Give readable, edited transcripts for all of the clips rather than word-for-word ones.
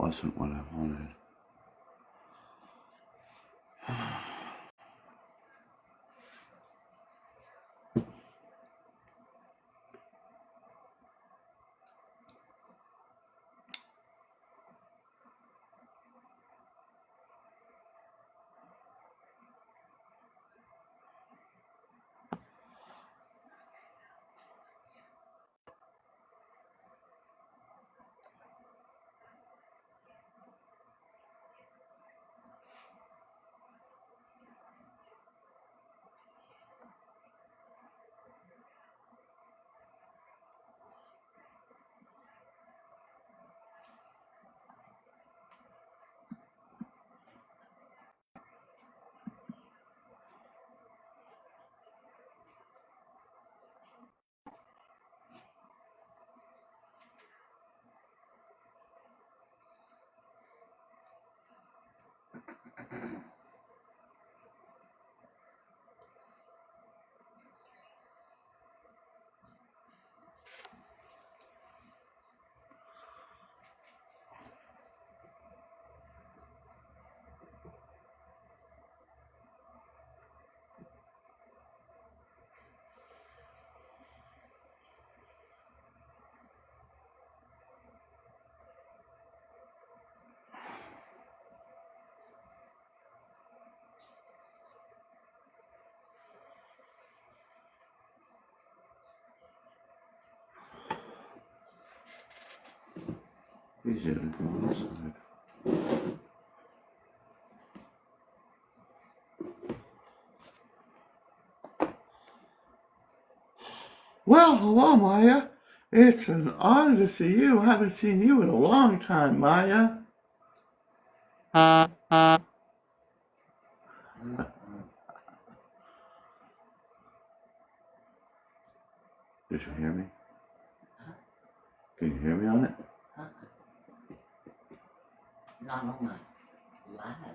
wasn't what I wanted. He's in on this side. Well, hello, Maya. It's an honor to see you. I haven't seen you in a long time, Maya. Did you hear me? Can you hear me on it? Not on my live.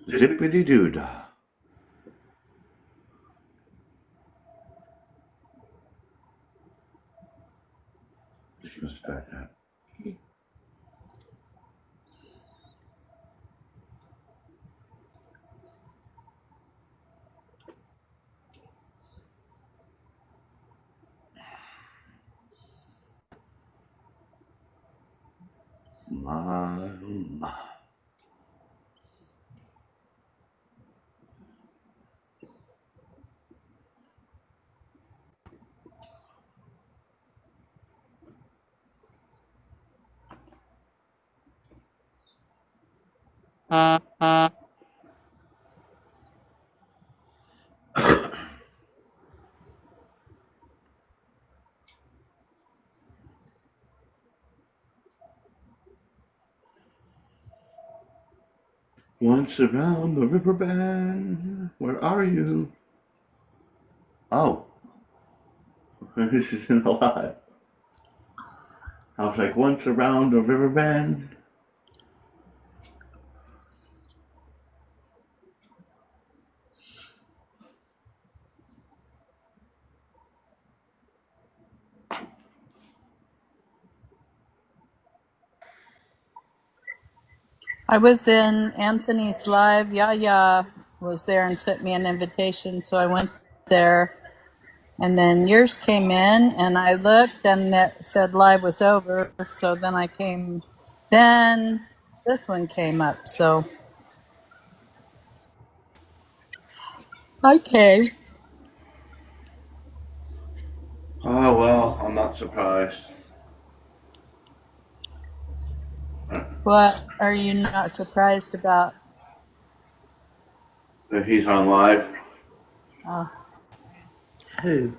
Zippity-doo-dah. Just gonna start that. My. Once around the river bend, where are you? Oh, this isn't alive. I was like, once around the river bend. I was in Anthony's live. Yaya was there and sent me an invitation, so I went there. And then yours came in, and I looked, and it said live was over. So then I came. Then this one came up. So I came. Oh, well, I'm not surprised. What are you not surprised about? That he's on live. Who?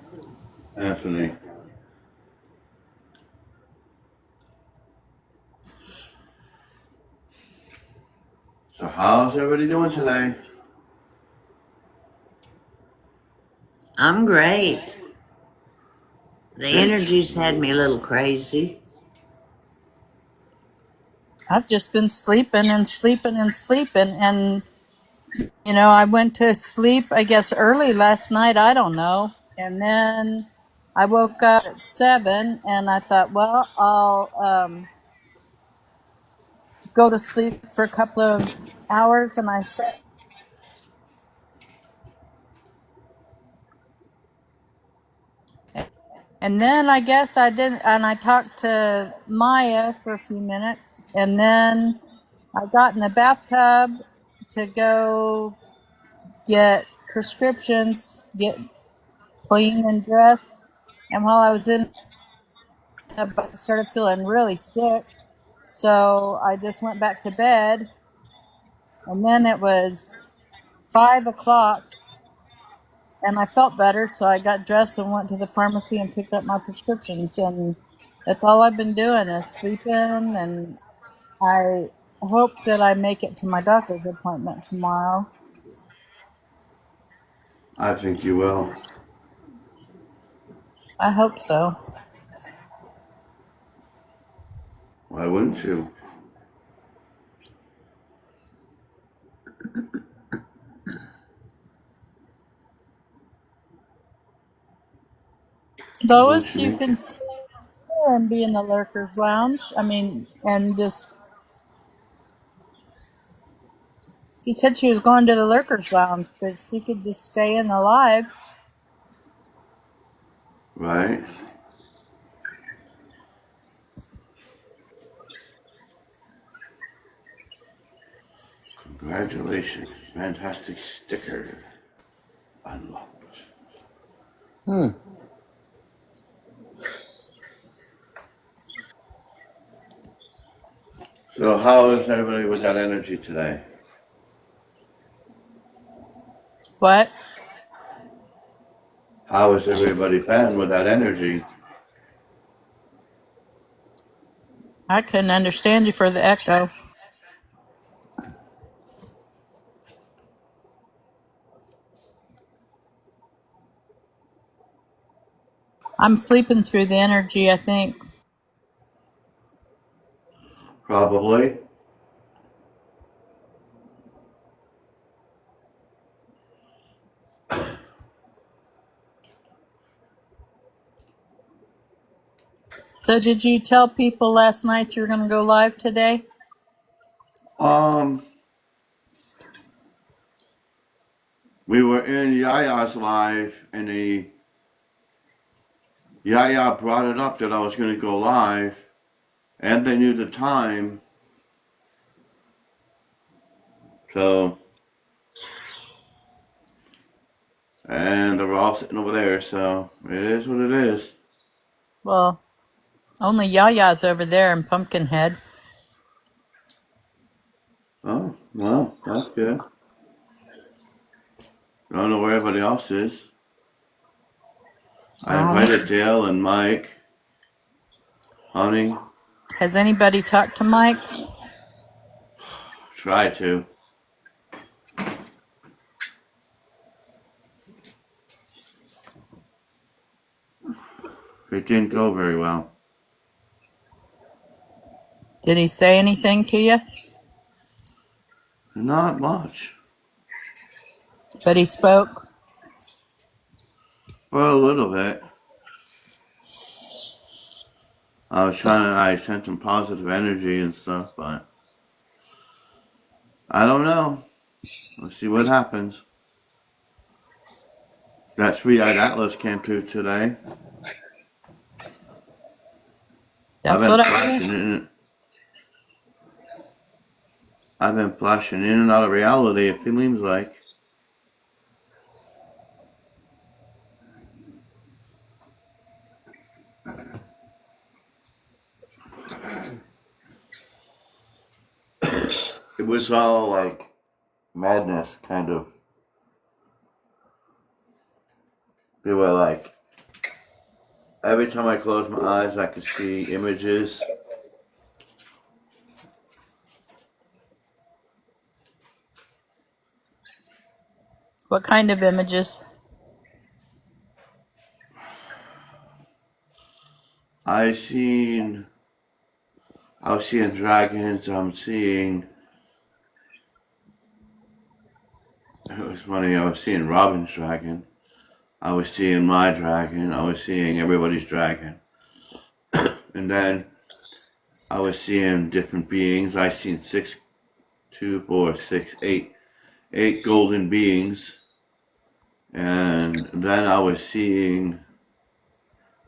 Anthony. So how's everybody doing today? I'm great. The energy's had me a little crazy. I've just been sleeping and sleeping and sleeping, and You know, I went to sleep, I guess, early last night. I don't know. And then I woke up at 7 and I thought, well, I'll go to sleep for a couple of hours. And I said, and then I guess I didn't, and I talked to Maya for a few minutes. And then I got in the bathtub to go get prescriptions, get clean and dressed. And while I was in, I started feeling really sick. So I just went back to bed. And then it was 5 o'clock and I felt better. So I got dressed and went to the pharmacy and picked up my prescriptions. And that's all I've been doing is sleeping. And I hope that I make it to my doctor's appointment tomorrow. I think you will. I hope so. Why wouldn't you? Why wouldn't Lois, you you make can it? stay there and be in the lurkers lounge. I mean, and just, she said she was going to the lurkers lounge, but she could just stay in the live. Right? Congratulations. Fantastic sticker. Unlocked. So how is everybody with that energy today? What? How has everybody been with that energy? I couldn't understand you for the echo. I'm sleeping through the energy, I think. Probably. So, did you tell people last night you were going to go live today? Um, we were in Yaya's live, and Yaya brought it up that I was going to go live, and they knew the time. So, and they were all sitting over there. So it is what it is. Well, only Yaya's over there in Pumpkinhead. Oh, well, that's good. I don't know where everybody else is. I invited Dale and Mike, Honey. Has anybody talked to Mike? Try to. It didn't go very well. Did he say anything to you? Not much. But he spoke. For a little bit. I sent some positive energy and stuff, but I don't know. Let's see what happens. That three-eyed Atlas came through today. I've That's been what I flashing heard. in. I've been flashing in and out of reality. It seems like. It was all like madness, kind of. They were like, every time I closed my eyes, I could see images. What kind of images? I seen, I was seeing dragons. I'm seeing it was funny. I was seeing Robin's dragon. I was seeing my dragon. I was seeing everybody's dragon. And then I was seeing different beings. I seen six, two, four, six, eight golden beings. And then I was seeing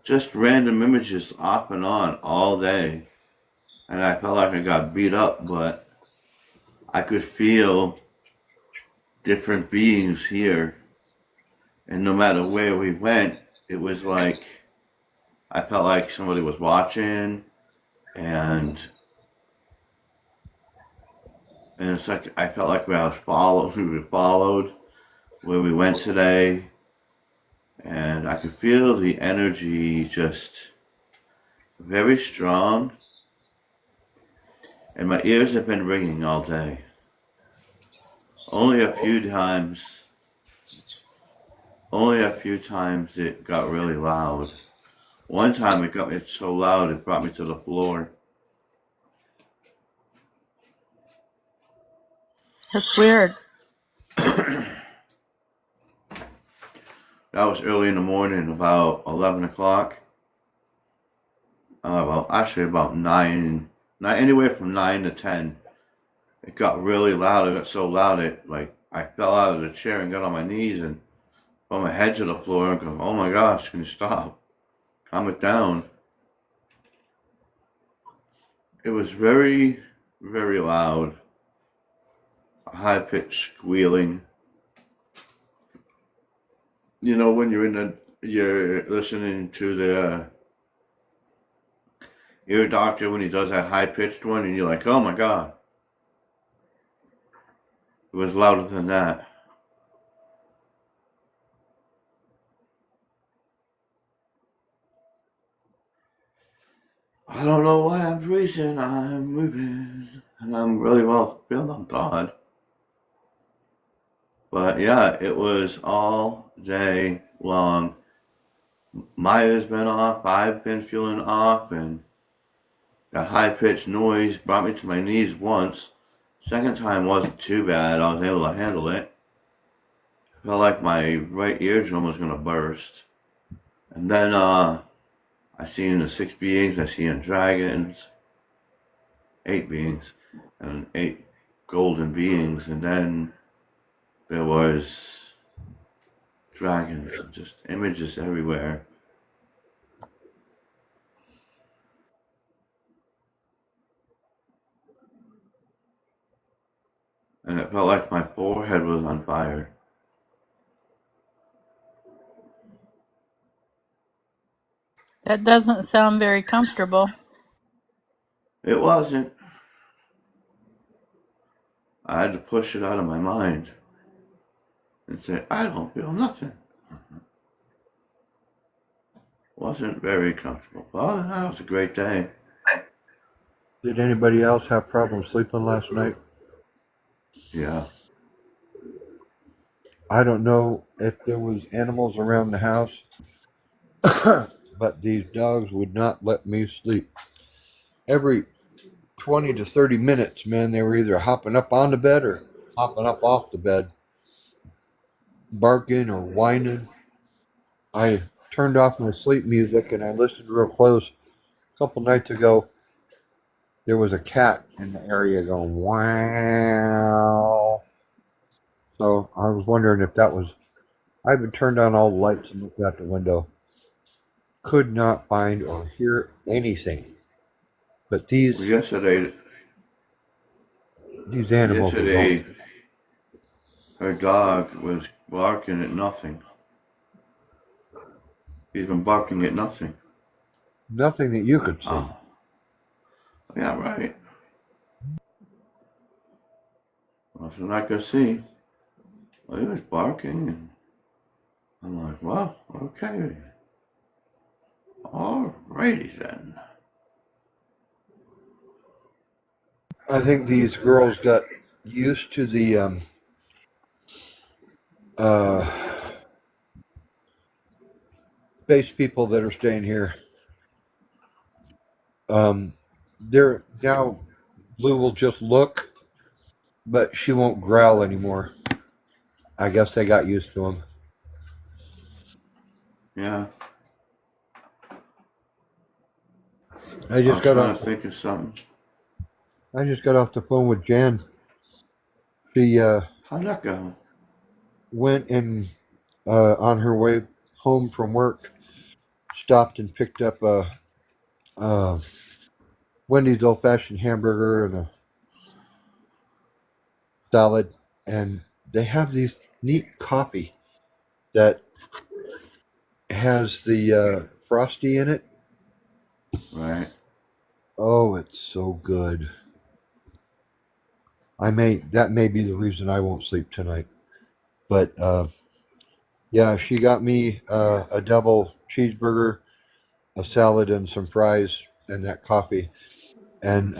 just random images off and on all day. And I felt like I got beat up, but I could feel different beings here. And no matter where we went, it was like I felt like somebody was watching, and it's like I felt like I was followed. We were followed where we went today, and I could feel the energy just very strong. And my ears have been ringing all day. Only a few times it got really loud. One time it got me so loud it brought me to the floor. That's weird. That was early in the morning, about 11 o'clock. Well, actually about 9, anywhere from 9 to 10. It got really loud. It got so loud I fell out of the chair and got on my knees and put my head to the floor and go, oh my gosh, can you stop? Calm it down. It was very, very loud. A high-pitched squealing. You know, when you're listening to the ear doctor when he does that high-pitched one and you're like, oh my God. It was louder than that. I don't know why I'm breathing, I'm moving, and I'm really well feeling thawed. But yeah, it was all day long. Maya's been off, I've been feeling off, and that high-pitched noise brought me to my knees once. Second time wasn't too bad, I was able to handle it. Felt like my right eardrum was gonna burst. And then I seen the 6 beings, I seen dragons, 8 beings, and 8 golden beings, and then there was dragons, just images everywhere. And it felt like my forehead was on fire. That doesn't sound very comfortable. It wasn't. I had to push it out of my mind and say, I don't feel nothing. Wasn't very comfortable. Well, that was a great day. Did anybody else have problems sleeping last night? Yeah. I don't know if there was animals around the house, but these dogs would not let me sleep. Every 20 to 30 minutes, man, they were either hopping up on the bed or hopping up off the bed, barking or whining. I turned off my sleep music and I listened real close. A couple nights ago, there was a cat in the area going wow. So I was wondering if that was. I even turned on all the lights and looked out the window. Could not find or hear anything. But these Well, yesterday animals were going. her dog was barking at nothing. He's been barking at nothing. Nothing that you could see. Oh. Yeah, right. Nothing I could see. Well, he was barking, and I'm like, well, okay. Alrighty then. I think these girls got used to the base people that are staying here. They're now Blue will just look, but she won't growl anymore. I guess they got used to them. Yeah. I I just was got trying off. to think of something. I just got off the phone with Jan. She How'd that go? went and on her way home from work, stopped and picked up a Wendy's old fashioned hamburger and a salad, and they have these neat coffee that has the frosty in it. Right. Oh, it's so good. That may be the reason I won't sleep tonight. But yeah, she got me a double cheeseburger, a salad, and some fries, and that coffee. And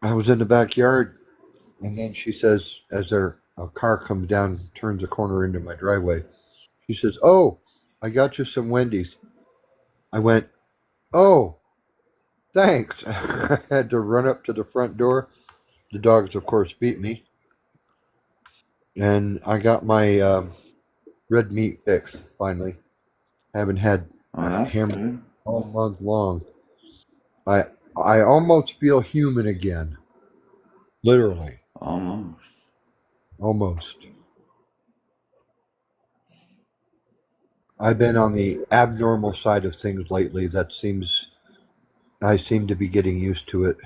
I was in the backyard, and then she says, as a car comes down, turns a corner into my driveway, she says, "Oh, I got you some Wendy's." I went, "Oh, thanks." I had to run up to the front door. The dogs, of course, beat me, and I got my red meat fix finally. Haven't had Oh, a that's hamburger good. all month long. I I almost feel human again. Literally, Almost. almost. I've been on the abnormal side of things lately. I seem to be getting used to it.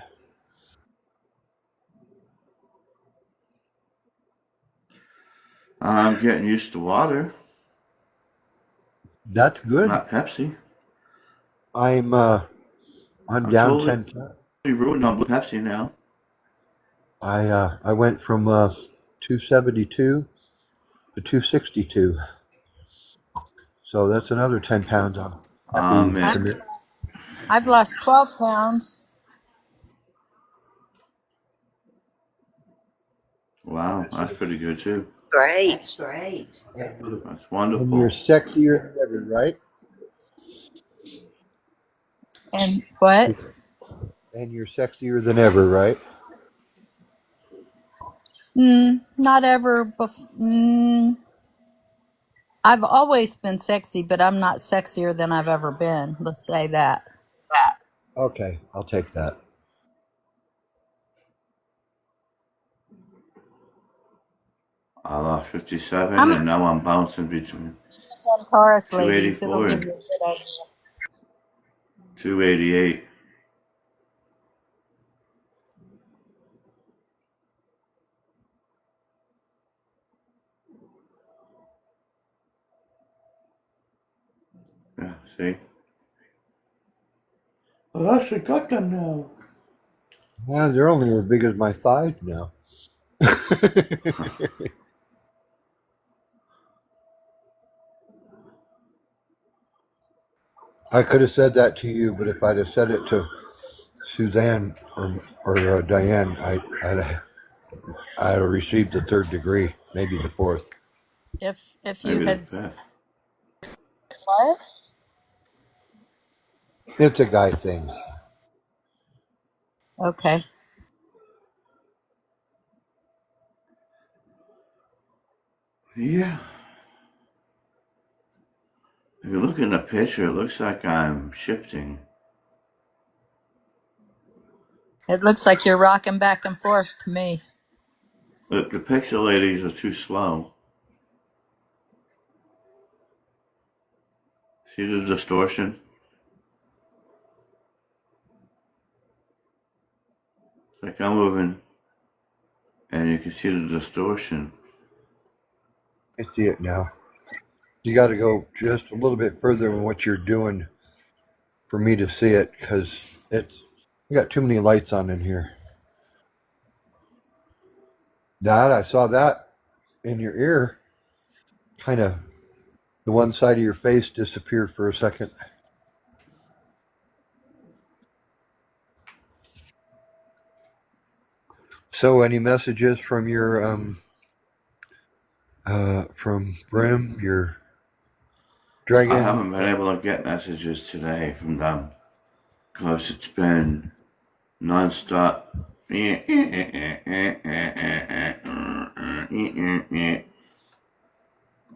I'm getting used to water, That's good. not Pepsi. I'm uh I'm I'm down totally 10 pounds. ruined on Blue Pepsi now. I went from 272 to 262. So that's another 10 pounds I'm happy Man. to I've miss. I've lost 12 pounds. Wow, that's pretty good too. Great. That's great. That's And you're wonderful. sexier than ever, right? And what? And you're sexier than ever, right? Not ever. I've always been sexy, but I'm not sexier than I've ever been. Let's say that. Okay, I'll take that. I lost 57 I'm and now I'm bouncing between on Taurus, ladies. It'll 284 give and you a good idea. 288. Yeah, see? I actually got them now. Yeah, they're only as big as my thighs now. I could have said that to you, but if I'd have said it to Suzanne or Diane, I'd have received the third degree, maybe the fourth. If you Maybe the had fifth. what? It's a guy thing. Okay. Yeah. If you look in the picture, it looks like I'm shifting. It looks like you're rocking back and forth to me. Look, the pixelators are too slow. See the distortion? It's like I'm moving and you can see the distortion. I see it now. You got to go just a little bit further than what you're doing for me to see it, because you got too many lights on in here. I saw that in your ear. Kind of the one side of your face disappeared for a second. So, any messages from your from Brim, your I dragon? haven't been able to get messages today from them because it's been nonstop.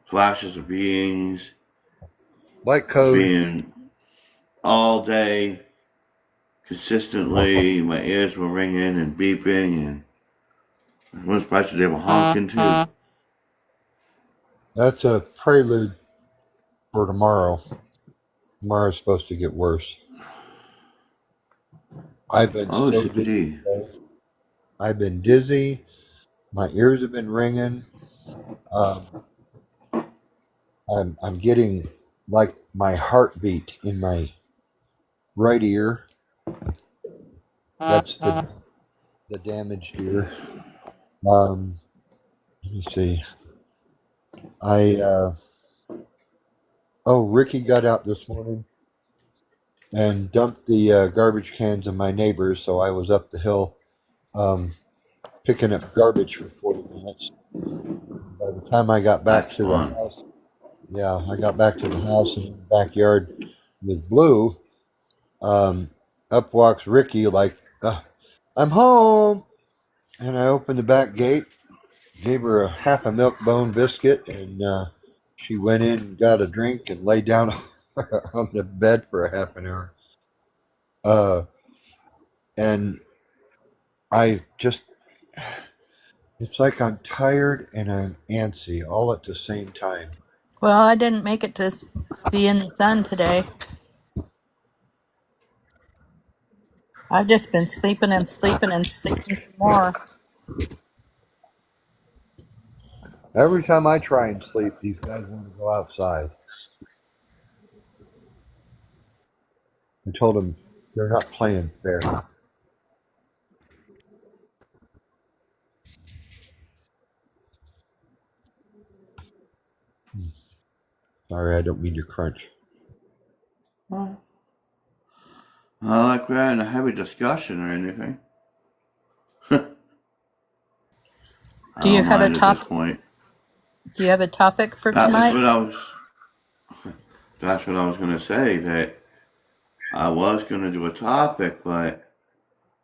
flashes of beings, Light code. being all day consistently. My ears were ringing and beeping, and one surprised they were honking too. That's a prelude for tomorrow. Tomorrow's supposed to get worse. I've been Oh, so dizzy. CPD. I've been dizzy. My ears have been ringing. Um, I'm getting like my heartbeat in my right ear. That's the damaged ear. Let me see. I Ricky got out this morning and dumped the garbage cans of my neighbors, so I was up the hill um, picking up garbage for 40 minutes. By the time I got back That's to the fun. house, yeah, I got back to the house in the backyard with Blue. Up walks Ricky like, I'm home. And I opened the back gate, gave her a half a milk bone biscuit, and she went in and got a drink and lay down on the bed for a half an hour. Uh, and I just, it's like I'm tired and I'm antsy all at the same time. Well, I didn't make it to be in the sun today. I've just been sleeping and sleeping and sleeping some more. Every time I try and sleep, these guys want to go outside. I told them they're not playing fair. Sorry, I don't mean to crunch. Well, not like we're in a heavy discussion or anything. I Do you don't have a mind at this top? point. Do you have a topic for That was tonight? what I was. That's what I was gonna say. That I was gonna do a topic, but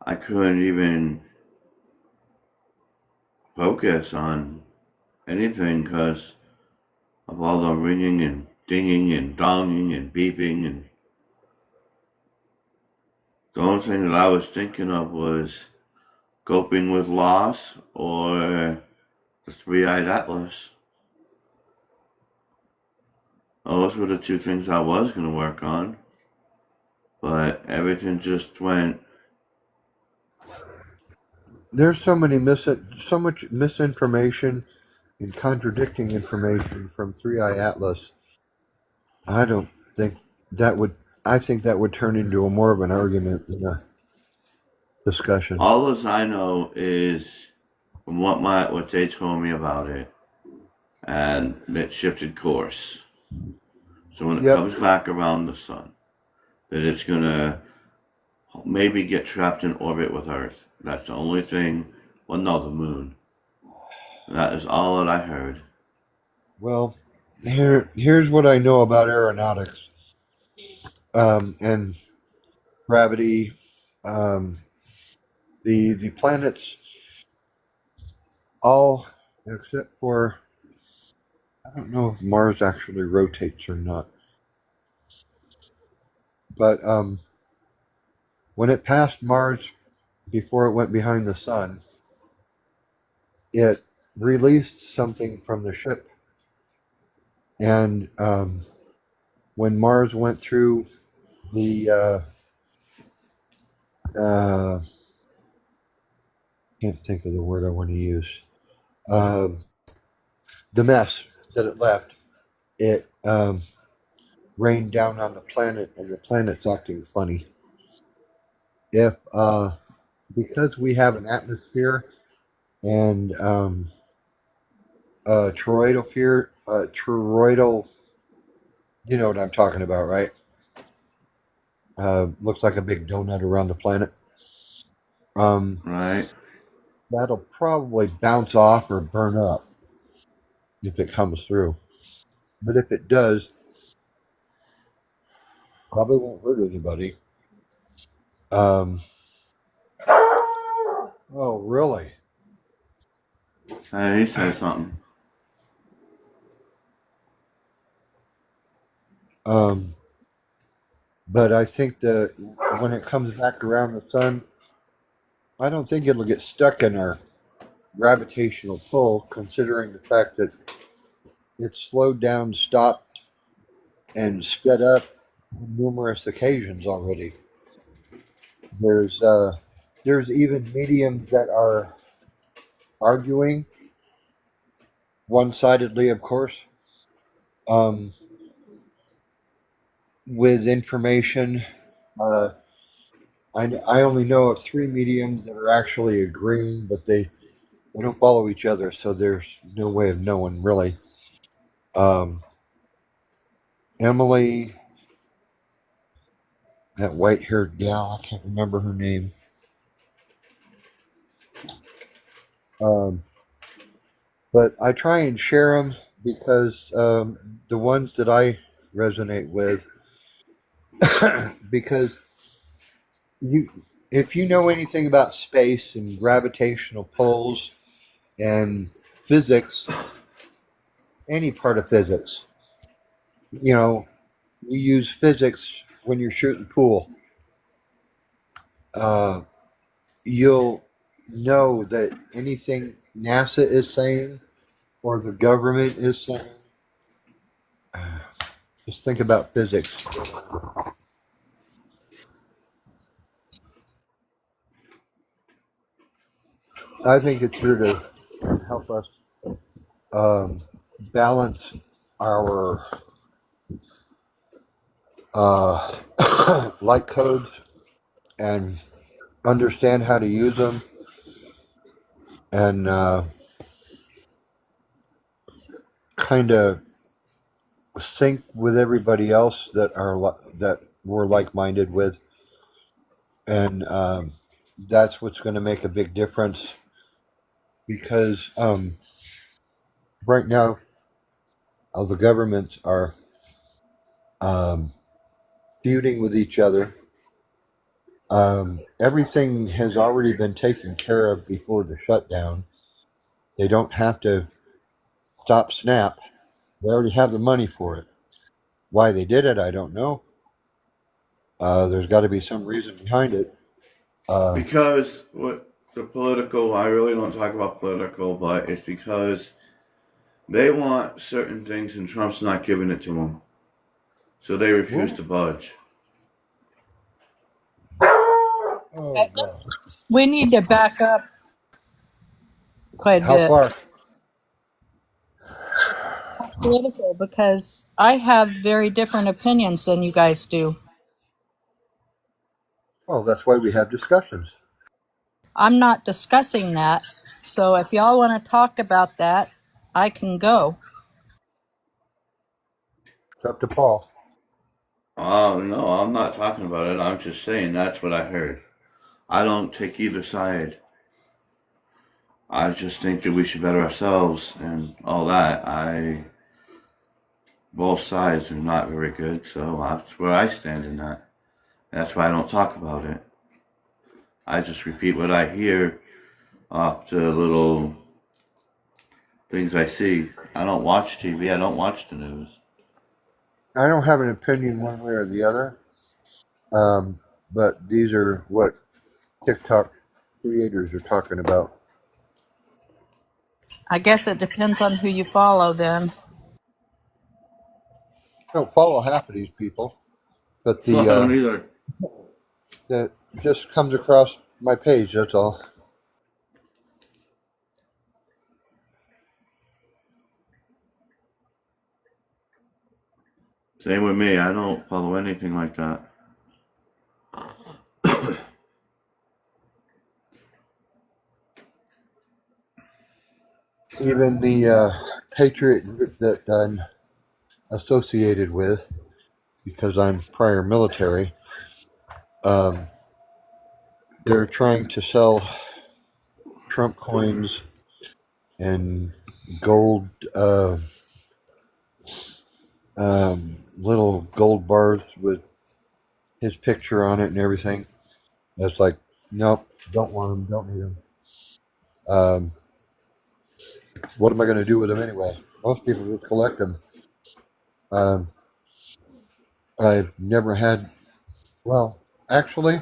I couldn't even focus on anything because of all the ringing and dinging and donging and beeping. And the only thing that I was thinking of was coping with loss or the three-eyed atlas. Those were the two things I was going to work on, but everything just went. There's so much misinformation and contradicting information from Three Eye Atlas. I don't think that would. I think that would turn into a more of an argument than a discussion. All as I know is from what they told me about it, and it shifted course. So when it Yep. comes back around the sun, that it's gonna maybe get trapped in orbit with Earth. That's the only thing. Well, no, the moon. That is all that I heard. Well, here's what I know about aeronautics and gravity. Um, the planets all except for I don't know if Mars actually rotates or not, but when it passed Mars before it went behind the sun, it released something from the ship, and when Mars went through the uh, can't think of the word I want to use. Um, the mess that it left, it rained down on the planet, and the planet's acting funny. If because we have an atmosphere and toroidal, you know what I'm talking about, right? Looks like a big donut around the planet. Right? That'll probably bounce off or burn up if it comes through. But if it does, probably won't hurt anybody. Um, oh, really? He said something. But I think that when it comes back around the sun, I don't think it'll get stuck in our gravitational pull, considering the fact that it's slowed down, stopped, and sped up on numerous occasions already. There's uh, there's even mediums that are arguing one-sidedly, of course, um, with information. Uh, I only know of three mediums that are actually agreeing, but they don't follow each other, so there's no way of knowing really. Um, Emily, that white-haired gal, I can't remember her name. Um, but I try and share them because the ones that I resonate with, because you, if you know anything about space and gravitational pulls and physics, any part of physics, you know, you use physics when you're shooting pool. Uh, you'll know that anything NASA is saying or the government is saying, just think about physics. I think it's here to help us um, balance our light codes and understand how to use them and kind of sync with everybody else that we're like-minded with, and that's what's going to make a big difference because right now the governments are um, feuding with each other. Everything has already been taken care of before the shutdown. They don't have to stop snap. They already have the money for it. Why they did it, I don't know. There's got to be some reason behind it. Uh, Because what the political, I really don't talk about political, but it's because they want certain things and Trump's not giving it to them. So they refuse well, to budge. oh God! We need to back up quite a How bit. far? It's political because I have very different opinions than you guys do. Oh, that's why we have discussions. I'm not discussing that. So if y'all want to talk about that, I can go. It's up to Paul. Oh, no, I'm not talking about it. I'm just saying that's what I heard. I don't take either side. I just think that we should better ourselves and all that. Both sides are not very good, so that's where I stand in that. That's why I don't talk about it. I just repeat what I hear off the little things I see. I don't watch TV. I don't watch the news. I don't have an opinion one way or the other, um, but these are what TikTok creators are talking about. I guess it depends on who you follow then. I don't follow half of these people, but I don't either. that just comes across my page. That's all. Same with me. I don't follow anything like that. Even the Patriot group that I'm associated with, because I'm prior military, um, they're trying to sell Trump coins and gold, little gold bars with his picture on it and everything. It's like, nope, don't want them, don't need them. Um, What am I going to do with them anyway? Most people just collect them. Um, I've never had, well, actually,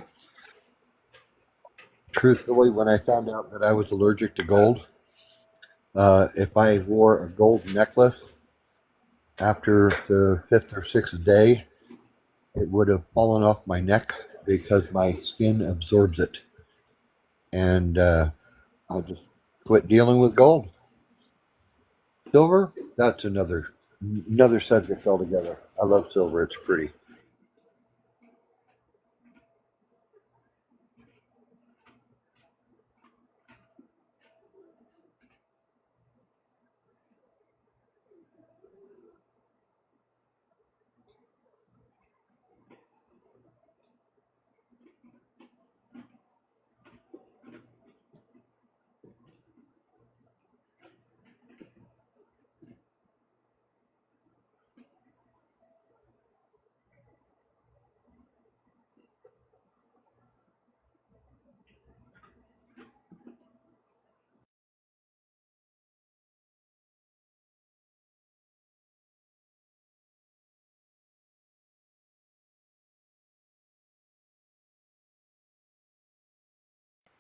truthfully, when I found out that I was allergic to gold, if I wore a gold necklace after the fifth or sixth day, it would have fallen off my neck because my skin absorbs it. And I just quit dealing with gold. Silver, that's another subject altogether. I love silver; it's pretty.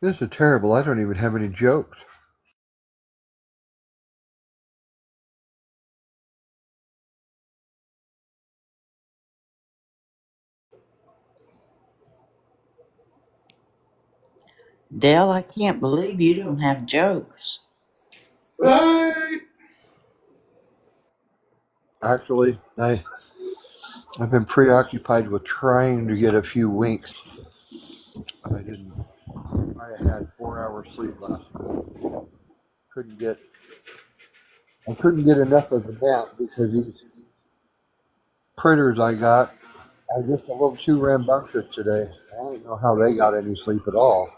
This is terrible. I don't even have any jokes. Dale, I can't believe you don't have jokes. Right. Actually, I've been preoccupied with trying to get a few winks. I didn't. I had 4 hours sleep last night. Couldn't get. I couldn't get enough of the nap because these critters I got are just a little too rambunctious today. I don't know how they got any sleep at all.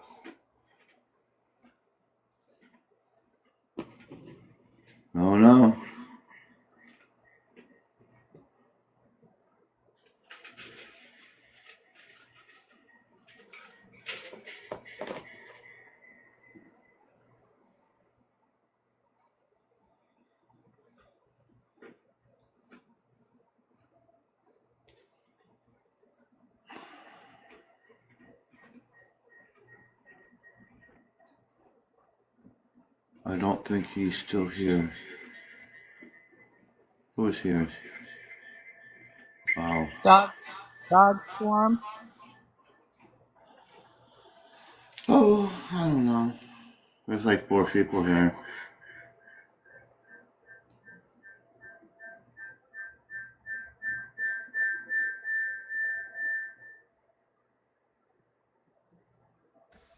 Oh no. I don't think he's still here. Who is here? Wow. Dog swarm. Oh, I don't know. There's like 4 people here.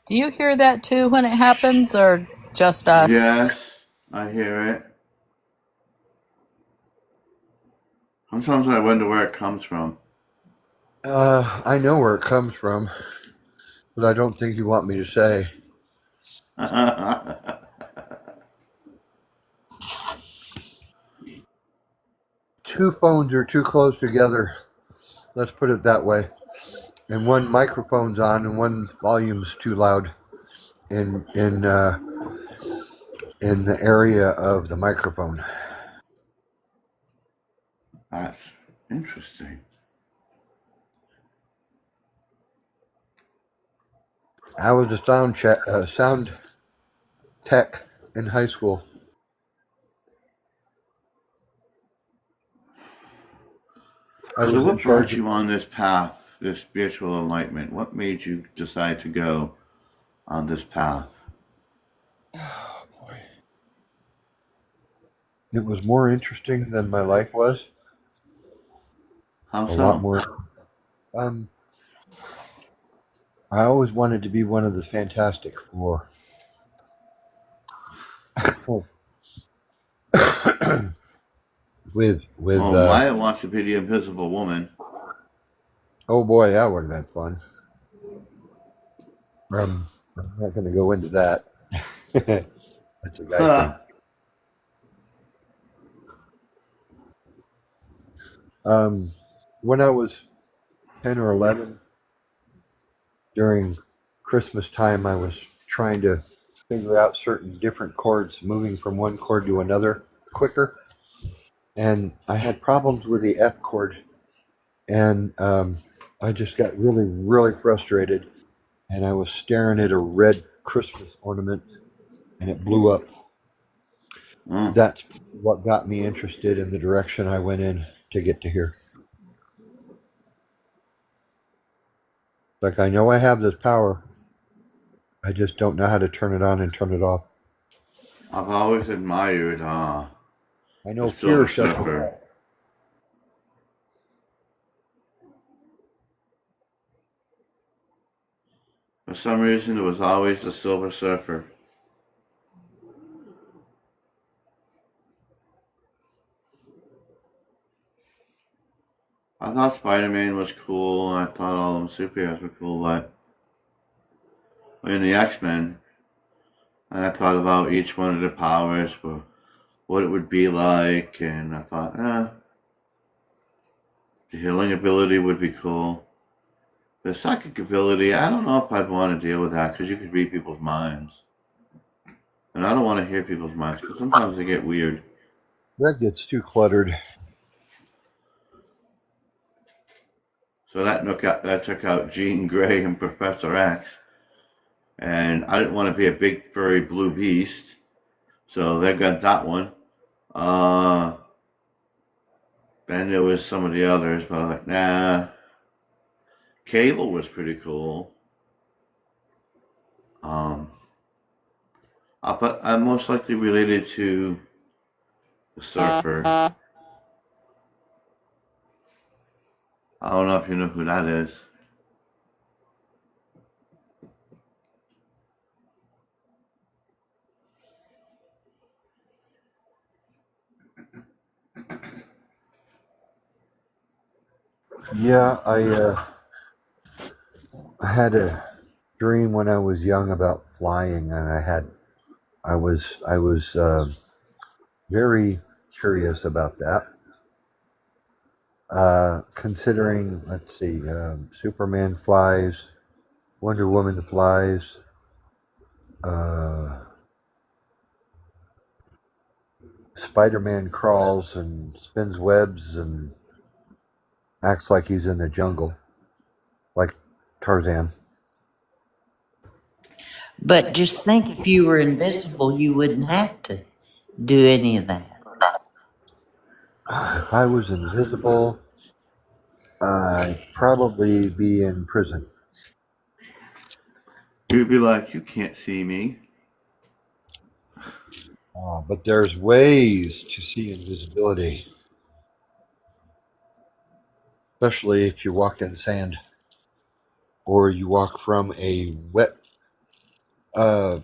Do you hear that too when it happens, or just us? Yes, I hear it. Sometimes I wonder where it comes from. I know where it comes from, but I don't think you want me to say. Two phones are too close together. Let's put it that way. And one microphone's on, and one volume's too loud in the area of the microphone. That's interesting. I was a sound tech in high school. I So was in what charge brought of. you on this path, this spiritual enlightenment? What made you decide to go on this path? Oh boy, it was more interesting than my life was. How A lot so? more. Um, I always wanted to be one of the Fantastic Four. with Well, Maya wants to be the invisible woman. oh boy, that would have been fun. I'm not going to go into that. That's a guy thing. Um, when I was 10 or 11, during Christmas time, I was trying to figure out certain different chords, moving from one chord to another quicker. And I had problems with the F chord, and I just got really, really frustrated. And I was staring at a red Christmas ornament, and it blew up. That's what got me interested in the direction I went in to get to here. Like, I know I have this power, I just don't know how to turn it on and turn it off. I've always admired I know the fear Silver shuts it Surfer. off. For some reason, it was always the Silver Surfer. I thought Spider-Man was cool, and I thought all them superheroes were cool, but in the X-Men, and I thought about each one of the powers, what it would be like, and I thought, the healing ability would be cool. The psychic ability, I don't know if I'd want to deal with that, because you could read people's minds. And I don't want to hear people's minds, because sometimes they get weird. That gets too cluttered. So that took out Jean Grey and Professor X. And I didn't want to be a big furry blue beast. So they got that one. Then there was some of the others, but I was like, nah. Cable was pretty cool. But I'm most likely related to the Surfer. I don't know if you know who that is. Yeah, I had a dream when I was young about flying, and I was very curious about that. Considering, let's see, Superman flies, Wonder Woman flies, Spider-Man crawls and spins webs and acts like he's in the jungle, like Tarzan. But just think if you were invisible, you wouldn't have to do any of that. If I was invisible, I'd probably be in prison. You'd be like, you can't see me. But there's ways to see invisibility, especially if you walk in sand or you walk from a wet spot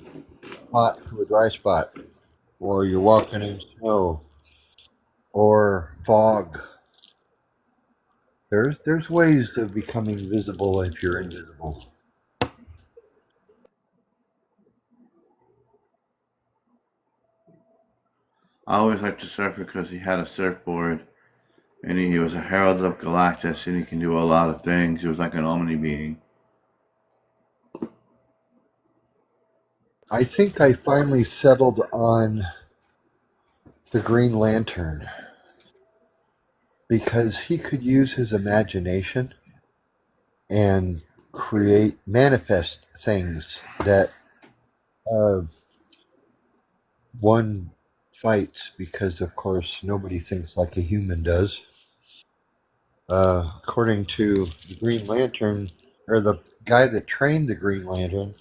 to a dry spot, or you're walking in snow or fog. There's ways of becoming visible if you're invisible. I always liked the Surfer because he had a surfboard. And he was a Herald of Galactus, and he can do a lot of things. He was like an Omni being. I think I finally settled on the Green Lantern because he could use his imagination and manifest things that one fights because, of course, nobody thinks like a human does. According to the Green Lantern, or the guy that trained the Green Lantern,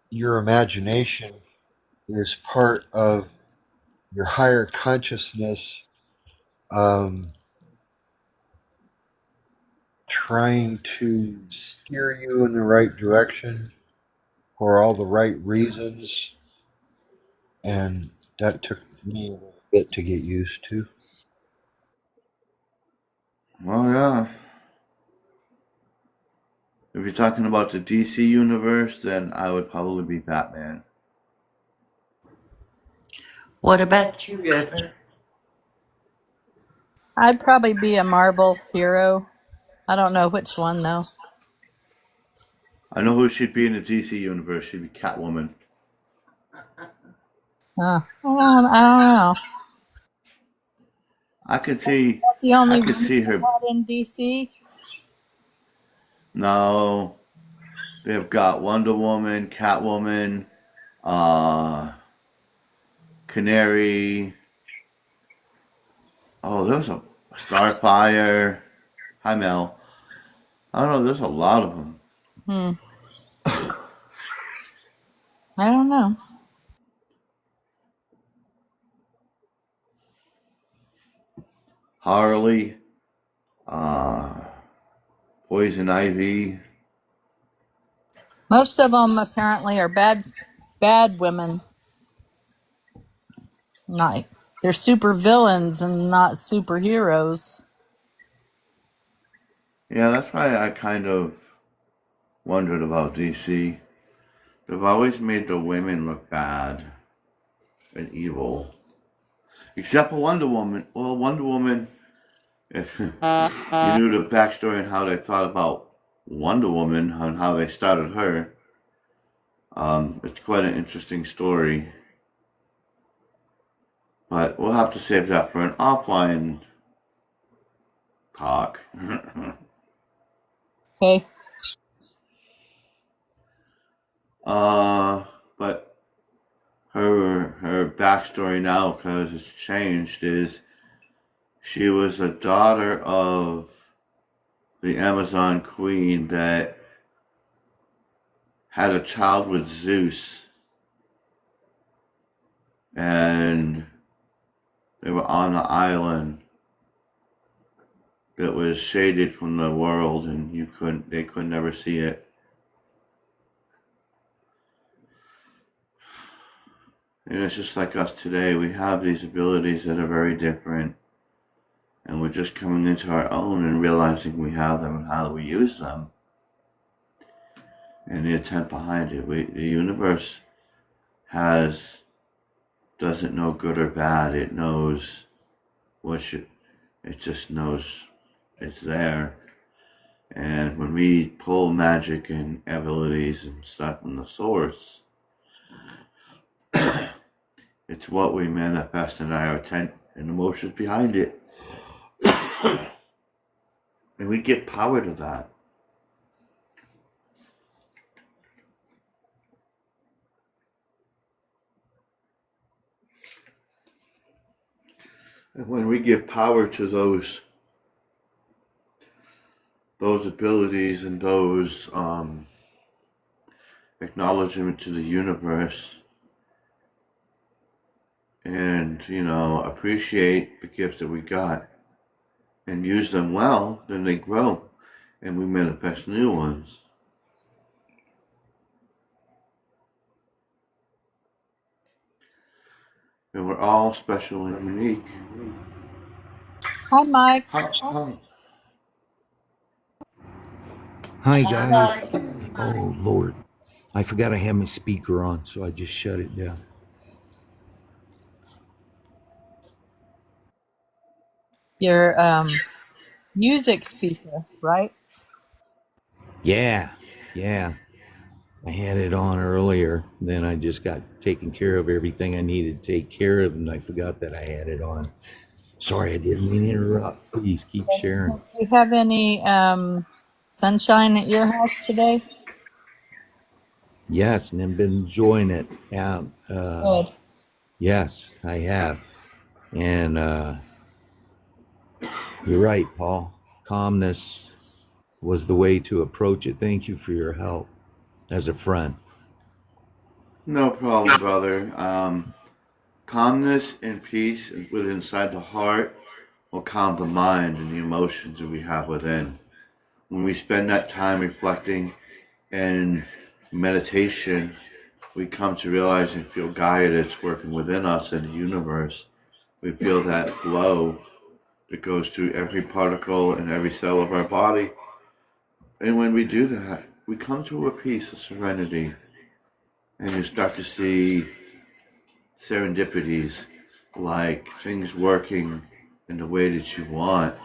your imagination is part of your higher consciousness trying to steer you in the right direction for all the right reasons. And that took me a little bit to get used to. Well, yeah. If you're talking about the DC universe, then I would probably be Batman. What about you, River? I'd probably be a Marvel hero. I don't know which one though. I know who she'd be in the DC universe. She'd be Catwoman. I don't know. I could see, The I only could woman see her. in DC. No, they've got Wonder Woman, Catwoman, uh, Canary. Oh, there's a Starfire. Hi, Mel. I don't know. There's a lot of them. Hmm. I don't know. Harley, uh, Poison Ivy. Most of them apparently are bad women. Not they're super villains and not superheroes. Yeah, that's why I kind of wondered about DC. They've always made the women look bad and evil. Except for Wonder Woman. Well, Wonder Woman, if you knew the backstory and how they thought about Wonder Woman and how they started her, it's quite an interesting story. But we'll have to save that for an offline talk. Okay. But her backstory now, because it's changed, is she was a daughter of the Amazon queen that had a child with Zeus, and they were on an island that was shaded from the world, and they could never see it. And it's just like us today. We have these abilities that are very different, and we're just coming into our own and realizing we have them and how do we use them, and the intent behind it. The universe doesn't know good or bad. It knows it just knows it's there. And when we pull magic and abilities and stuff from the source, it's what we manifest in our intent and emotions behind it. And we get power to that. And when we give power to those abilities and those acknowledgement to the universe, and appreciate the gifts that we got and use them well, then they grow and we manifest new ones. And we're all special and unique. Hi, Mike. Hi guys. Oh Lord. I forgot I had my speaker on, so I just shut it down. Your music speaker, right? Yeah. I had it on earlier, then I just got taken care of everything I needed to take care of, and I forgot that I had it on. Sorry, I didn't mean to interrupt. Please keep sharing. Do you have any sunshine at your house today? Yes, and I've been enjoying it. Yeah, Good. yes, I have. And you're right, Paul. Calmness was the way to approach it. Thank you for your help as a friend. No problem, brother. Calmness and peace within inside the heart will calm the mind and the emotions that we have within. When we spend that time reflecting and meditation, we come to realize and feel Gaia that's working within us and the universe. We feel that flow that goes through every particle and every cell of our body. And when we do that, we come to a peace of serenity. And you start to see serendipities, like things working in the way that you want.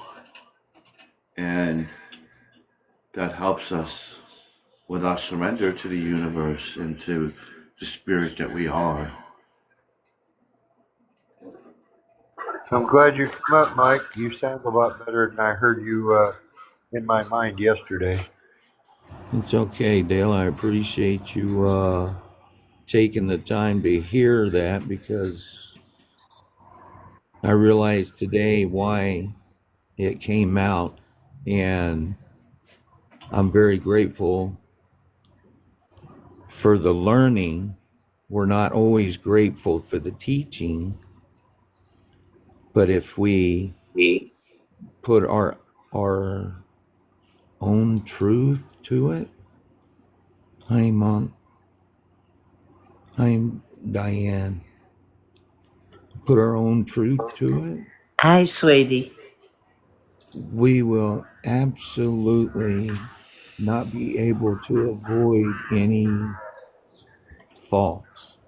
And that helps us with our surrender to the universe and to the spirit that we are. I'm glad you came up, Mike. You sound a lot better than I heard you in my mind yesterday. It's okay, Dale. I appreciate you taking the time to hear that, because I realized today why it came out, and I'm very grateful for the learning. We're not always grateful for the teaching, but if we put our own truth to it, Mom. I'm Diane. Put our own truth to it, Hi, sweetie. we will absolutely not be able to avoid any faults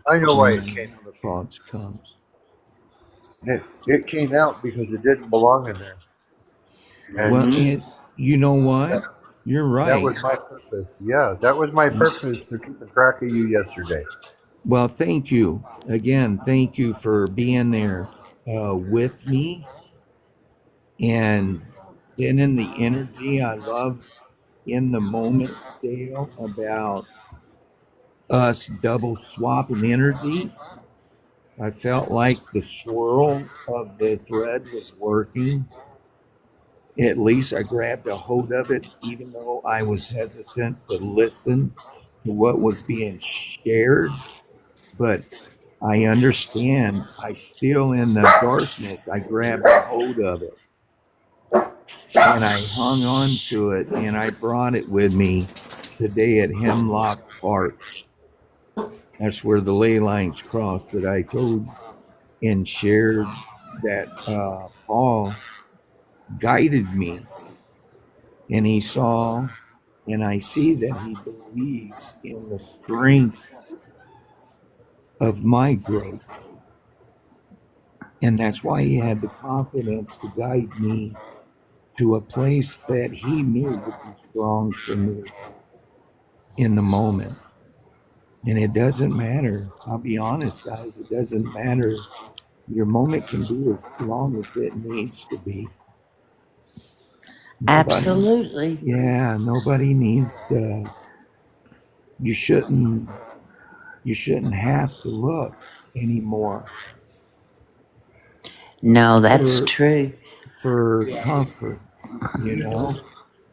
I know why it came when out. faults comes. It came out because it didn't belong in there. And Well, Mm-hmm. and you know what? You're that right. was my purpose. Yeah, that was my purpose for keeping track of you yesterday. Well, thank you again. Thank you for being there with me and sending the energy. I love in the moment, Dale, about us double swapping energies. I felt like the swirl of the thread was working. At least I grabbed a hold of it, even though I was hesitant to listen to what was being shared. But I understand. I still, in the darkness, I grabbed a hold of it and I hung on to it, and I brought it with me today at Hemlock Park. That's where the ley lines cross that I told and shared that Paul guided me, and he saw, and I see that he believes in the strength of my growth. And that's why he had the confidence to guide me to a place that he knew would be strong for me in the moment. And it doesn't matter. I'll be honest, guys, it doesn't matter. Your moment can be as long as it needs to be. Nobody, Absolutely. yeah, nobody needs to. You shouldn't. You shouldn't have to look anymore No, that's for true. comfort. You know.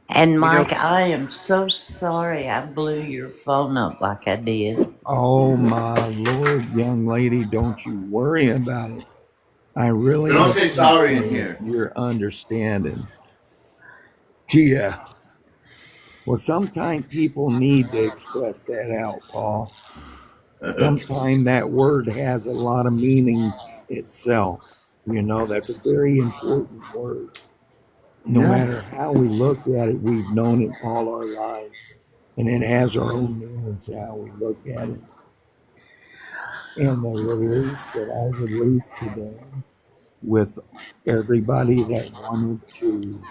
And You know, Mike, I am so sorry I blew your phone up like I did. Oh my Lord, young lady, don't you worry about it. I We really don't say sorry in appreciate here. your understanding. Yeah. Well, sometimes people need to express that out, Paul. Sometimes that word has a lot of meaning itself. You know, that's a very important word. No Yeah. matter how we look at it, we've known it all our lives. And it has our own meanings how we look at it. And the release that I released today with everybody that wanted to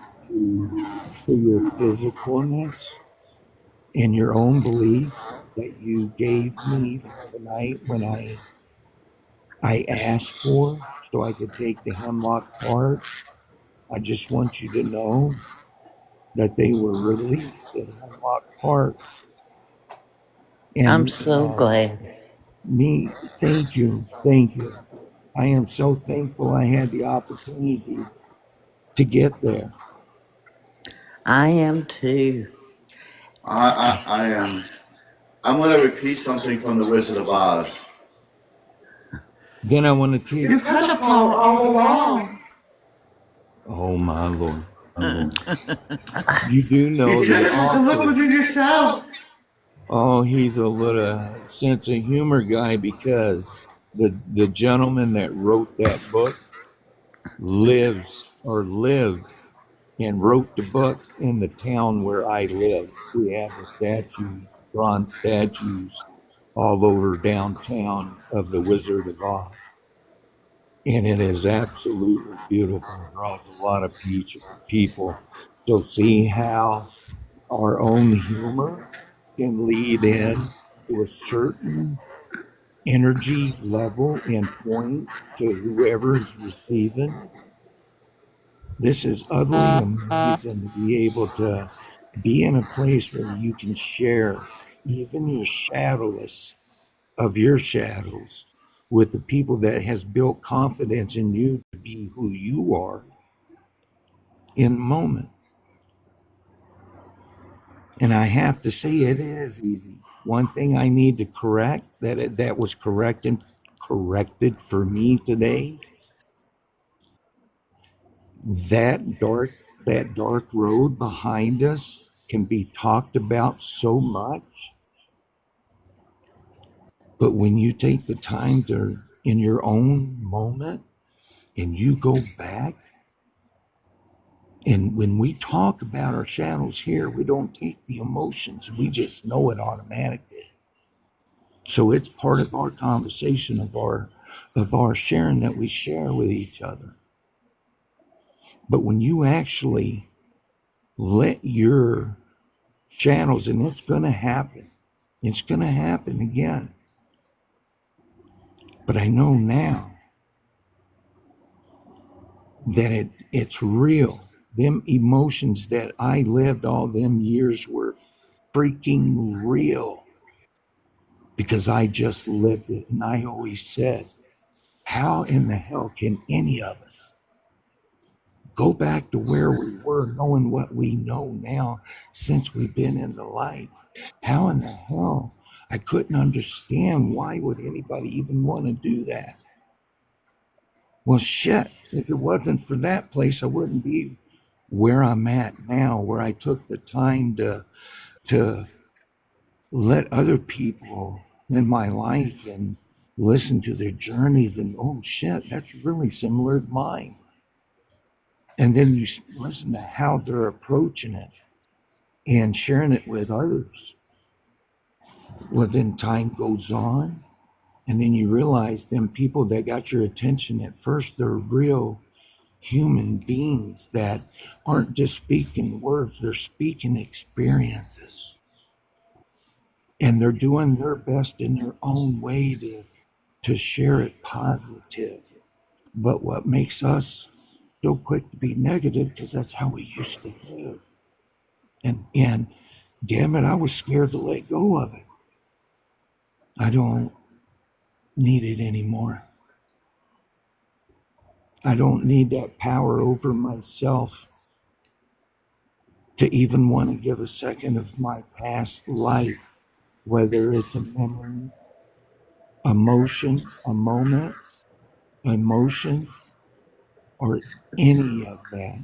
see your physicalness and your own beliefs that you gave me the other night when I asked for so I could take the Hemlock Park. I just want you to know that they were released at Hemlock Park. I'm And so glad. me, thank you, thank you. I am so thankful I had the opportunity to get there. I am too. I am. I'm going to repeat something from The Wizard of Oz. Then I want to take. You've had the power all along. Oh my Lord. You do You know just that have to look Arthur. within yourself. Oh, he's a little sense of humor guy, because the gentleman that wrote that book lives or lived and wrote the book in the town where I live. We have the statues, bronze statues, all over downtown of the Wizard of Oz. And it is absolutely beautiful. It draws a lot of people. So see how our own humor can lead in to a certain energy level and point to whoever is receiving. This is utterly amazing to be able to be in a place where you can share even your shadowless of your shadows with the people that has built confidence in you to be who you are in the moment. And I have to say it is easy. One thing I need to correct that was corrected for me today, that dark road behind us can be talked about so much, but when you take the time to in your own moment and you go back, and when we talk about our shadows here, we don't take the emotions, we just know it automatically. So it's part of our conversation, of our sharing that we share with each other. But when you actually let your shadows, and it's going to happen, it's going to happen again. But I know now that it's real. Them emotions that I lived all them years were freaking real because I just lived it. And I always said, how in the hell can any of us go back to where we were knowing what we know now since we've been in the light? How in the hell? I couldn't understand why would anybody even want to do that. Well, shit, if it wasn't for that place, I wouldn't be where I'm at now, where I took the time to let other people in my life and listen to their journeys and, oh shit, that's really similar to mine. And then you listen to how they're approaching it and sharing it with others. Well, then time goes on, and then you realize them people that got your attention at first, they're real human beings that aren't just speaking words, they're speaking experiences. And they're doing their best in their own way to share it positive. But what makes us so quick to be negative, because that's how we used to live. And damn it, I was scared to let go of it. I don't need it anymore. I don't need that power over myself to even want to give a second of my past life, whether it's a memory, emotion, a moment, emotion, or any of that,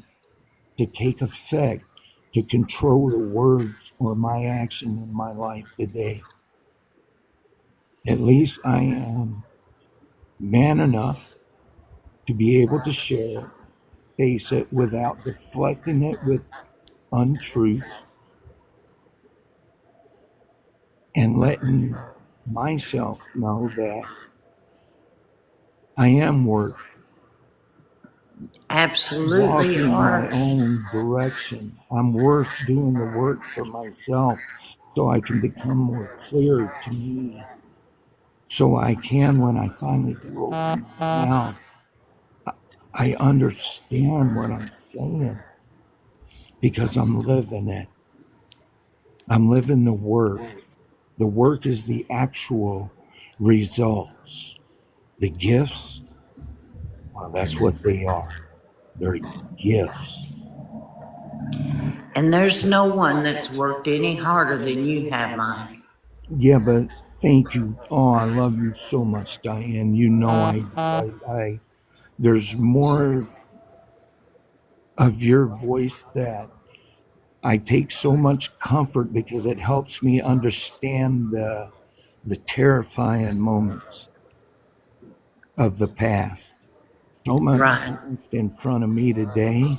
to take effect, to control the words or my action in my life today. At least I am man enough to be able to share it, face it without deflecting it with untruths, and letting myself know that I am worth Absolutely walking my are. own direction. I'm worth doing the work for myself so I can become more clear to me. So I can, when I finally do open my mouth, I understand what I'm saying because I'm living it. I'm living the work. The work is the actual results. The gifts, well, that's what they are. They're gifts. And there's no one that's worked any harder than you have, mine. Yeah, but thank you. Oh, I love you so much, Diane. You know, there's more of your voice that I take so much comfort because it helps me understand the terrifying moments of the past. So much Right. changed in front of me today,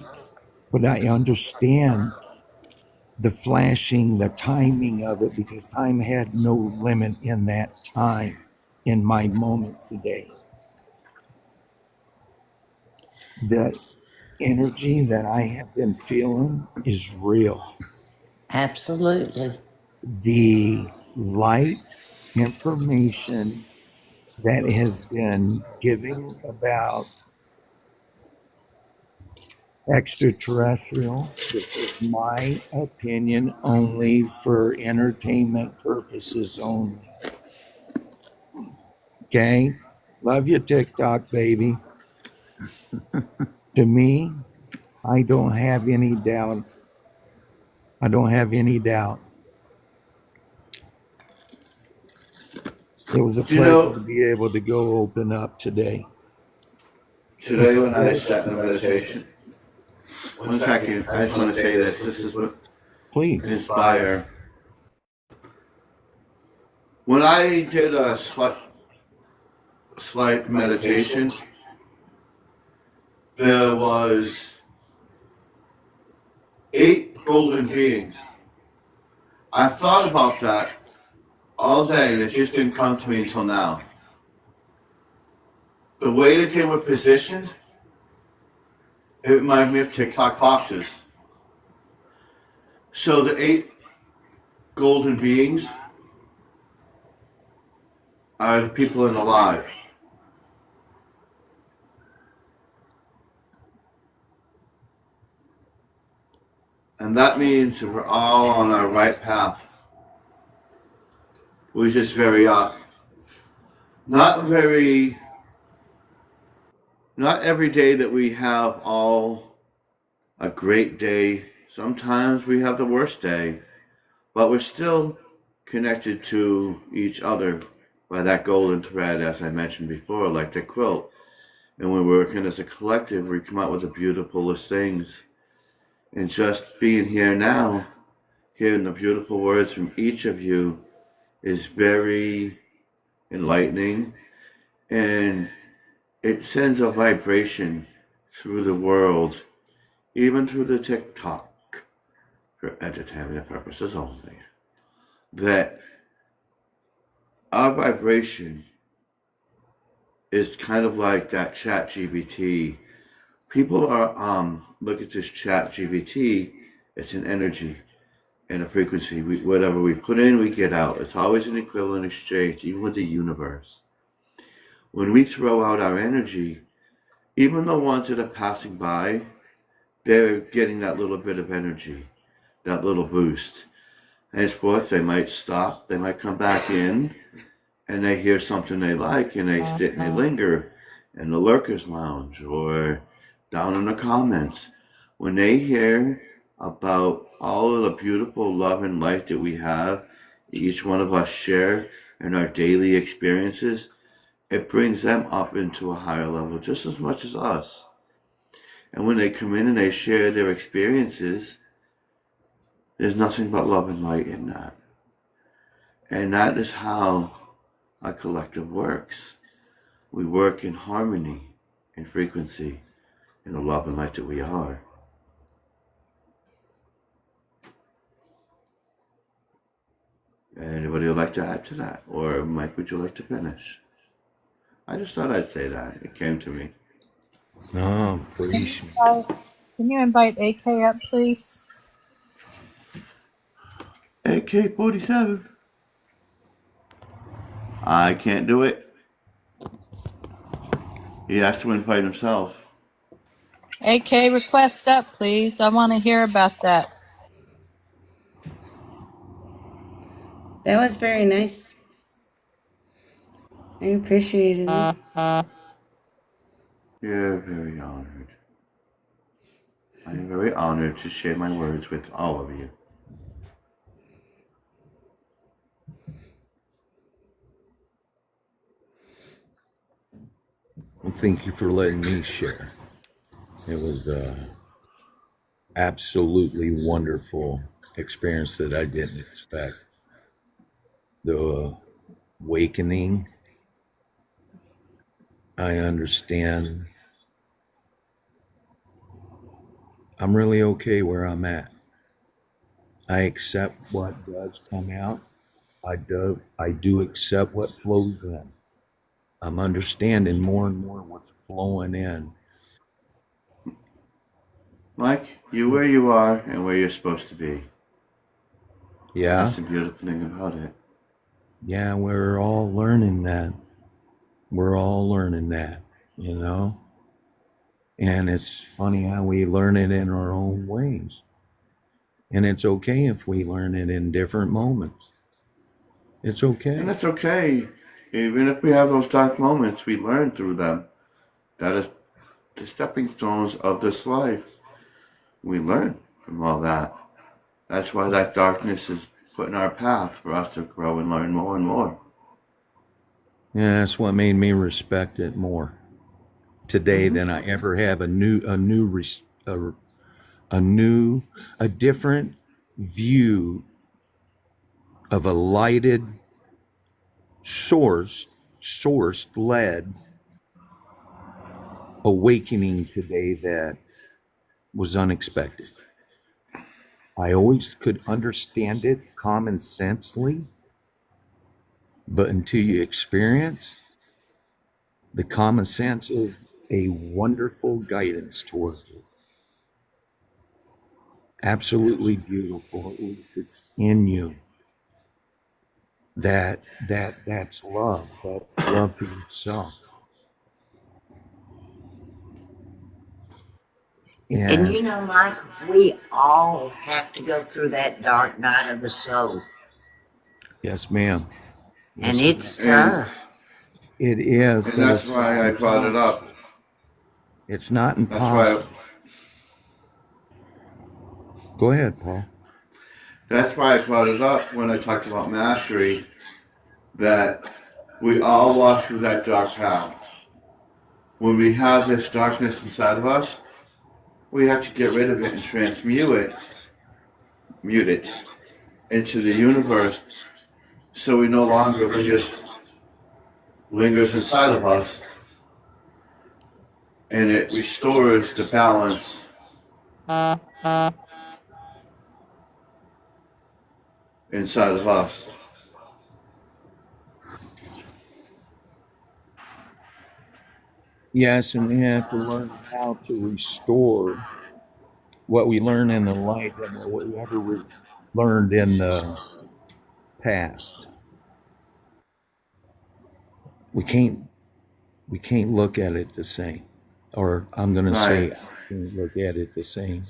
but I understand the flashing, the timing of it, because time had no limit in that time in my moment today. The energy that I have been feeling is real. Absolutely. The light information that has been giving about extraterrestrial, this is my opinion only for entertainment purposes only. Okay? Love you, TikTok, baby. To me, I don't have any doubt. I don't have any doubt. It was a You pleasure know, to be able to go open up today. today when I sat in a meditation, one second, I just want to say this. This is what Please. inspire. When I did a slight meditation, there was 8 golden beings. I thought about that all day, and it just didn't come to me until now. The way that they were positioned, it reminded me of TikTok boxes. So the 8 golden beings are the people in the live. And that means that we're all on our right path. We're just not every day that we have all a great day. Sometimes we have the worst day, but we're still connected to each other by that golden thread, as I mentioned before, like the quilt. And when we're working as a collective, we come out with the beautifulest things. And just being here now, hearing the beautiful words from each of you is very enlightening, and it sends a vibration through the world, even through the TikTok, for entertainment purposes only, that our vibration is kind of like that chat GBT. People are look at this chat GBT, it's an energy and a frequency. Whatever we put in, we get out. It's always an equivalent exchange, even with the universe. When we throw out our energy, even the ones that are passing by, they're getting that little bit of energy, that little boost. Henceforth, they might stop, they might come back in, and they hear something they like, and they sit and they linger in the lurkers lounge or down in the comments. When they hear about all of the beautiful love and light that we have, each one of us share in our daily experiences, it brings them up into a higher level just as much as us. And when they come in and they share their experiences, there's nothing but love and light in that. And that is how our collective works. We work in harmony, in frequency, in the love and light that we are. Anybody would like to add to that? Or Mike, would you like to finish? I just thought I'd say that. It came to me. Oh, Can please. you invite AK up, please? AK-47. I can't do it. He has to invite himself. AK, request up, please. I want to hear about that. That was very nice. I appreciated it. You're very honored. I am very honored to share my words with all of you. Well, thank you for letting me share. It was absolutely wonderful experience that I didn't expect. The awakening, I understand. I'm really okay where I'm at. I accept what does come out. I do accept what flows in. I'm understanding more and more what's flowing in. Mike, you where you are and where you're supposed to be. Yeah. That's the beautiful thing about it. Yeah, we're all learning that. We're all learning that, you know? And it's funny how we learn it in our own ways. And it's okay if we learn it in different moments. It's okay. And it's okay. Even if we have those dark moments, we learn through them. That is the stepping stones of this life. We learn from all that. That's why that darkness is put in our path for us to grow and learn more and more. Yeah, that's what made me respect it more today than I ever have. A different view of a lighted, sourced led awakening today that was unexpected. I always could understand it common sensely, but until you experience, the common sense is a wonderful guidance towards it. Absolutely beautiful. At least it's in you. That's love. That's love for yourself. And And you know, Mike, we all have to go through that dark night of the soul. yes, ma'am. And Yes, it's And tough. it is, and but that's it's not why I brought it impossible. up. It's not That's why impossible. Go ahead, Paul. that's why I brought it up when I talked about mastery. That we all walk through that dark path. When we have this darkness inside of us, we have to get rid of it and mute it into the universe, so we no longer lingers inside of us, and it restores the balance inside of us. Yes, and we have to learn how to restore what we learn in the light and what we ever learned in the past. We can't we can't look at it the same. Or I'm going to say, Right. I can't look at it the same.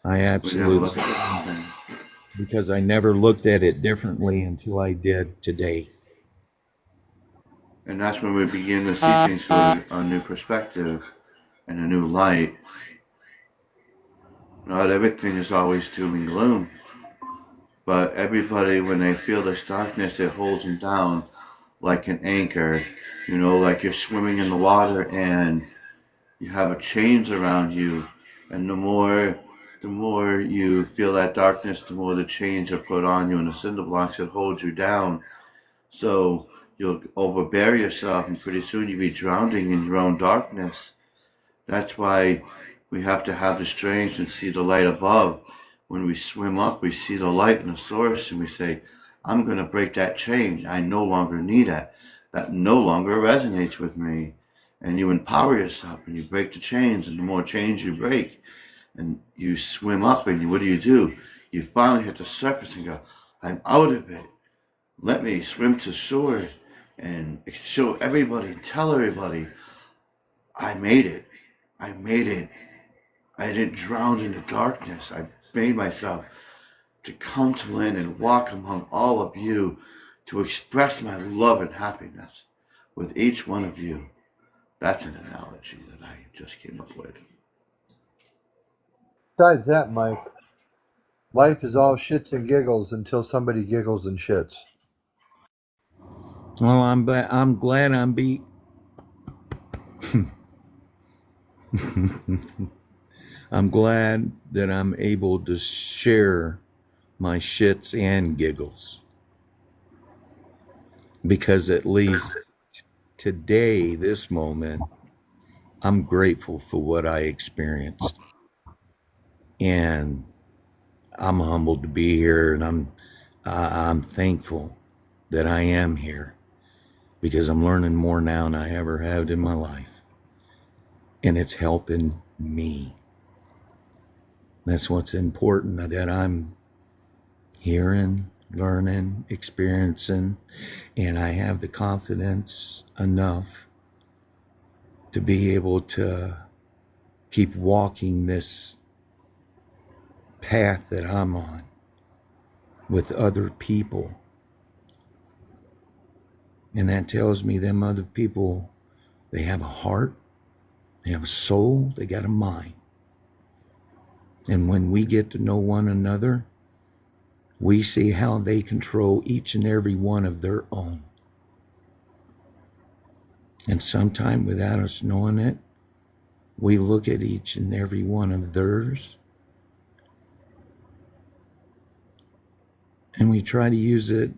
I We never look absolutely at can't, the same. because I never looked at it differently until I did today. And that's when we begin to see things through a new perspective and a new light. Not everything is always doom and gloom, but everybody, when they feel this darkness, it holds them down like an anchor. You know, like you're swimming in the water and you have a chains around you, and the more you feel that darkness, the more the chains are put on you and the cinder blocks that hold you down. So you'll overbear yourself, and pretty soon you'll be drowning in your own darkness. That's why we have to have the strength and see the light above. When we swim up, we see the light and the source, and we say, I'm going to break that chain. I no longer need it. That no longer resonates with me. And you empower yourself and you break the chains, and the more chains you break, and you swim up, and what do? You finally hit the surface and go, I'm out of it. Let me swim to shore and show everybody, tell everybody, I made it. I made it. I didn't drown in the darkness. I made myself to come to land and walk among all of you to express my love and happiness with each one of you. That's an analogy that I just came up with. Besides that, Mike, life is all shits and giggles until somebody giggles and shits. Well, I'm glad I'm be. I'm glad that I'm able to share my shits and giggles, because at least today, this moment, I'm grateful for what I experienced, and I'm humbled to be here, and I'm thankful that I am here, because I'm learning more now than I ever have in my life, and it's helping me. That's what's important, that I'm hearing, learning, experiencing, and I have the confidence enough to be able to keep walking this path that I'm on with other people. And that tells me them other people, they have a heart, they have a soul, they got a mind. And when we get to know one another, we see how they control each and every one of their own. And sometime without us knowing it, we look at each and every one of theirs and we try to use it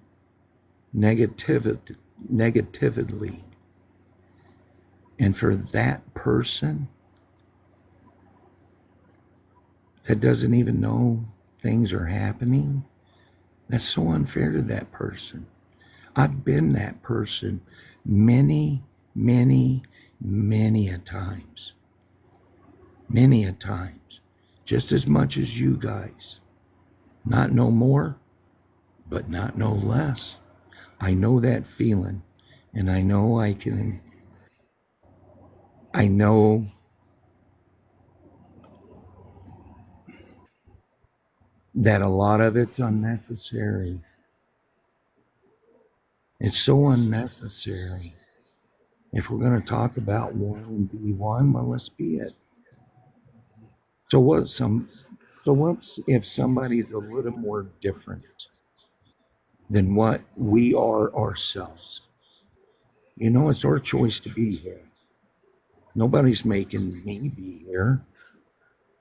negatively. And for that person that doesn't even know things are happening, that's so unfair to that person. I've been that person many, many, many a times. Many a times. Just as much as you guys. Not no more, but not no less. I know that feeling, and I know that a lot of it's unnecessary. It's so unnecessary. If we're going to talk about one and be one, well, let's be it. So what's if somebody's a little more different than what we are ourselves? You know, it's our choice to be here. Nobody's making me be here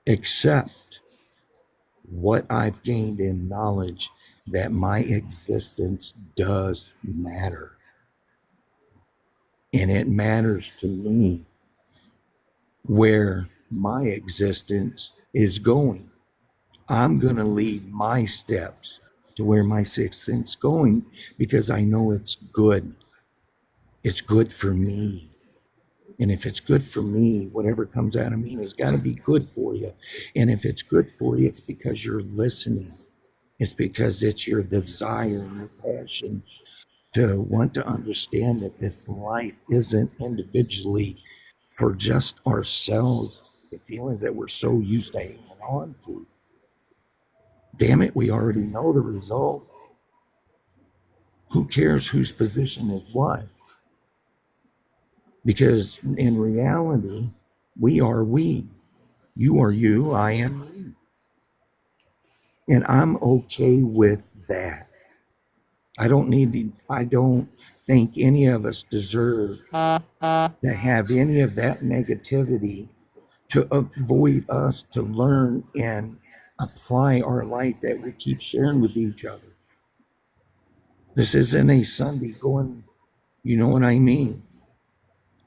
except what I've gained in knowledge that my existence does matter. And it matters to me where my existence is going. I'm going to lead my steps to where my existence is going because I know it's good. It's good for me. And if it's good for me, whatever comes out of me has got to be good for you. And if it's good for you, it's because you're listening. It's because it's your desire and your passion to want to understand that this life isn't individually for just ourselves, the feelings that we're so used to hanging on to. Damn it, we already know the result. Who cares whose position is what? Because in reality, we are we. You are you, I am me. And I'm okay with that. I don't think any of us deserve to have any of that negativity to avoid us to learn and apply our light that we keep sharing with each other. This isn't a Sunday going, you know what I mean?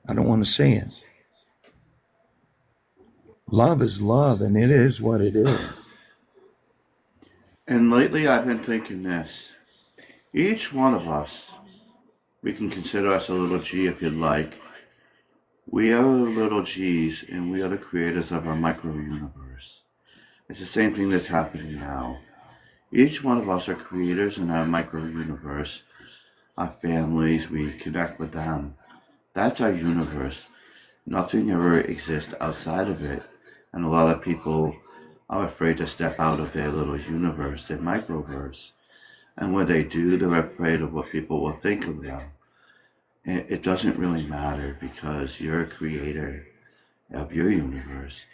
I don't want to say it. Love is love, and it is what it is. And lately I've been thinking this. Each one of us, we can consider us a little G if you'd like. We are little G's and we are the creators of our micro universe. It's the same thing that's happening now. Each one of us are creators in our micro universe. Our families, we connect with them. That's our universe. Nothing ever exists outside of it. And a lot of people are afraid to step out of their little universe, their microverse. And when they do, they're afraid of what people will think of them. And it doesn't really matter because you're a creator of your universe.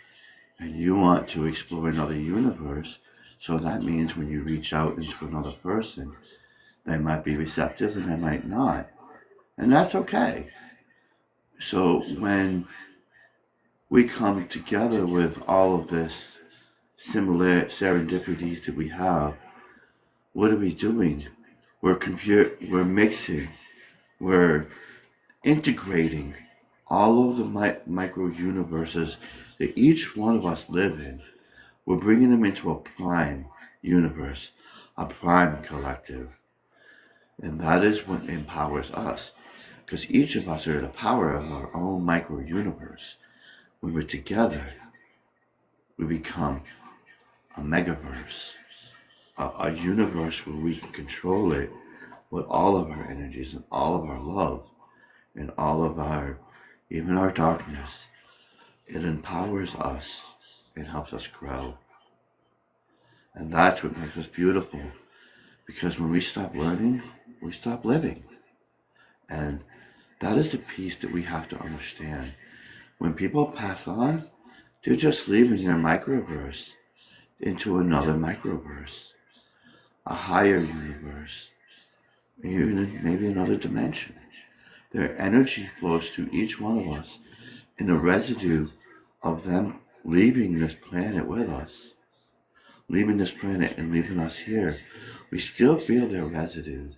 And you want to explore another universe. So that means when you reach out into another person, they might be receptive and they might not. And that's okay. So when we come together with all of this similar serendipities that we have, what are we doing? We're mixing, we're integrating all of the micro universes that each one of us live in. We're bringing them into a prime universe, a prime collective. And that is what empowers us. Because each of us are the power of our own micro universe. When we're together, we become a megaverse. a universe where we can control it with all of our energies and all of our love and all of our, even our darkness. It empowers us and helps us grow. And that's what makes us beautiful. Because when we stop learning, we stop living. And that is the piece that we have to understand. When people pass on, they're just leaving their microverse into another microverse, a higher universe, maybe another dimension. Their energy flows to each one of us, and the residue of them leaving this planet with us, leaving this planet and leaving us here, we still feel their residue.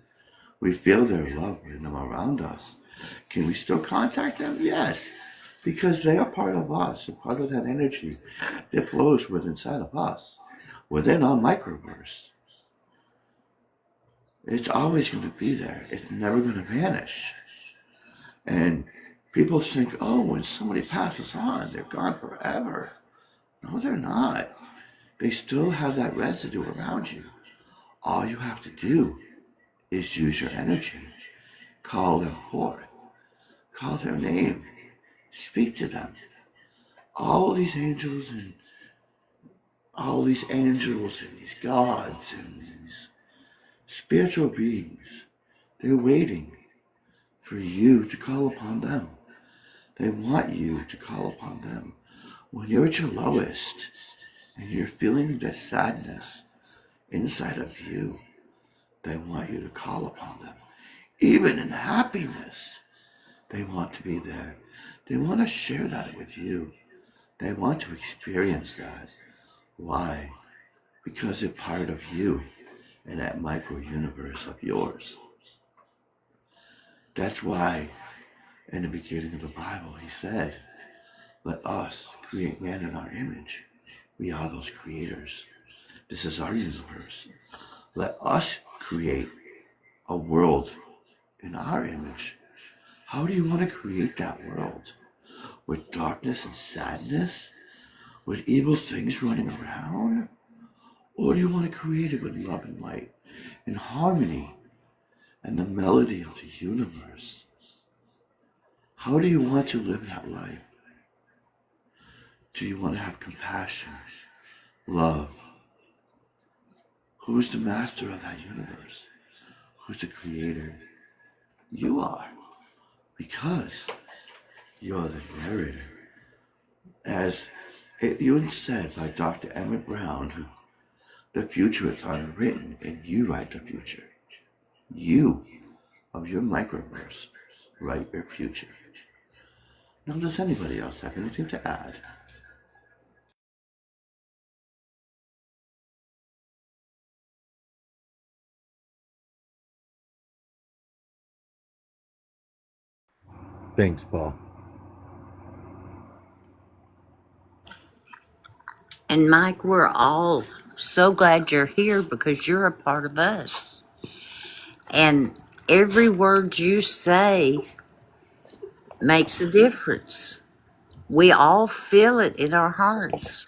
We feel their love with them around us. Can we still contact them? Yes, because they are part of us, a part of that energy that flows within inside of us, within our microverse. It's always going to be there. It's never going to vanish. And people think, oh, when somebody passes on, they're gone forever. No, they're not. They still have that residue around you. All you have to do is use your energy. Call them forth. Call their name. Speak to them. All these angels and these gods and these spiritual beings, they're waiting for you to call upon them. They want you to call upon them. When you're at your lowest and you're feeling the sadness inside of you, they want you to call upon them. Even in happiness, they want to be there. They want to share that with you. They want to experience that. Why? Because they're part of you and that micro universe of yours. That's why in the beginning of the Bible he said, let us create man in our image. We are those creators. This is our universe. Let us create a world in our image. How do you want to create that world? With darkness and sadness? With evil things running around? Or do you want to create it with love and light and harmony and the melody of the universe? How do you want to live that life? Do you want to have compassion, love? Who's the master of that universe? Who's the creator? You are, because you're the narrator. As it was said by Dr. Emmett Brown, the future is unwritten and you write the future. You, of your microverse, write your future. Now, does anybody else have anything to add? Thanks, Paul. And Mike, we're all so glad you're here because you're a part of us. And every word you say makes a difference. We all feel it in our hearts.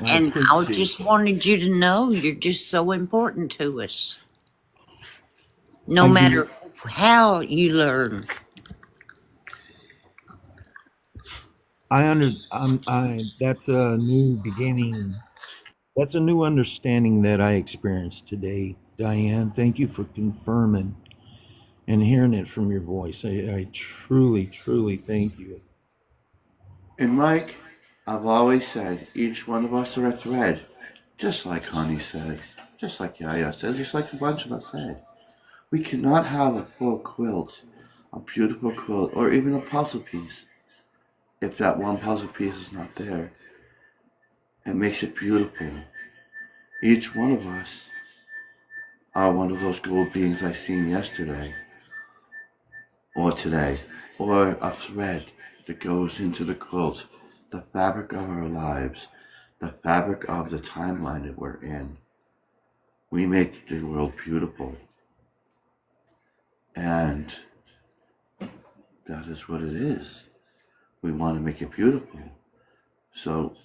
I And I appreciate just wanted you to know you're just so important to us. No I matter do. how you learn. That's a new beginning. That's a new understanding that I experienced today, Diane. Thank you for confirming and hearing it from your voice. I truly, truly thank you. And Mike, I've always said, each one of us are a thread. Just like Honey said, just like Yaya said, just like a bunch of us said. We cannot have a full quilt, a beautiful quilt, or even a puzzle piece if that one puzzle piece is not there. It makes it beautiful. Each one of us are one of those gold beings I seen yesterday, or today, or a thread that goes into the quilt, the fabric of our lives, the fabric of the timeline that we're in. We make the world beautiful. And that is what it is. We want to make it beautiful. So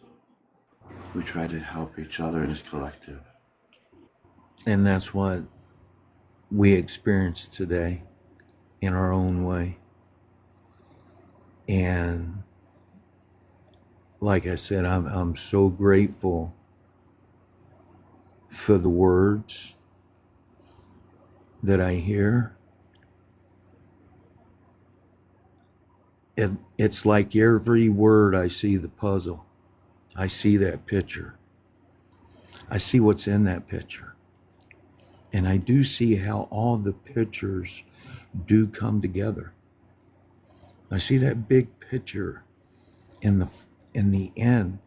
We try to help each other in this collective. And that's what we experience today in our own way. And like I said, I'm so grateful for the words that I hear. It's like every word I see the puzzle. I see that picture. I see what's in that picture. And I do see how all the pictures do come together. I see that big picture in the end.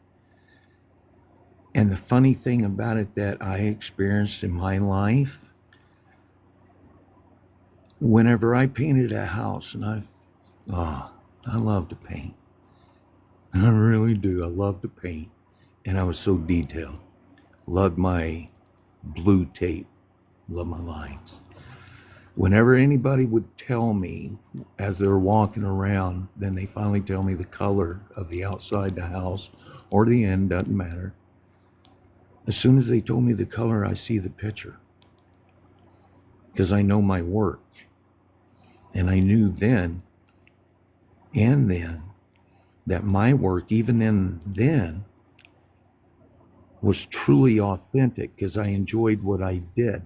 And the funny thing about it that I experienced in my life, whenever I painted a house, and I love to paint. I really do. I love to paint. And I was so detailed. Loved my blue tape. Love my lines. Whenever anybody would tell me as they're walking around, then they finally tell me the color of the outside the house or the end, doesn't matter. As soon as they told me the color, I see the picture. Because I know my work. And I knew then and then that my work, even then, was truly authentic because I enjoyed what I did.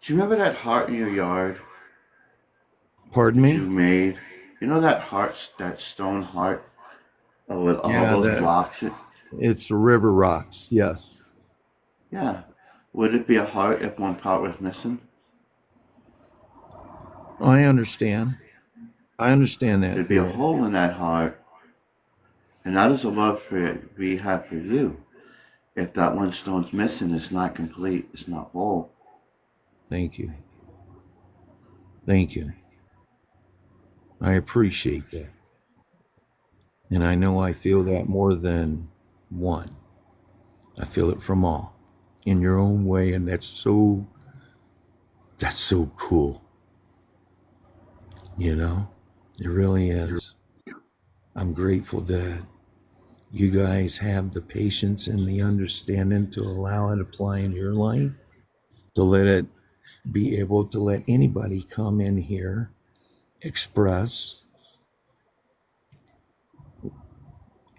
Do you remember that heart in your yard Pardon that me? you made? You know that heart, that stone heart with all Yeah, those blocks? it's river rocks. Yes, Yeah. Would it be a heart if one part was missing? I understand. I understand that There'd be a feeling. hole in that heart, and that is the love we have for you. If that one stone's missing, it's not complete. It's not whole. Thank you. Thank you. I appreciate that. And I know I feel that more than one. I feel it from all in your own way. And that's so cool. You know, it really is. I'm grateful that you guys have the patience and the understanding to allow it apply in your life, to let it be able to let anybody come in here, express,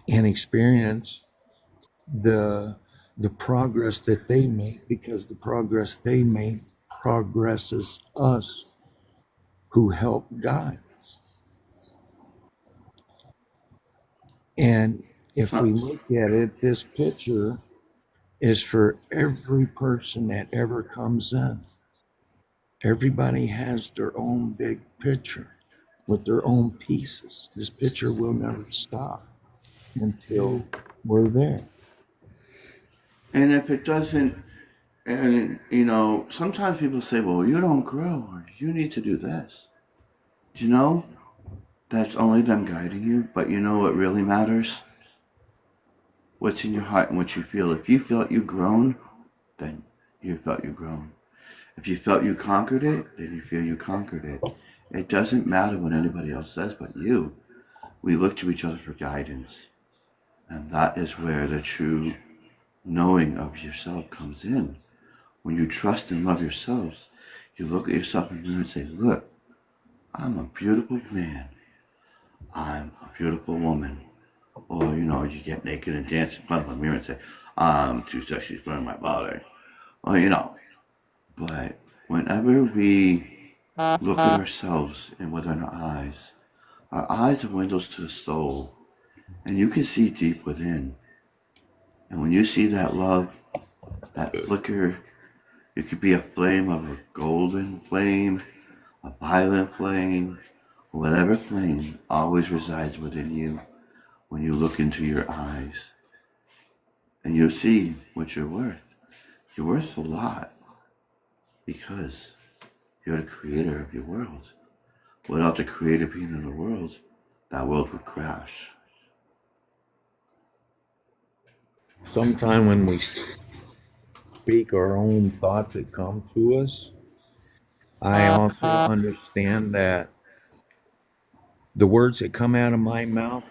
and experience the the progress that they make because the progress they make progresses us who help guides. And if we So, look at it, this picture is for every person that ever comes in. Everybody has their own big picture with their own pieces. This picture will never stop until we're there. and if it doesn't, and sometimes people say, well, you don't grow, or you need to do this. Do you know? That's only them guiding you, but you know what really matters? What's in your heart and what you feel. If you felt you grown, then you felt you grown. If you felt you conquered it, then you feel you conquered it. It doesn't matter what anybody else says but you. We look to each other for guidance. And that is where the true knowing of yourself comes in. When you trust and love yourselves, you look at yourself in the mirror and say, look, I'm a beautiful man. I'm a beautiful woman. Or, you get naked and dance in front of a mirror and say, I'm too sexy to burn my body. Or. But whenever we look at ourselves and within our eyes are windows to the soul. And you can see deep within. And when you see that love, that flicker, it could be a flame of a golden flame, a violet flame, whatever flame always resides within you when you look into your eyes. And you'll see what you're worth. You're worth a lot because you're the creator of your world. Without the creator being in the world, that world would crash. Sometime when we speak our own thoughts that come to us, I also understand that the words that come out of my mouth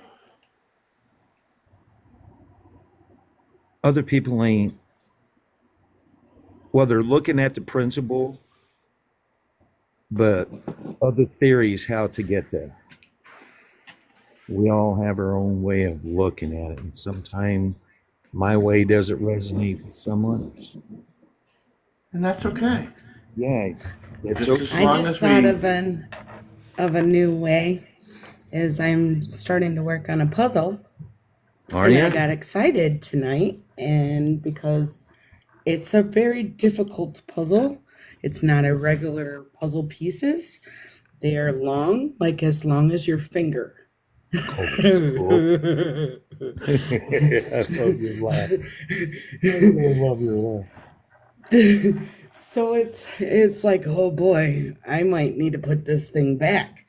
other people ain't, well, they're looking at the principle, but other theories how to get there. We all have our own way of looking at it, and sometimes my way doesn't resonate with someone else. And that's okay. Yeah, it's Just as okay. I long just as thought we. of a new way is I'm starting to work on a puzzle. Are And I you? got excited tonight, and because it's a very difficult puzzle. It's not a regular puzzle pieces. They are long, like as long as your finger. Oh, that's cool. I love your laugh. I love your laugh. So it's like, oh boy, I might need to put this thing back.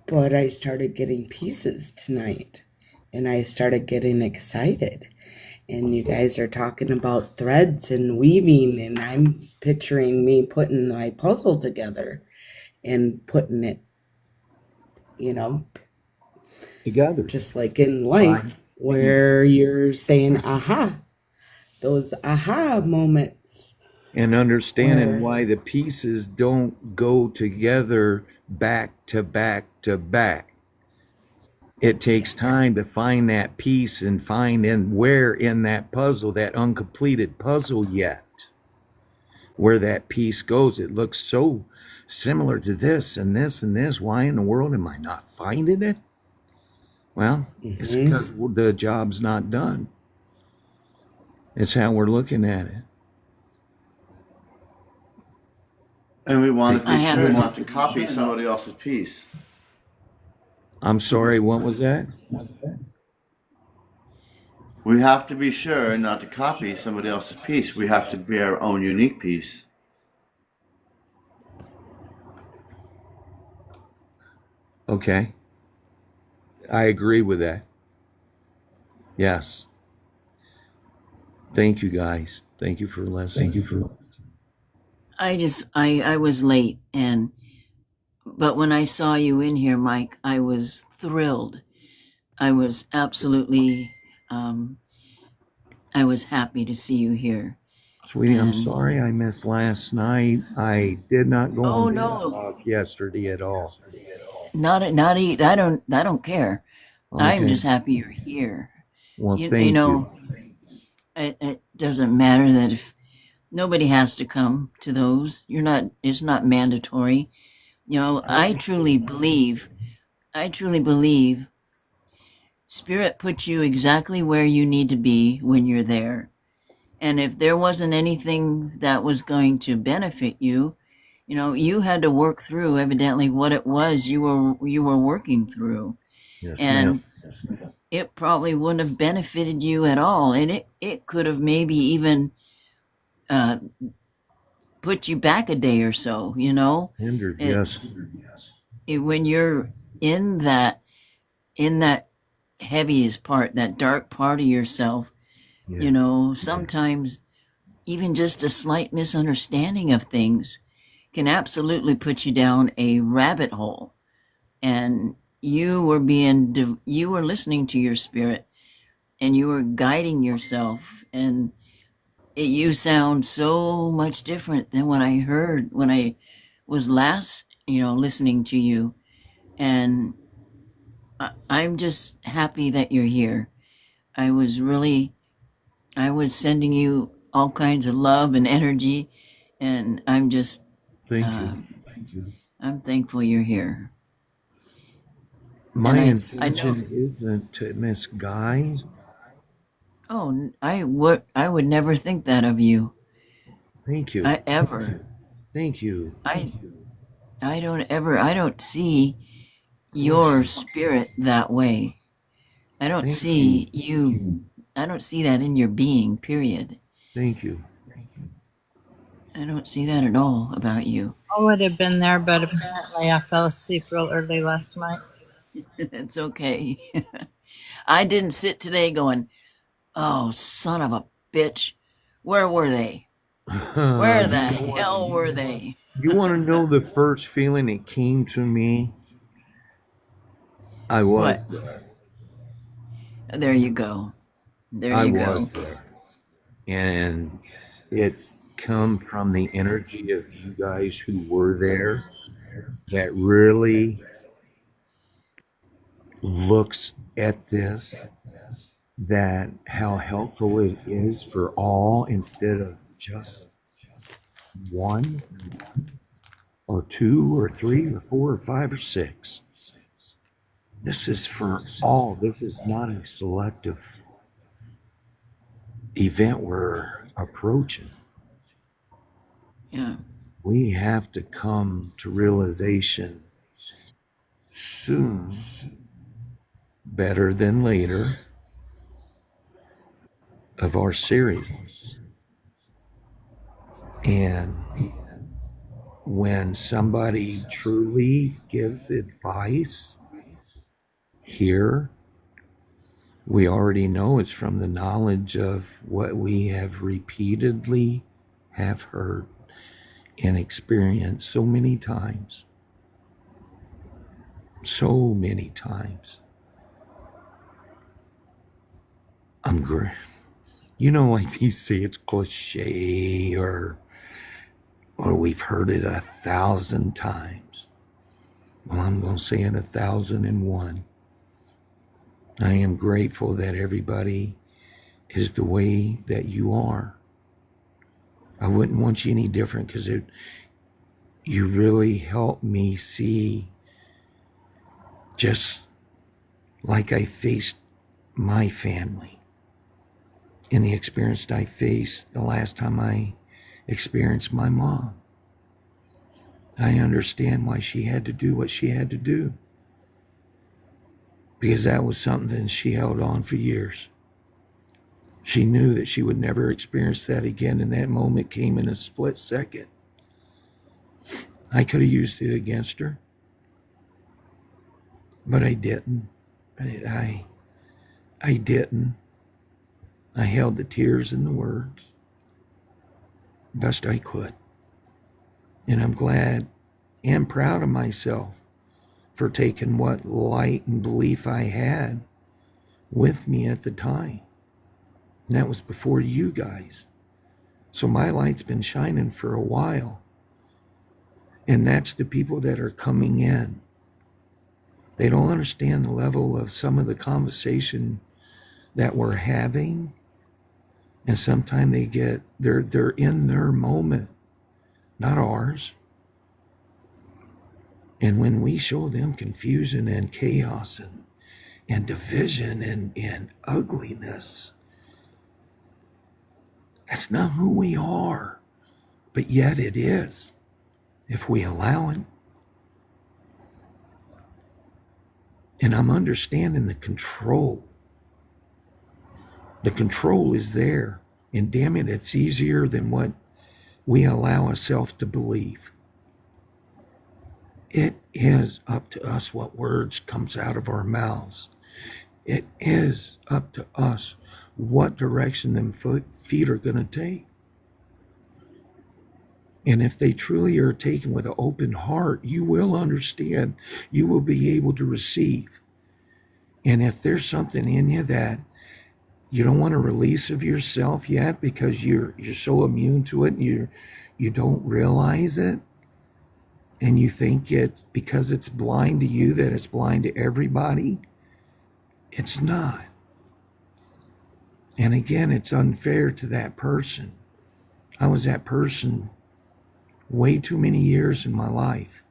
But I started getting pieces tonight, and I started getting excited. And you guys are talking about threads and weaving, and I'm picturing me putting my puzzle together and putting it, you know, Together. just like in Right. life, where you're saying, aha, those aha moments And understanding where, why the pieces don't go together back to back to back. It takes time to find that piece and find in where in that puzzle, that uncompleted puzzle yet, where that piece goes. It looks so similar to this and this and this. Why in the world am I not finding it? Well, it's mhm. because the job's not done. It's how we're looking at it. And we want to I be have sure this. not to copy somebody else's piece. I'm sorry, what was that? We have to be sure not to copy somebody else's piece. We have to be our own unique piece. Okay. I agree with that. Yes. Thank you, guys. Thank you for listening. Thank you for. I was late, but when I saw you in here, Mike, I was thrilled. I was absolutely, um, I was happy to see you here. Sweetie, I'm And sorry I missed last night. I did not go oh on no, TikTok yesterday at all. I don't care. I'm Okay. just happy you're here. Well, You thank you. know, it doesn't matter that if nobody has to come to those. It's not mandatory. You know, I truly believe Spirit puts you exactly where you need to be when you're there. And if there wasn't anything that was going to benefit you, you know, you had to work through evidently what it was you were working through. Yes, ma'am. And it probably wouldn't have benefited you at all. And it could have maybe even uh, put you back a day or so, you know? Hindered, It, yes. when you're in that heaviest part, that dark part of yourself, Yeah. you know, sometimes even just a slight misunderstanding of things can absolutely put you down a rabbit hole. And you were listening to your spirit and you were guiding yourself, and you sound so much different than what I heard when I was last, listening to you. And I'm just happy that you're here. I was really, I was sending you all kinds of love and energy, and I'm just, Thank uh, you. Thank you. I'm thankful you're here. My And I know, intention isn't to misguide. oh, I would never think that of you. Thank you. I ever, Thank you. I, I don't see Bless your you. spirit that way. I don't Thank you. see you, I don't see that in your being, period. Thank you. I don't see that at all about you. I would have been there, but apparently I fell asleep real early last night. It's okay. I didn't sit today going, oh, son of a bitch. Where were they? Where the hell were they? You want to know the first feeling that came to me? I What? was there. There you go. There I you go. was there. And it's come from the energy of you guys who were there that really looks at this, that how helpful it is for all instead of just one or two or three or four or five or six. This is for all. This is not a selective event we're approaching. Yeah. We have to come to realization soon, better than later, of our series. And when somebody truly gives advice here, we already know it's from the knowledge of what we have repeatedly have heard and experienced so many times. So many times. I'm great. You know, like you say, it's cliche or we've heard it 1,000 times. Well, I'm going to say it 1,001. I am grateful that everybody is the way that you are. I wouldn't want you any different because you really help me see, just like I faced my family and the experience I faced the last time I experienced my mom. I understand why she had to do what she had to do, because that was something she held on for years. She knew that she would never experience that again, and that moment came in a split second. I could have used it against her, but I didn't. I didn't. I held the tears and the words best I could. And I'm glad and proud of myself for taking what light and belief I had with me at the time. And that was before you guys. So my light's been shining for a while. And that's the people that are coming in. They don't understand the level of some of the conversation that we're having. And sometimes they're in their moment, not ours. And when we show them confusion and chaos and division and ugliness, that's not who we are. But yet it is, if we allow it. And I'm understanding the control. The control is there. And damn it, it's easier than what we allow ourselves to believe. It is up to us what words comes out of our mouths. It is up to us what direction them feet are going to take. And if they truly are taken with an open heart, you will understand. You will be able to receive. And if there's something in you that you don't want to release of yourself yet because you're so immune to it and you don't realize it, and you think it's because it's blind to you that it's blind to everybody, it's not. And again, it's unfair to that person. I was that person way too many years in my life.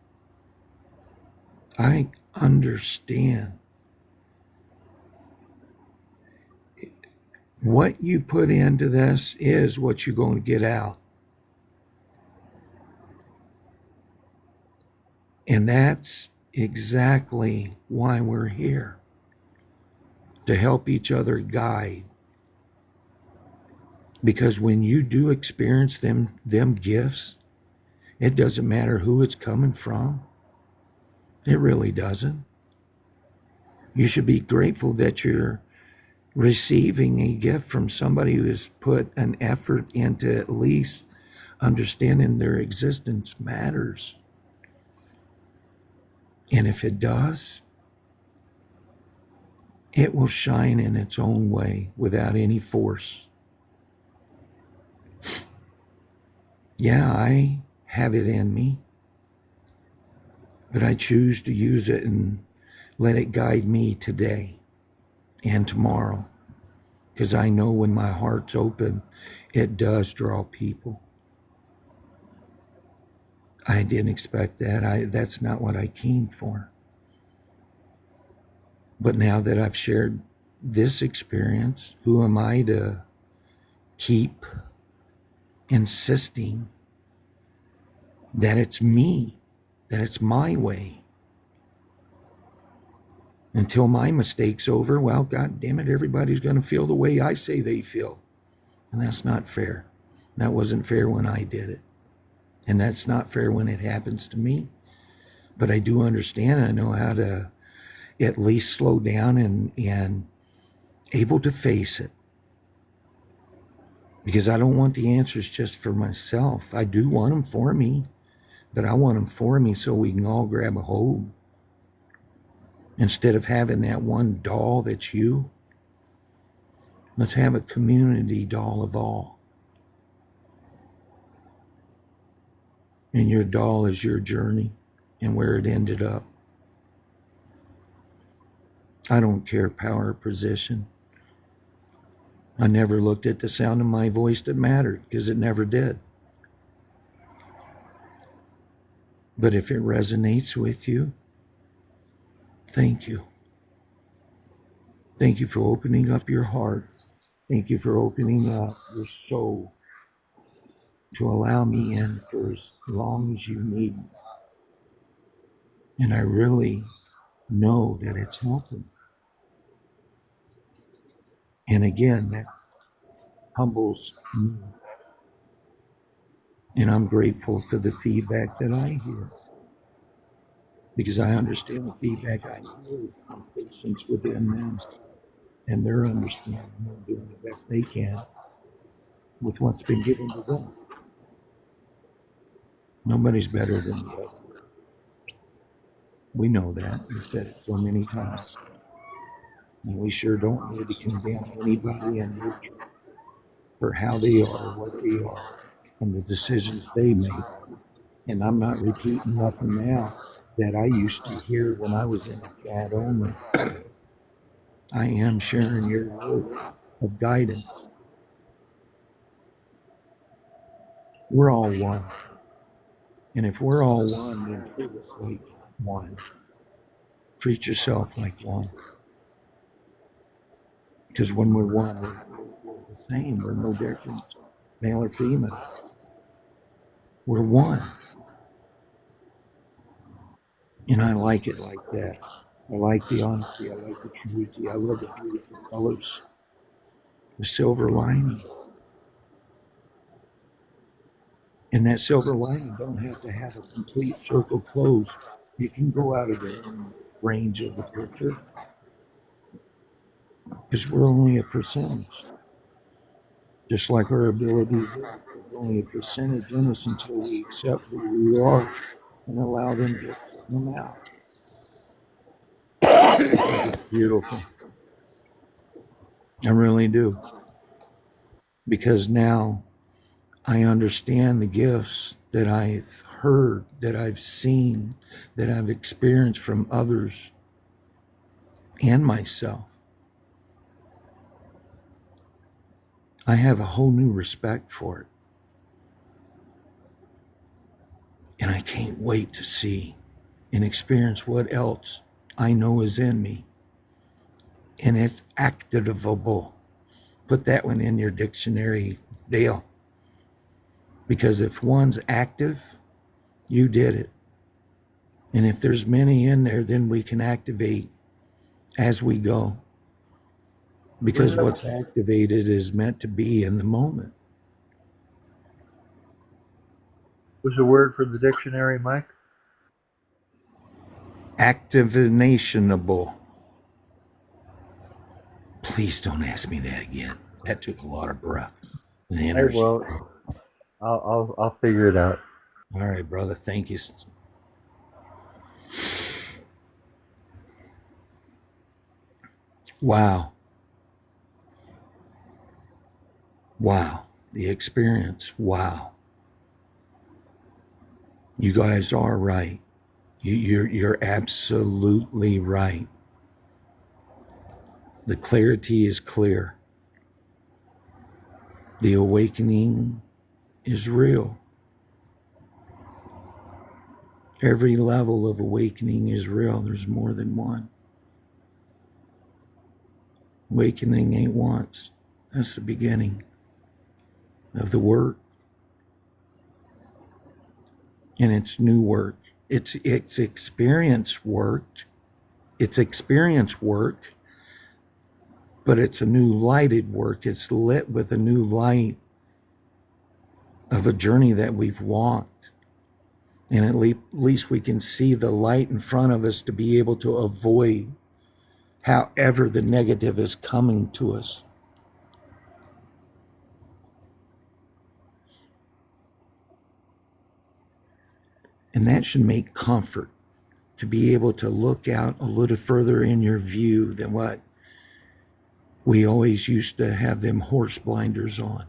I understand. What you put into this is what you're going to get out. And that's exactly why we're here, to help each other guide. Because when you do experience them gifts, it doesn't matter who it's coming from. It really doesn't. You should be grateful that you're receiving a gift from somebody who has put an effort into at least understanding their existence matters. And if it does, it will shine in its own way without any force. Yeah, I have it in me, but I choose to use it and let it guide me today and tomorrow, because I know when my heart's open, it does draw people. I didn't expect that. That's not what I came for. But now that I've shared this experience, who am I to keep insisting that it's me, that it's my way? Until my mistake's over, well, God damn it, everybody's going to feel the way I say they feel. And that's not fair. That wasn't fair when I did it. And that's not fair when it happens to me. But I do understand, I know how to at least slow down and able to face it. Because I don't want the answers just for myself. I do want them for me, but I want them for me so we can all grab a hold. Instead of having that one doll that's you, let's have a community doll of all. And your doll is your journey and where it ended up. I don't care power or position. I never looked at the sound of my voice that mattered, because it never did. But if it resonates with you, thank you. Thank you for opening up your heart. Thank you for opening up your soul to allow me in for as long as you need. And I really know that it's helping. And again, that humbles me. And I'm grateful for the feedback that I hear, because I understand the feedback I hear from patients within them, and they're understanding and doing the best they can with what's been given to them. Nobody's better than the other. We know that. We've said it so many times. And we sure don't need to condemn anybody in nature for how they are, what they are, and the decisions they make. And I'm not repeating nothing now that I used to hear when I was in a chat only. I am sharing your word of guidance. We're all one. And if we're all one, then treat us like one. Treat yourself like one. Because when we're one, we're the same. We're no different, male or female. We're one. And I like it like that. I like the honesty. I like the truth. I love the beautiful colors. The silver lining. And that silver lining don't have to have a complete circle closed. You can go out of the range of the picture, because we're only a percentage. Just like our abilities, there's only a percentage in us until we accept who we are and allow them to come out. It's beautiful. I really do. Because now I understand the gifts that I've heard, that I've seen, that I've experienced from others and myself. I have a whole new respect for it. And I can't wait to see and experience what else I know is in me. And it's activable. Put that one in your dictionary, Dale. Because if one's active, you did it. And if there's many in there, then we can activate as we go. Because what's activated is meant to be in the moment. What's the word for the dictionary, Mike? Activationable. Please don't ask me that again. That took a lot of breath and energy. I won't. I'll figure it out. All right, brother. Thank you. Wow. Wow. The experience. Wow. You guys are right. You're absolutely right. The clarity is clear. The awakening is real. Every level of awakening is real. There's more than one. Awakening ain't once. That's the beginning of the work. And it's new work. It's experience worked. It's experience work, but it's a new lighted work. It's lit with a new light of a journey that we've walked. And at least we can see the light in front of us to be able to avoid however the negative is coming to us. And that should make comfort to be able to look out a little further in your view than what we always used to have them horse blinders on.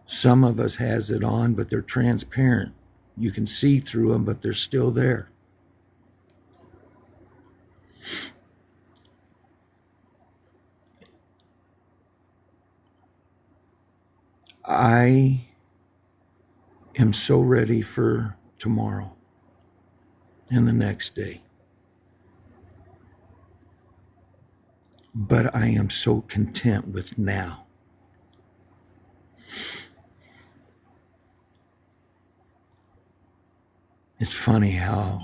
Some of us has it on, but they're transparent. You can see through them, but they're still there. I am so ready for tomorrow and the next day. But I am so content with now. It's funny how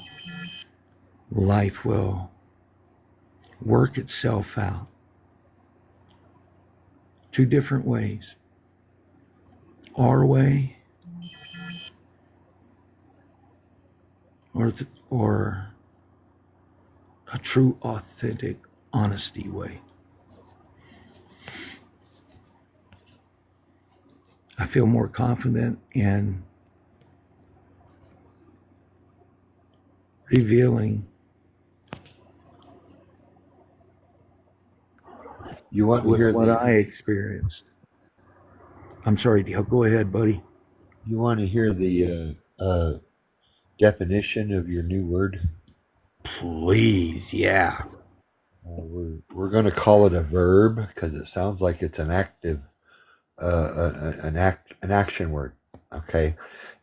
life will work itself out two different ways. Our way or a true, authentic, honesty way. I feel more confident in revealing You want to hear what the I experienced. I'm sorry, Dale. Go ahead, buddy. you want to hear the definition of your new word? Please, yeah. We're going to call it a verb because it sounds like it's an active an action word. Okay,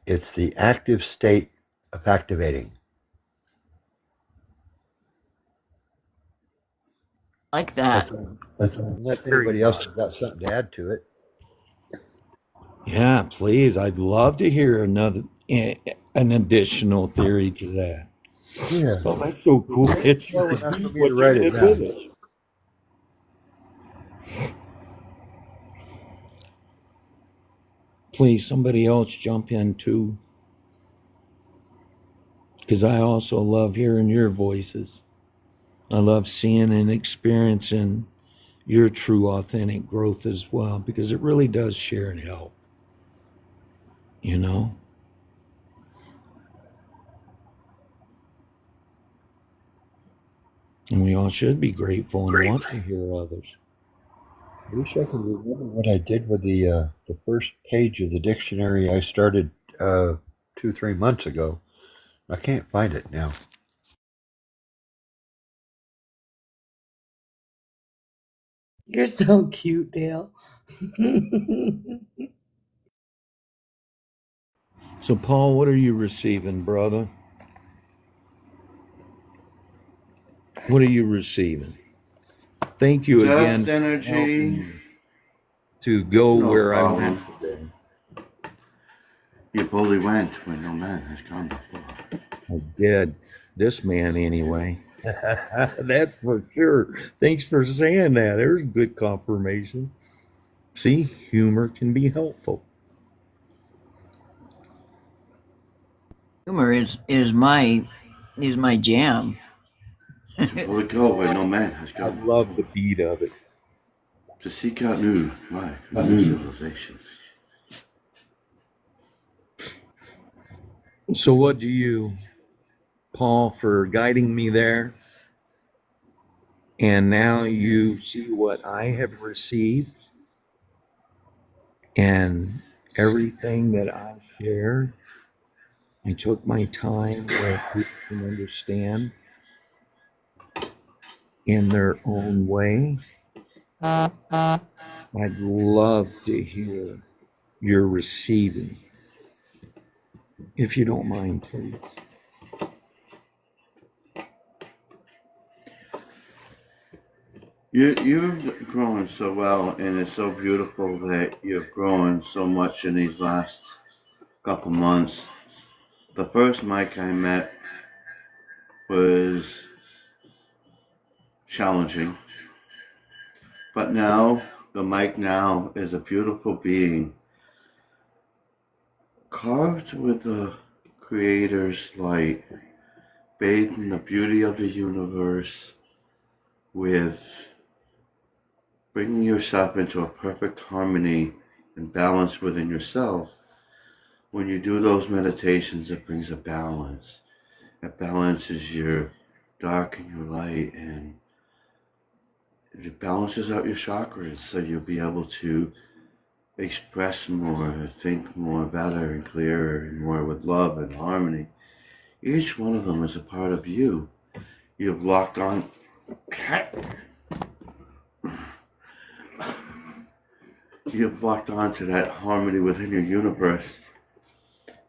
it's the active state of activating. Like that. Unless Very anybody else has nice. got something to add to it. Yeah, please. I'd love to hear an additional theory to that. Yeah. Oh, that's so cool. It's Slow enough for me what to you write it did down. with it. Please, somebody else jump in too, because I also love hearing your voices. I love seeing and experiencing your true, authentic growth as well, because it really does share and help, you know? And we all should be grateful and want to hear others. I wish I could remember what I did with the first page of the dictionary I started 2-3 months ago. I can't find it now. You're so cute, Dale. So, Paul, what are you receiving, brother? What are you receiving? Thank you again Just for helping energy. me to go No where I went problem. today. You boldly went where no man has gone before. I did. This man, anyway. That's for sure. Thanks for saying that. There's good confirmation. See, humor can be helpful. Humor is my jam. To boldly go where no man has I gone love before. the beat of it. To seek out new life, new civilizations. So, what do you, Paul, for guiding me there? And now you see what I have received, and everything that I shared. I took my time where people can understand in their own way. I'd love to hear your receiving, if you don't mind, please. You've grown so well, and it's so beautiful that you've grown so much in these last couple months. The first Mike I met was challenging, but now the Mike now is a beautiful being, carved with the Creator's light, bathed in the beauty of the universe, with bringing yourself into a perfect harmony and balance within yourself. When you do those meditations, it brings a balance. It balances your dark and your light, and it balances out your chakras, so you'll be able to express more, think more, better and clearer, and more with love and harmony. Each one of them is a part of you. You've locked on. You've locked onto that harmony within your universe,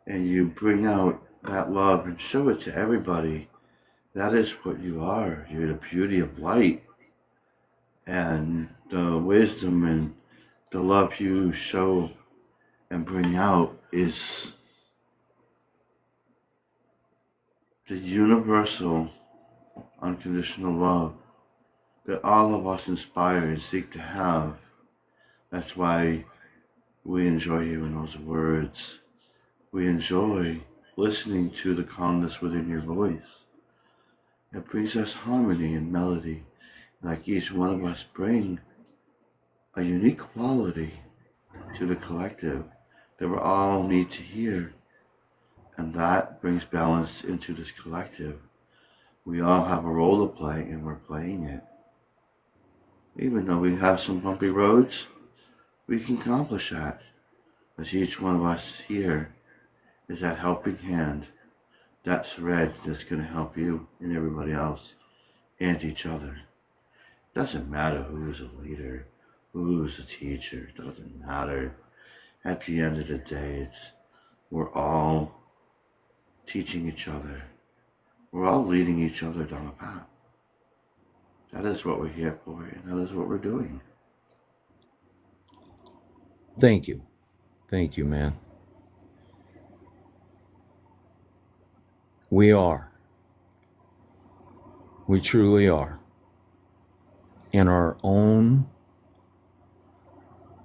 and you bring out that love and show it to everybody. That is what you are. You're the beauty of light, and the wisdom and the love you show and bring out is the universal unconditional love that all of us inspire and seek to have. That's why we enjoy hearing those words. We enjoy listening to the calmness within your voice. It brings us harmony and melody, like each one of us bring a unique quality to the collective that we all need to hear. And that brings balance into this collective. We all have a role to play, and we're playing it. Even though we have some bumpy roads, we can accomplish that. As each one of us here is that helping hand, that thread that's going to help you and everybody else and each other. Doesn't matter who's a leader, who's a teacher, doesn't matter. At the end of the day, we're all teaching each other. We're all leading each other down a path. That is what we're here for, and that is what we're doing. Thank you. Thank you, man. We are. We truly are. In our own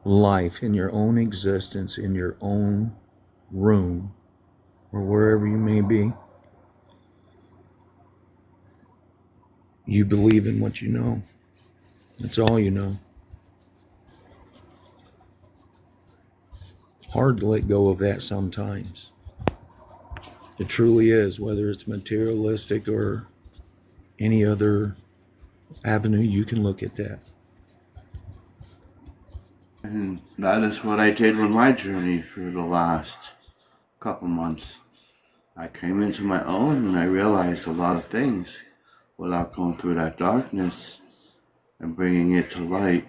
life, in your own existence, in your own room, or wherever you may be, you believe in what you know. That's all you know. Hard to let go of that sometimes. It truly is, whether it's materialistic or any other avenue you can look at that. And that is what I did with my journey for the last couple months. I came into my own, and I realized a lot of things without going through that darkness and bringing it to light.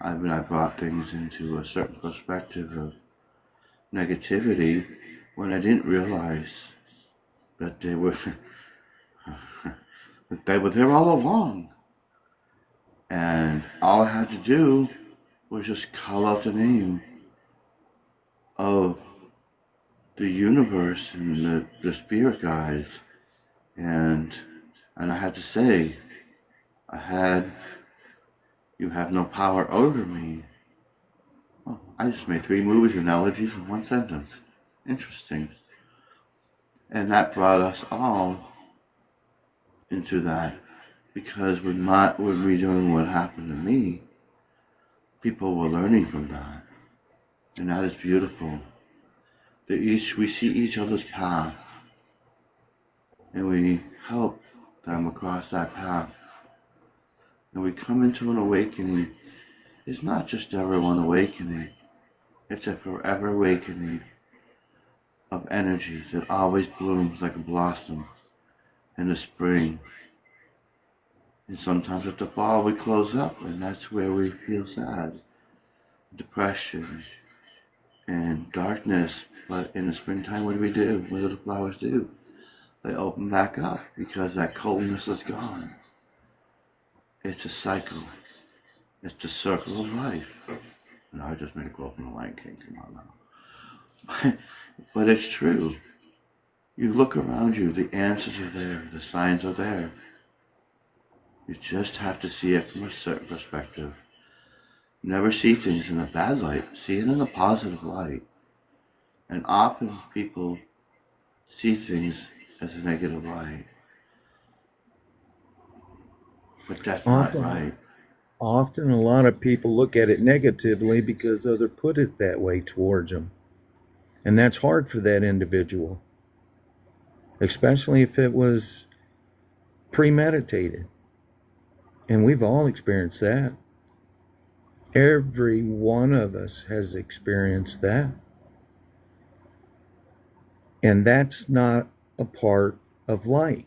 I brought things into a certain perspective of negativity when I didn't realize that they were there all along. And all I had to do was just call out the name of the universe and the spirit guides, and I had to say, you have no power over me. Oh, I just made 3 movies analogies in 1 sentence. Interesting. And that brought us all into that, because with me doing what happened to me, people were learning from that. And that is beautiful. That we see each other's path, and we help them across that path. and we come into an awakening, it's not just ever one awakening, it's a forever awakening of energy that always blooms like a blossom in the spring. And sometimes at the fall we close up, and that's where we feel sad, depression, and darkness. But in the springtime, what do? What do the flowers do? They open back up because that coldness is gone. It's a cycle. It's the circle of life. And I just made a quote from the Lion King. Come on now. But it's true. You look around you, the answers are there, the signs are there. You just have to see it from a certain perspective. Never see things in a bad light. See it in a positive light. And often people see things as a negative light. But that's not right. Often a lot of people look at it negatively because others put it that way towards them. And that's hard for that individual, especially if it was premeditated. And we've all experienced that. Every one of us has experienced that. And that's not a part of light.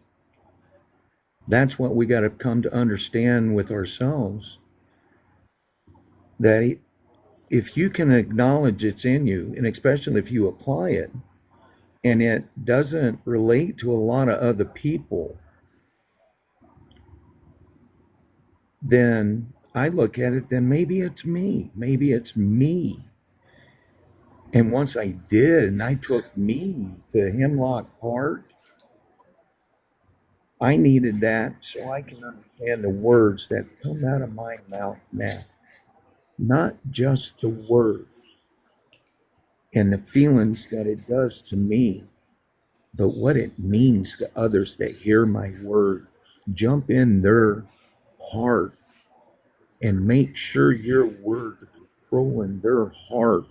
That's what we got to come to understand with ourselves. That if you can acknowledge it's in you, and especially if you apply it, and it doesn't relate to a lot of other people, then I look at it, then maybe it's me. Maybe it's me. And once I did, and I took me to Hemlock Park, I needed that so I can understand the words that come out of my mouth now. Not just the words and the feelings that it does to me, but what it means to others that hear my word. Jump in their heart and make sure your words are controlling their heart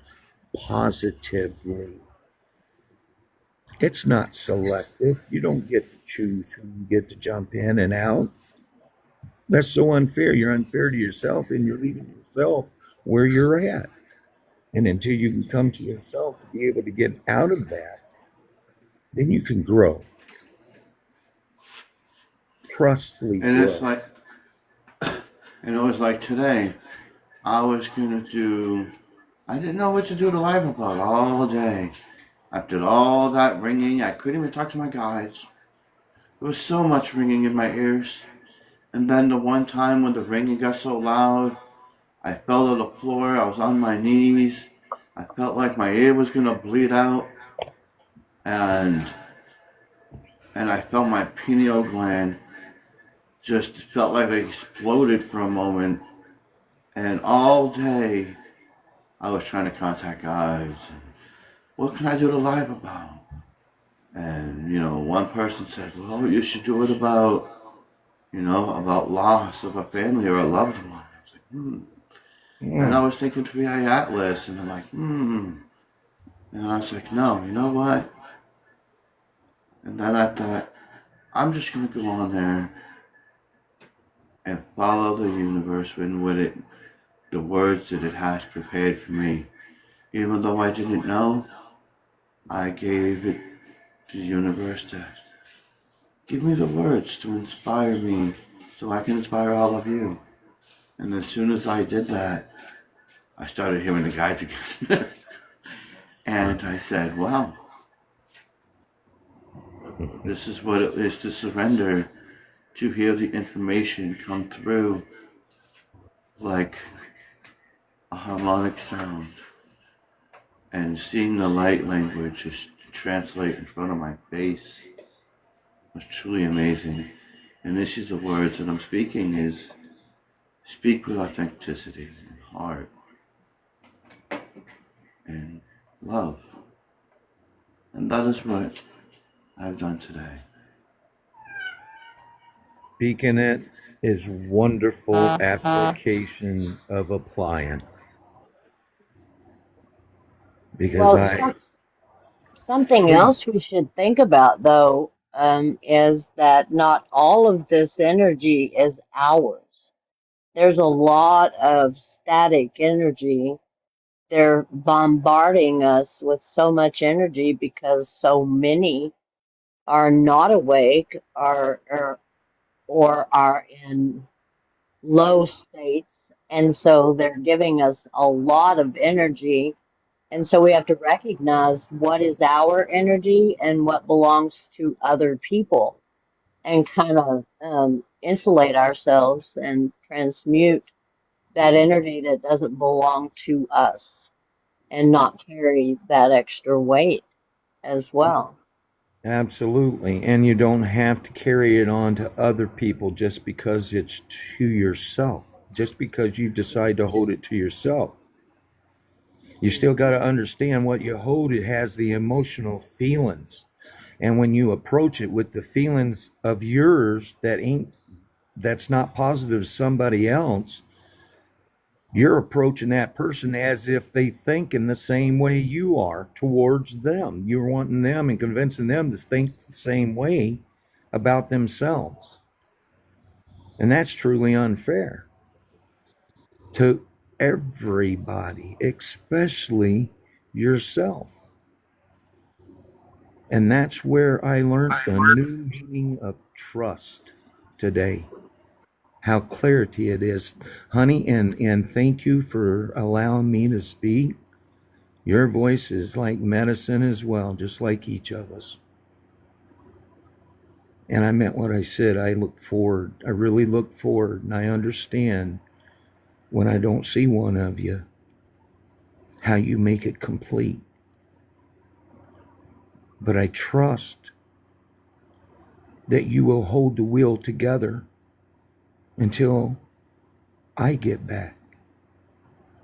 positively. It's not selective. You don't get to choose who you get to jump in and out. That's so unfair. You're unfair to yourself, and you're leaving yourself where you're at. And until you can come to yourself and be able to get out of that, then you can grow. Trustfully And grow. it's like, and it was like today, I was gonna do, I didn't know what to do to live about all day. After all that ringing, I couldn't even talk to my guides. There was so much ringing in my ears. And then the one time when the ringing got so loud, I fell to the floor, I was on my knees. I felt like my ear was gonna bleed out. And I felt my pineal gland just felt like it exploded for a moment. And all day, I was trying to contact guides. What can I do to live about? And, one person said, well, you should do it about, about loss of a family or a loved one. I was like, And I was thinking to be Atlas, and I'm like, And I was like, no, you know what? And then I thought, I'm just going to go on there and follow the universe and with it, the words that it has prepared for me. Even though I didn't know, I gave it to the universe to give me the words to inspire me so I can inspire all of you. And as soon as I did that, I started hearing the guides again. And I said, wow, this is what it is to surrender, to hear the information come through like a harmonic sound, and seeing the light language just translate in front of my face was truly amazing. And this is the words that I'm speaking is, speak with authenticity and heart and love. And that is what I've done today. Speaking it is wonderful application of applying. Because Well, something else we should think about, though, is that not all of this energy is ours. there's a lot of static energy. They're bombarding us with so much energy because so many are not awake or are in low states. And so they're giving us a lot of energy. And so we have to recognize what is our energy and what belongs to other people and kind of insulate ourselves and transmute that energy that doesn't belong to us and not carry that extra weight as well. Absolutely. And you don't have to carry it on to other people just because it's to yourself, just because you decide to hold it to yourself. You still got to understand what you hold. It has the emotional feelings. And when you approach it with the feelings of yours that's not positive to somebody else, you're approaching that person as if they think in the same way you are towards them. You're wanting them and convincing them to think the same way about themselves. And that's truly unfair to everybody, especially yourself. And that's where I learned the new meaning of trust today. How clarity it is, honey, and thank you for allowing me to speak. Your voice is like medicine as well, just like each of us. And I meant what I said. I look forward. I really look forward, and I understand when I don't see one of you how you make it complete. But I trust that you will hold the wheel together until I get back.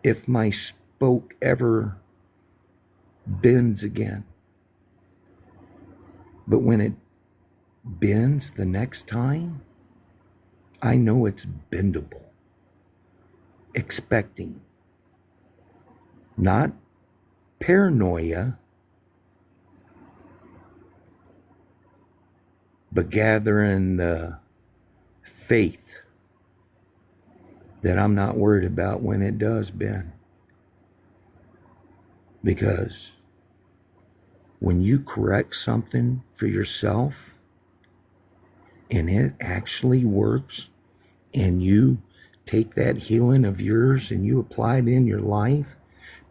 If my spoke ever bends again. But when it bends the next time, I know it's bendable. Expecting. Not paranoia, but gathering the faith that I'm not worried about when it does bend. Because when you correct something for yourself and it actually works, and you take that healing of yours and you apply it in your life,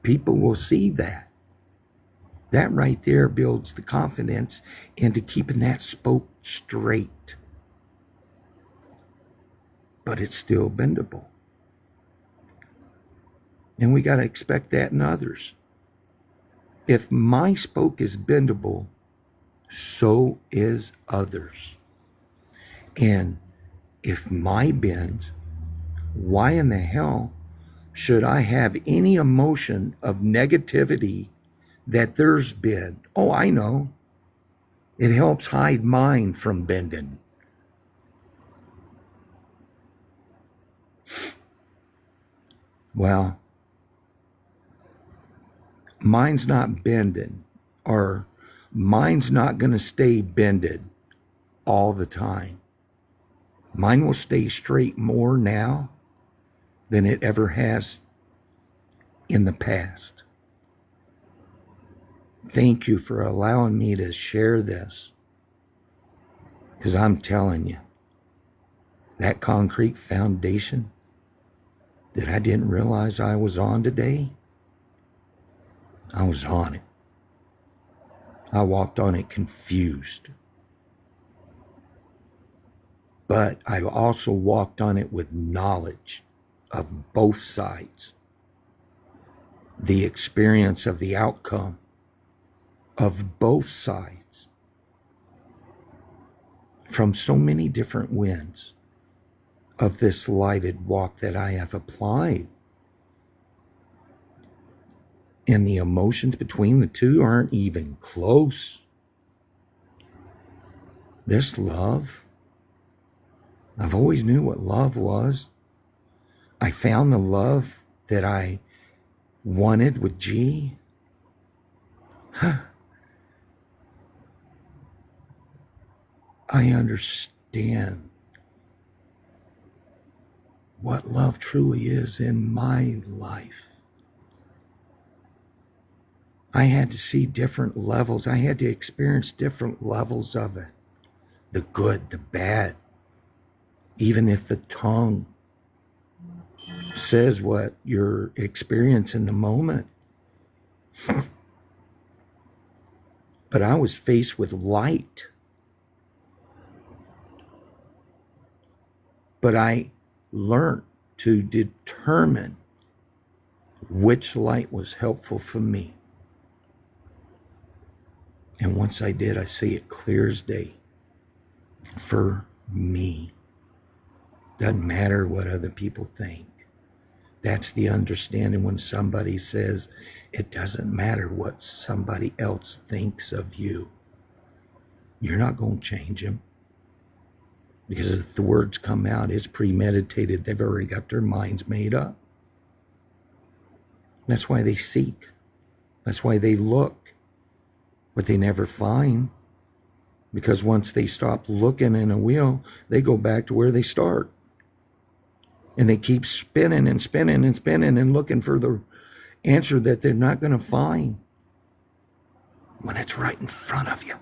people will see that. That right there builds the confidence into keeping that spoke straight. But it's still bendable. And we got to expect that in others. If my spoke is bendable, so is others. And if my bends, why in the hell should I have any emotion of negativity that theirs bend? Oh, I know. It helps hide mine from bending. Well, mine's not bending, or mine's not going to stay bended all the time. Mine will stay straight more now than it ever has in the past. Thank you for allowing me to share this, because I'm telling you, that concrete foundation that I didn't realize I was on today, I was on it. I walked on it confused. But I also walked on it with knowledge of both sides, the experience of the outcome of both sides from so many different winds of this lighted walk that I have applied. And the emotions between the two aren't even close. This love, I've always knew what love was. I found the love that I wanted with G. I understand what love truly is in my life. I had to see different levels. I had to experience different levels of it. The good, the bad. Even if the tongue says what you're experiencing in the moment. But I was faced with light. But I learned to determine which light was helpful for me. And once I did, I see it clear as day. For me. Doesn't matter what other people think. That's the understanding when somebody says it doesn't matter what somebody else thinks of you. You're not going to change them. Because if the words come out, it's premeditated. They've already got their minds made up. That's why they seek. That's why they look. But they never find. Because once they stop looking in a wheel, they go back to where they start. And they keep spinning and spinning and spinning and looking for the answer that they're not going to find when it's right in front of you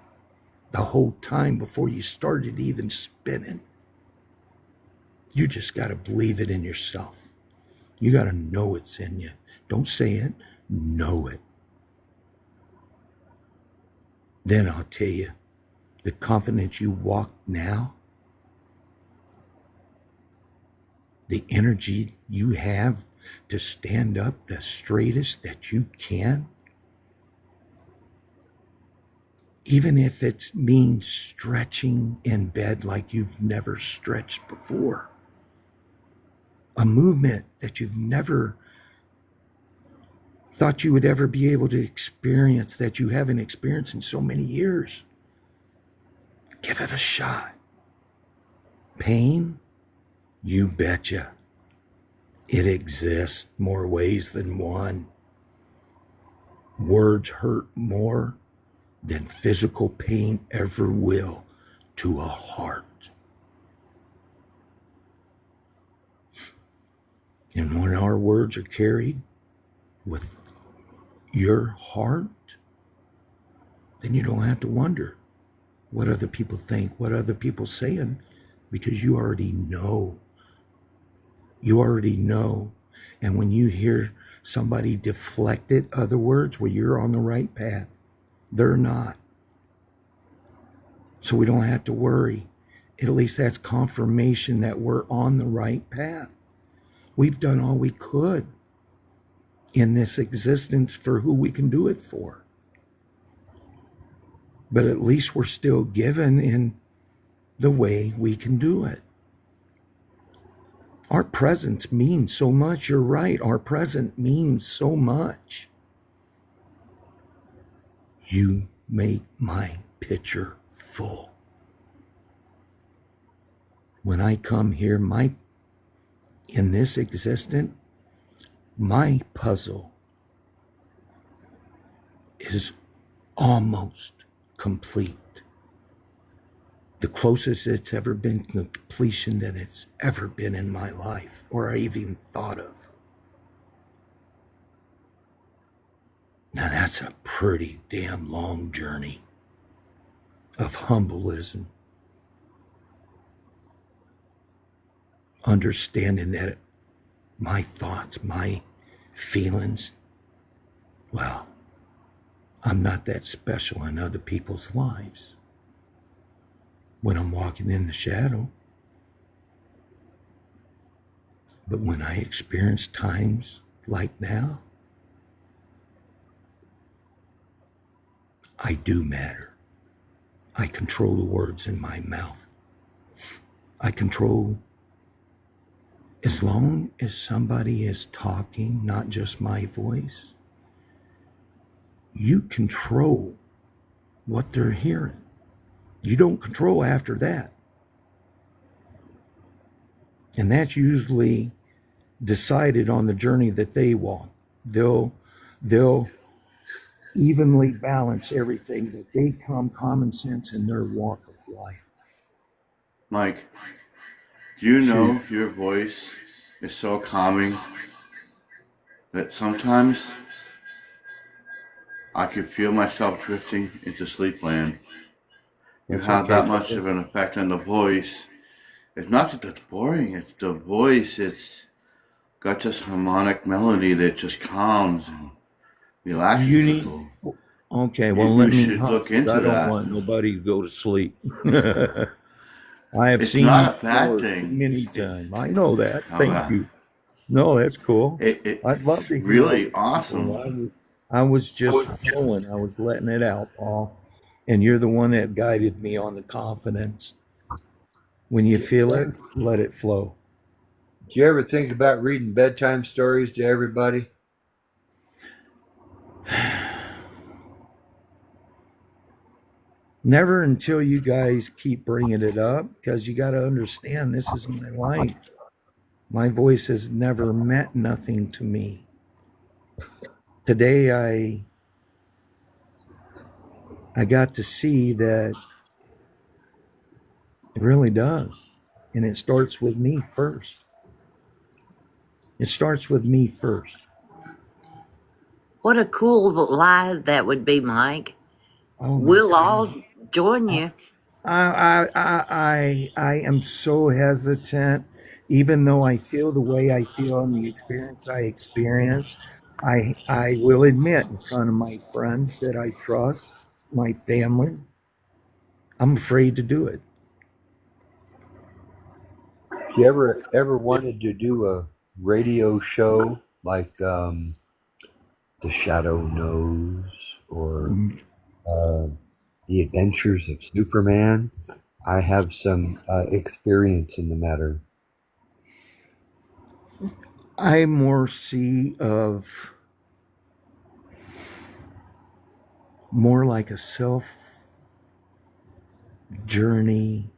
the whole time before you started even spinning. You just got to believe it in yourself. You got to know it's in you. Don't say it, know it. Then I'll tell you, the confidence you walk now, the energy you have to stand up the straightest that you can, even if it means stretching in bed like you've never stretched before, a movement that you've never thought you would ever be able to experience, that you haven't experienced in so many years. Give it a shot. Pain? You betcha. It exists more ways than one. Words hurt more than physical pain ever will to a heart. And when our words are carried with your heart, then you don't have to wonder what other people think, what other people saying, because you already know. You already know. And when you hear somebody deflect it, other words, well, you're on the right path. They're not. So we don't have to worry. At least that's confirmation that we're on the right path. We've done all we could in this existence for who we can do it for. But at least we're still given in the way we can do it. Our presence means so much. You're right. Our present means so much. You make my pitcher full. When I come here, in this existence, my puzzle is almost complete. The closest it's ever been to completion that it's ever been in my life, or I even thought of. Now that's a pretty damn long journey of humbleism. Understanding that my thoughts, my feelings, well, I'm not that special in other people's lives. When I'm walking in the shadow. But when I experience times like now, I do matter. I control the words in my mouth. I control, as long as somebody is talking, not just my voice, you control what they're hearing. You don't control after that. And that's usually decided on the journey that they walk. They'll evenly balance everything that they come common sense in their walk of life. Mike, do you know your voice is so calming that sometimes I can feel myself drifting into sleepland. You That's have okay, that much of an effect on the voice. It's not that it's boring, it's the voice. It's got this harmonic melody that just calms and relaxes You need. people. Okay, You, well, you let me should hush. look 'Cause into I don't that. want nobody to go to sleep. I have It's seen you not a bad snore too thing. many times. I know that. Oh, Thank you. No, that's cool. I'd love it's to hear really other people. awesome. I was just flowing. I was letting it out, Paul. And you're the one that guided me on the confidence. When you feel it, let it flow. Do you ever think about reading bedtime stories to everybody? Never until you guys keep bringing it up, because you got to understand this is my life. My voice has never meant nothing to me. Today, I got to see that it really does. And it starts with me first. It starts with me first. What a cool live that would be, Mike. Oh my We'll all God. join I, you. I am so hesitant, even though I feel the way I feel and the experience I experience. I will admit in front of my friends that I trust, my family, I'm afraid to do it. Do you ever wanted to do a radio show like The Shadow Knows or uh, The Adventures of Superman? I have some experience in the matter. I more see of more like a self journey.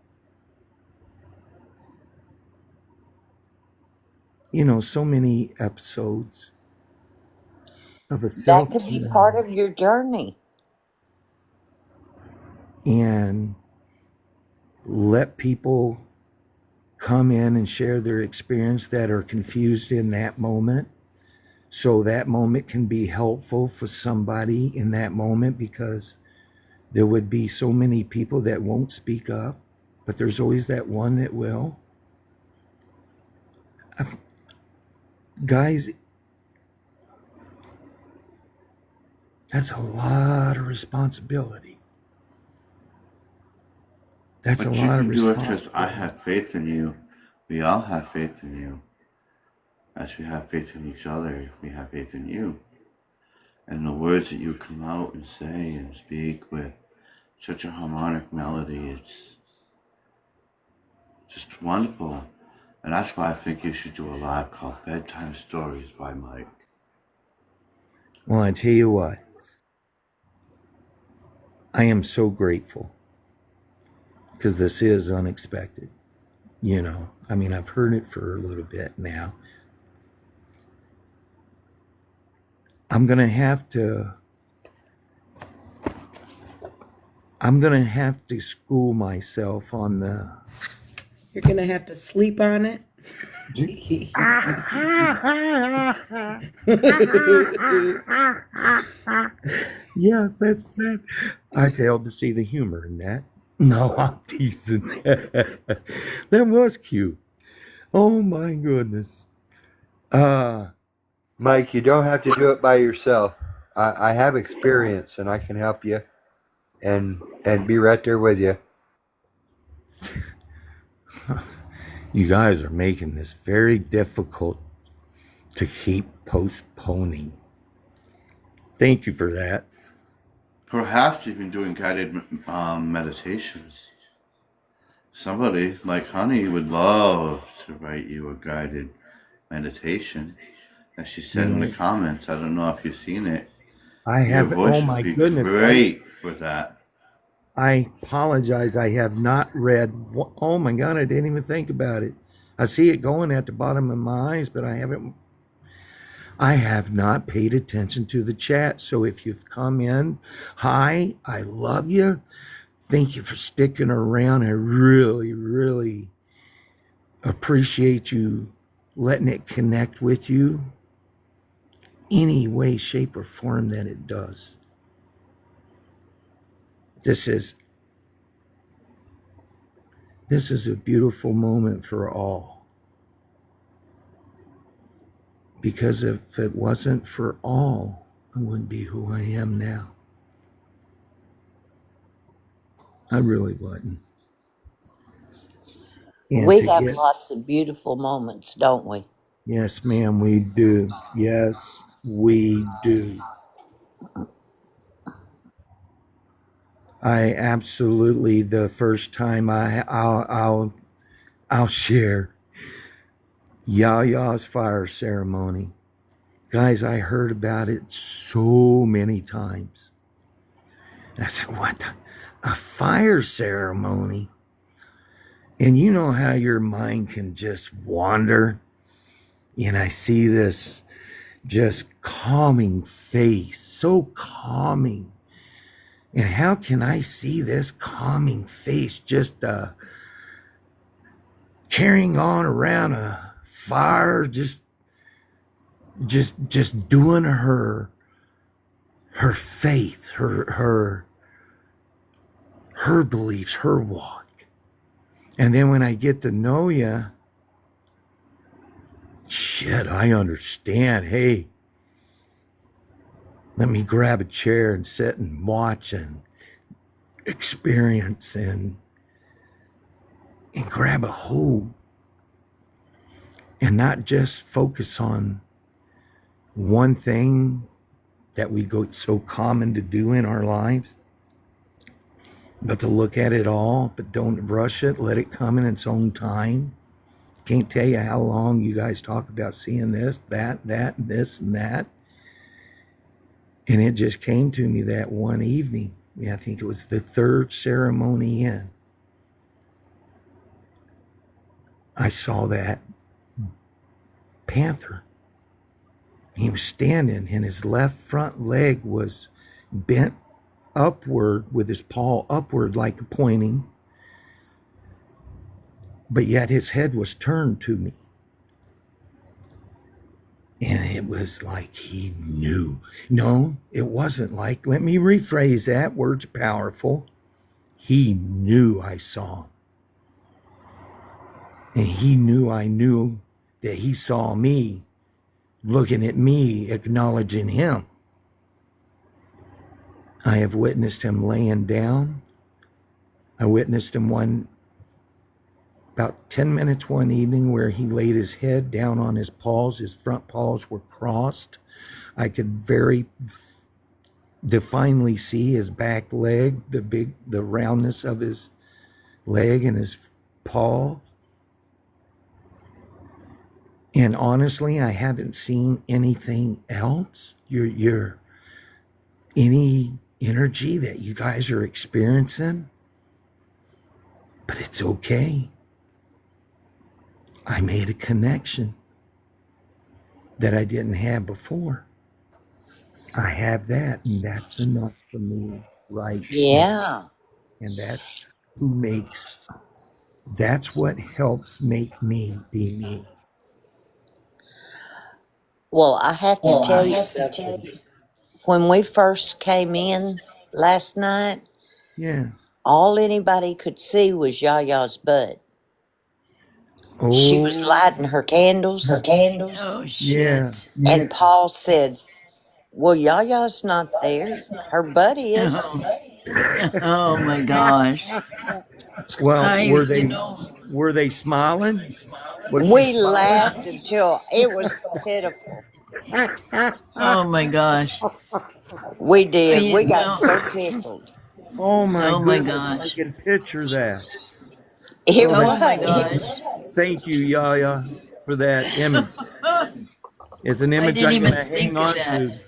So many episodes of a That self could be part journey of your journey. and let people come in and share their experience that are confused in that moment. So that moment can be helpful for somebody in that moment because there would be so many people that won't speak up, but there's always that one that will. Guys, that's a lot of responsibility. That's a But you lot of can do it because I responsibility. have faith in you. We all have faith in you. As we have faith in each other, we have faith in you. And the words that you come out and say and speak with such a harmonic melody, it's just wonderful. And that's why I think you should do a live called Bedtime Stories by Mike. Well, I tell you what, I am so grateful because this is unexpected. I mean, I've heard it for a little bit now. I'm going to have to I'm going to have to school myself on the You're gonna have to sleep on it. Yeah, that's that. I failed to see the humor in that. No, I'm teasing. That was cute. Oh my goodness. Uh Mike, you don't have to do it by yourself. I have experience and I can help you and be right there with you. you guys are making this very difficult to keep postponing. Thank you for that. Perhaps even doing guided meditations. Somebody like Honey would love to write you a guided meditation. As she You said in the know, comments, I don't know if you've seen it. I Your have, oh voice would my be goodness, guys. great for that. I apologize. I have not read. Oh my God, I didn't even think about it. I see it going at the bottom of my eyes, but I have not paid attention to the chat. So if you've come in, hi, I love you. Thank you for sticking around. I really, really appreciate you letting it connect with you any way, shape, or form that it does. This is a beautiful moment for all. Because if it wasn't for all, I wouldn't be who I am now. I really wouldn't. And We to have get, lots of beautiful moments, don't we? yes, ma'am, we do. Yes, we do. I absolutely, the first time I'll share Yaya's fire ceremony. Guys, I heard about it so many times. I said, what? A fire ceremony? And you know how your mind can just wander? And I see this just calming face, so calming. And how can I see this calming face just carrying on around a fire, just doing her faith, her beliefs, her walk. And then when I get to know you, shit, I understand. Hey, let me grab a chair and sit and watch and experience and grab a hold and not just focus on one thing that we go so common to do in our lives, but to look at it all, but don't rush it. Let it come in its own time. Can't tell you how long you guys talk about seeing this, that, this, and that. And it just came to me that one evening. Yeah, I think it was the third ceremony in. I saw that panther. He was standing and his left front leg was bent upward with his paw upward like pointing, but yet his head was turned to me. And it was like he knew. No, it wasn't like, let me rephrase that, word's powerful. He knew I saw him. And he knew I knew that he saw me, looking at me, acknowledging him. I have witnessed him laying down. I witnessed him about 10 minutes one evening where he laid his head down on his paws. His front paws were crossed. I could very divinely see his back leg, the roundness of his leg and his paw. And honestly, I haven't seen anything else. Any energy that you guys are experiencing, but it's okay. I made a connection that I didn't have before. I have that, and that's enough for me right now. Yeah. And that's what helps make me be me. Well, I have to tell you something. When we first came in last night, Yeah. all anybody could see was Yaya's butt. Oh, She was lighting her candles, Oh, yeah. shit. and Paul said, well, Yaya's not there. Her butt is. Oh my gosh. Well, You know, were they smiling? Was she We smiling? laughed until it was pitiful. oh my gosh. We did. You We got know, so tickled. Oh my oh my goodness, I gosh. can picture that. It Oh, Oh my was. gosh. thank you, Yaya, for that image. It's an I image didn't I'm even going to think hang of on that. to.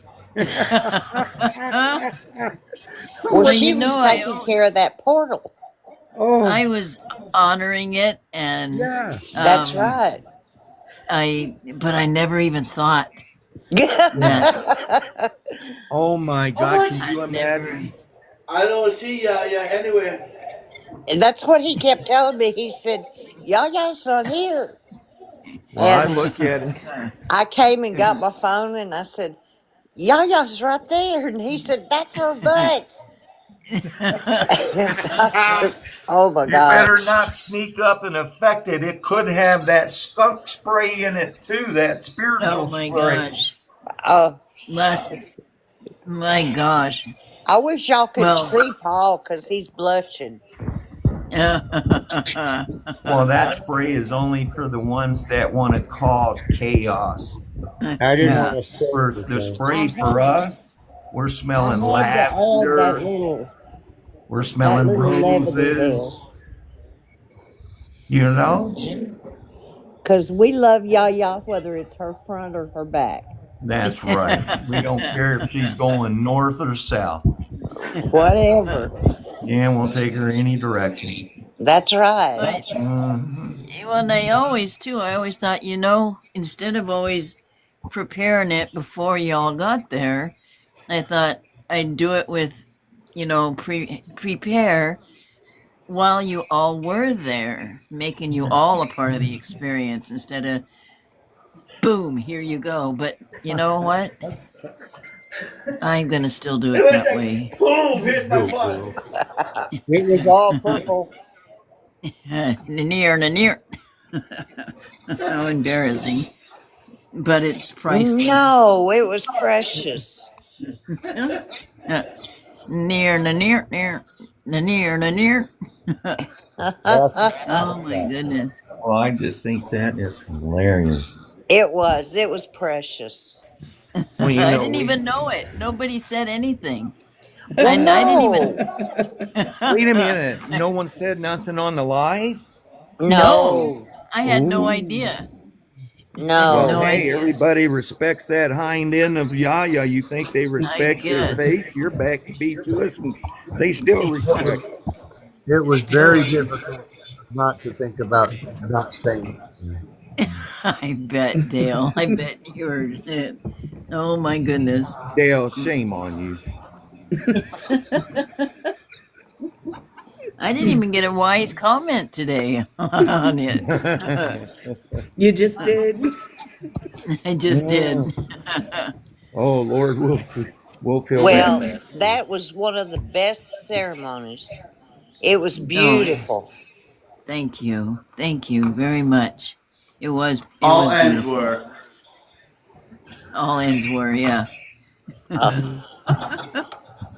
Well, Well, she you was know, taking care of that portal. Oh, I was honoring it, and yeah. That's right. but I never even thought that. Oh my God, can I you never. imagine? I don't see Yaya anywhere. And that's what he kept telling me. He said, Yaya's not here. Well, I And look at it. I came and got my phone and I said, Yaya's right there. And he said, that's her butt. And I said, oh my You better gosh. not sneak up and affect it. It could have that skunk spray in it too, that spiritual Oh my spray. gosh. Oh, My gosh. I wish y'all could Well, see Paul because he's blushing. Well, that spray is only for the ones that want to cause chaos. I didn't want to say For the anything. spray for us, we're smelling I had that lavender. We're that smelling little lavender roses. You know? because we love Yaya whether it's her front or her back. That's right. We don't care if she's going north or south. Whatever. Yeah, we'll take her any direction. That's right. but, Mhm. well, I always thought, instead of always preparing it before y'all got there, I thought I'd do it with, prepare while you all were there, making you all a part of the experience instead of boom, here you go. But you know what? I'm gonna still do it that way. Boom! Here's my Good butt. girl. It was all purple. Near. How embarrassing. But it's priceless. No, it was precious. Near. Oh my goodness. Well, I just think that is hilarious. It was precious. Well, I didn't even know it. Nobody said anything. Well, I didn't even. Wait a minute. No one said nothing on the live? No. I had no Ooh. idea. No. No Hey, idea. everybody respects that hind end of Yaya. You think they respect your guess. face? Your back beat to us, and they still respect. It was very difficult not to think about not saying anything. I bet, Dale. I bet you're. Oh my goodness. Dale, shame on you. I didn't even get a wise comment today on it. You just did. I just did. Oh Lord, we'll feel Well, that. that was one of the best ceremonies. It was beautiful. Thank you very much. It was. All was ends beautiful. were. All ends were, yeah. I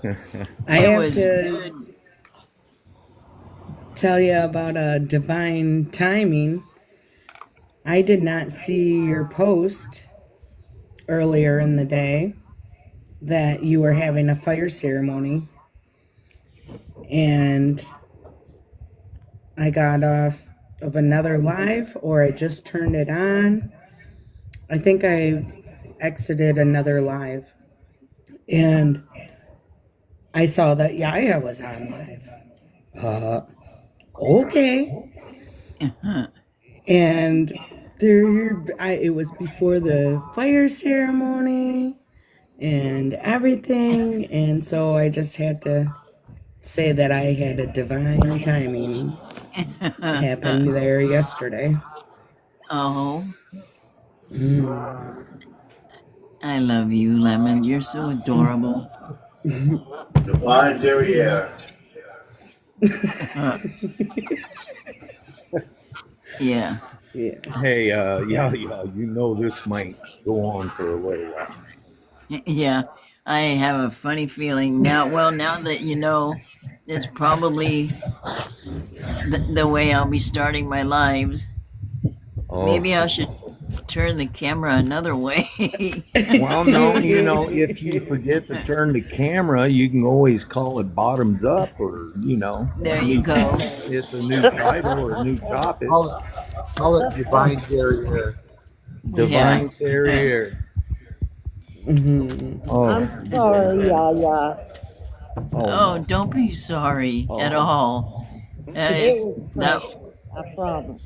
It have was to good. tell you about a divine timing. I did not see your post earlier in the day that you were having a fire ceremony, and I got off of another live, or I just turned it on. I think I exited another live, and I saw that Yaya was on live. Okay. And it was before the fire ceremony and everything, and so I just had to say that I had a divine timing happen there yesterday. Oh, Mm. I love you, Lemon. You're so adorable. Divine derriere. Yeah. Yeah. Hey, yeah, you know this might go on for a little while. Yeah. I have a funny feeling now. Well, now that you know, it's probably the way I'll be starting my lives. Oh. Maybe I should turn the camera another way. Well, no, if you forget to turn the camera, you can always call it bottoms up, or There you go. it's a new title or a new topic. Call it divine barrier. Divine barrier. Mhm. Oh, I'm sorry, Yaya. Oh, don't be sorry at all. It It's, was that precious. I promise.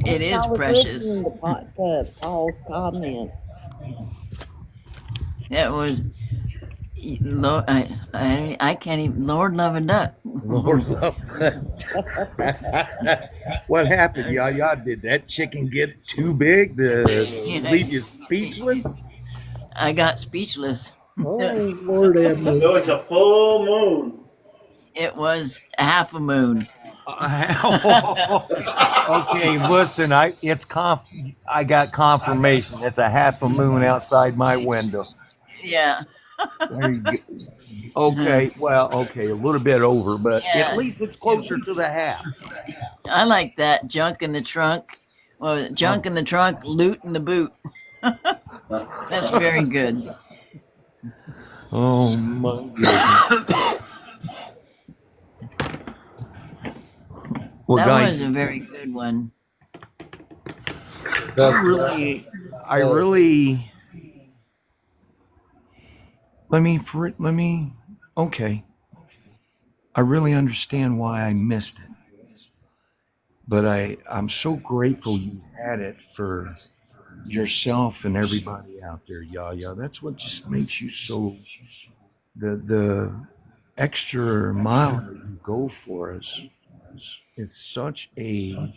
it is I was precious. listening to Paul's comment. That was, Lord, I can't even. Lord love a duck. Lord love. What happened, Yaya? Did that chicken get too big to leave you speechless? I got speechless. Oh, Lord have It mercy. was a full moon. It was half a moon. Okay, listen, I got confirmation. It's a half a moon outside my window. Yeah. There you go. Okay, well, okay, a little bit over, but at Yeah. least it's closer to the half. I like that. Junk in the trunk. Well, junk in the trunk, loot in the boot. That's very good. Oh my goodness. Well, That guys, was a very good one. I really, okay. I really understand why I missed it, but I'm so grateful you had it for yourself and everybody out there, Yaya. That's what just makes you so the extra mile that you go for us. It's such a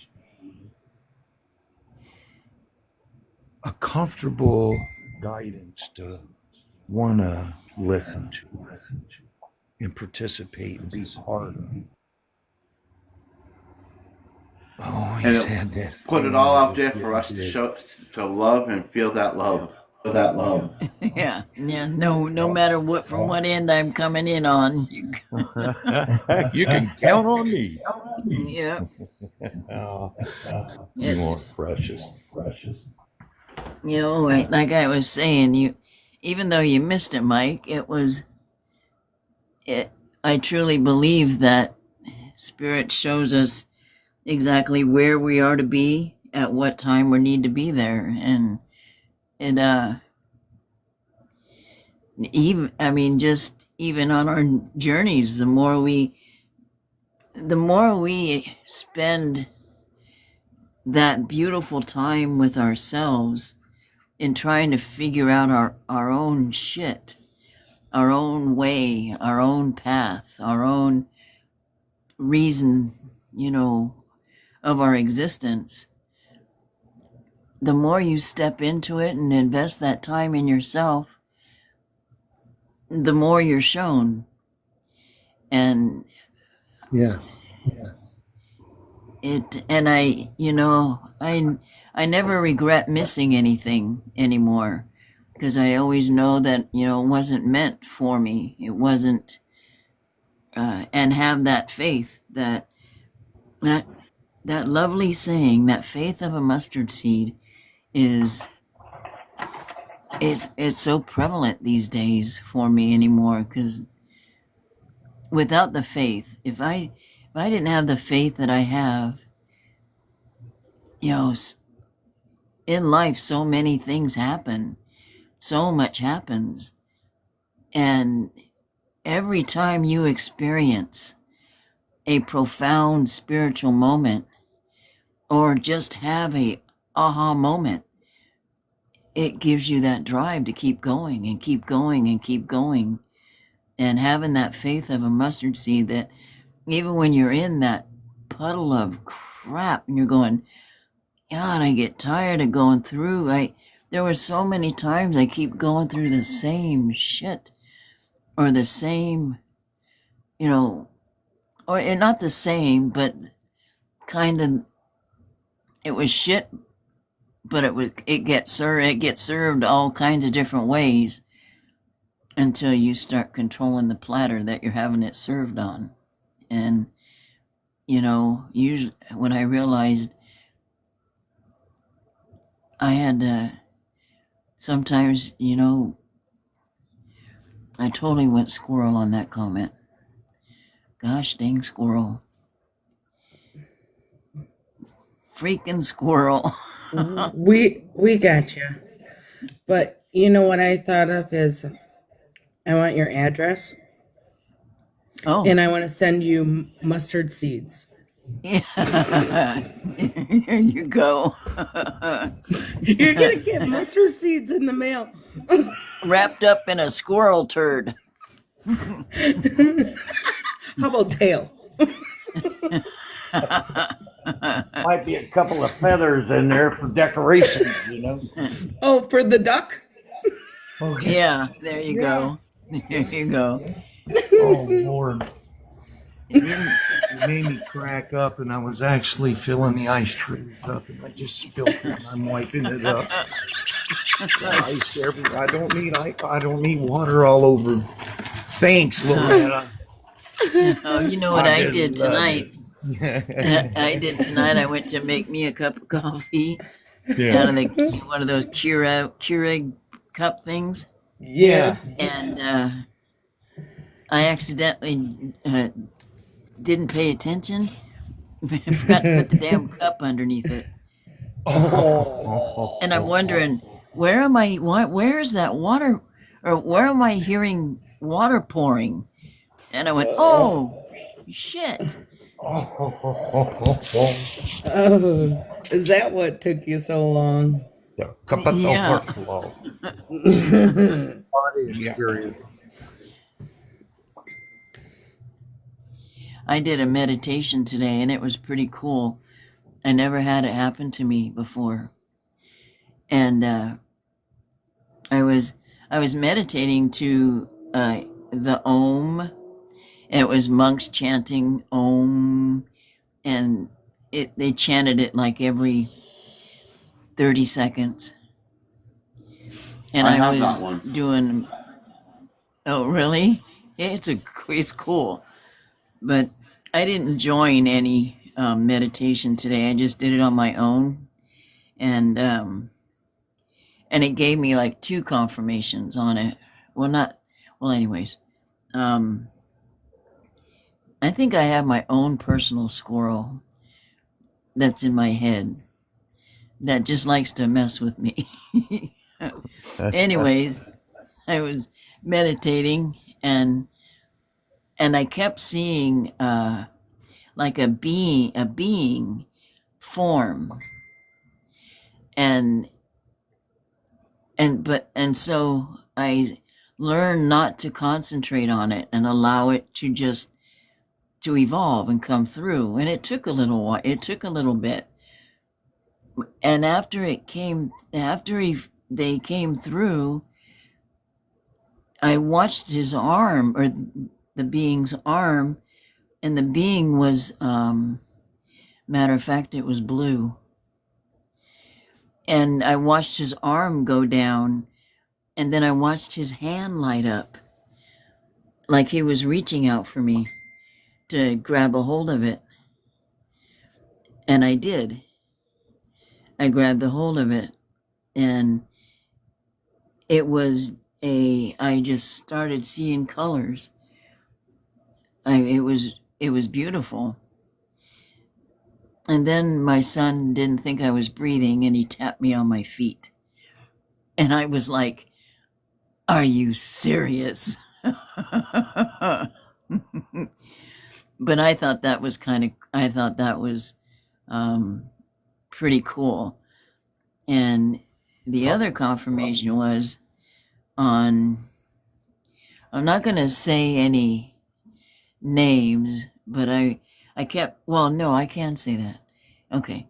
comfortable guidance to want to listen to and participate and be part of. Oh, And he's it had that. put it all out there for us to show, to love and feel that love. Feel that love. Yeah. Yeah. No matter what, from what end I'm coming in on. You can count on me. Yeah. Oh, you It's, are precious. like I was saying, even though you missed it, Mike, I truly believe that Spirit shows us exactly where we are to be at what time we need to be there, and it just even on our journeys, the more we spend that beautiful time with ourselves in trying to figure out our own shit, our own way, our own path, our own reason, of our existence, the more you step into it and invest that time in yourself, the more you're shown. And Yes. I never regret missing anything anymore, because I always know that, it wasn't meant for me. It wasn't, and have that faith that lovely saying, that faith of a mustard seed is it's so prevalent these days for me anymore, because without the faith, if I didn't have the faith that I have, in life, so many things happen, so much happens, and every time you experience a profound spiritual moment or just have a aha moment, it gives you that drive to keep going and keep going and keep going, and having that faith of a mustard seed that even when you're in that puddle of crap and you're going, God, I get tired of going through. There were so many times I keep going through the same shit, or the same, or not the same, but kind of, it was shit, but it gets served all kinds of different ways until you start controlling the platter that you're having it served on. And usually when I realized I had to, sometimes, I totally went squirrel on that comment. Gosh dang squirrel. Freaking squirrel. We got you. But you know what I thought of is, I want your address, Oh. and I want to send you mustard seeds. Yeah. Here you go. You're gonna get mustard seeds in the mail. Wrapped up in a squirrel turd. How about tail? Might be a couple of feathers in there for decoration, you know. Oh, for the duck? Okay. Yeah, there you Yeah. go. There you go. Oh Lord, It didn't. it made me crack up, and I was actually filling the ice trays up, and I just spilled it, and I'm wiping it up. Ice everywhere. I don't need water all over. Thanks, Loretta. Oh, you know what I just did love tonight? it. I did tonight. I went to make me a cup of coffee Yeah. out of the one of those Keurig cup things, Yeah. and I accidentally didn't pay attention. I forgot to put the damn cup underneath it, Oh. and I'm wondering where am I? Where is that water? Or where am I hearing water pouring? And I went, oh shit! Oh, is that what took you so long? Yeah. Yeah. Experience. I did a meditation today and it was pretty cool. I never had it happen to me before. And I was meditating to the Om. It was monks chanting Om, and they chanted it like every 30 seconds. And I I have was that one. doing. Oh, really? It's cool, but I didn't join any meditation today. I just did it on my own, and it gave me like 2 confirmations on it. Well, not well. Anyways, I think I have my own personal squirrel that's in my head that just likes to mess with me. Anyways, I was meditating and I kept seeing like a being form, and so I learned not to concentrate on it and allow it to just to evolve and come through. And it took a little while. It took a little bit. And after they came through, I watched his arm, or the being's arm, and the being was, matter of fact, it was blue. And I watched his arm go down, and then I watched his hand light up, like he was reaching out for me to grab a hold of it. And I did. I grabbed a hold of it, and I just started seeing colors. It was beautiful. And then my son didn't think I was breathing, and he tapped me on my feet. And I was like, are you serious? But I thought that was pretty cool. And the other confirmation was on, I'm not going to say any names, but I kept, well, no, I can say that. Okay.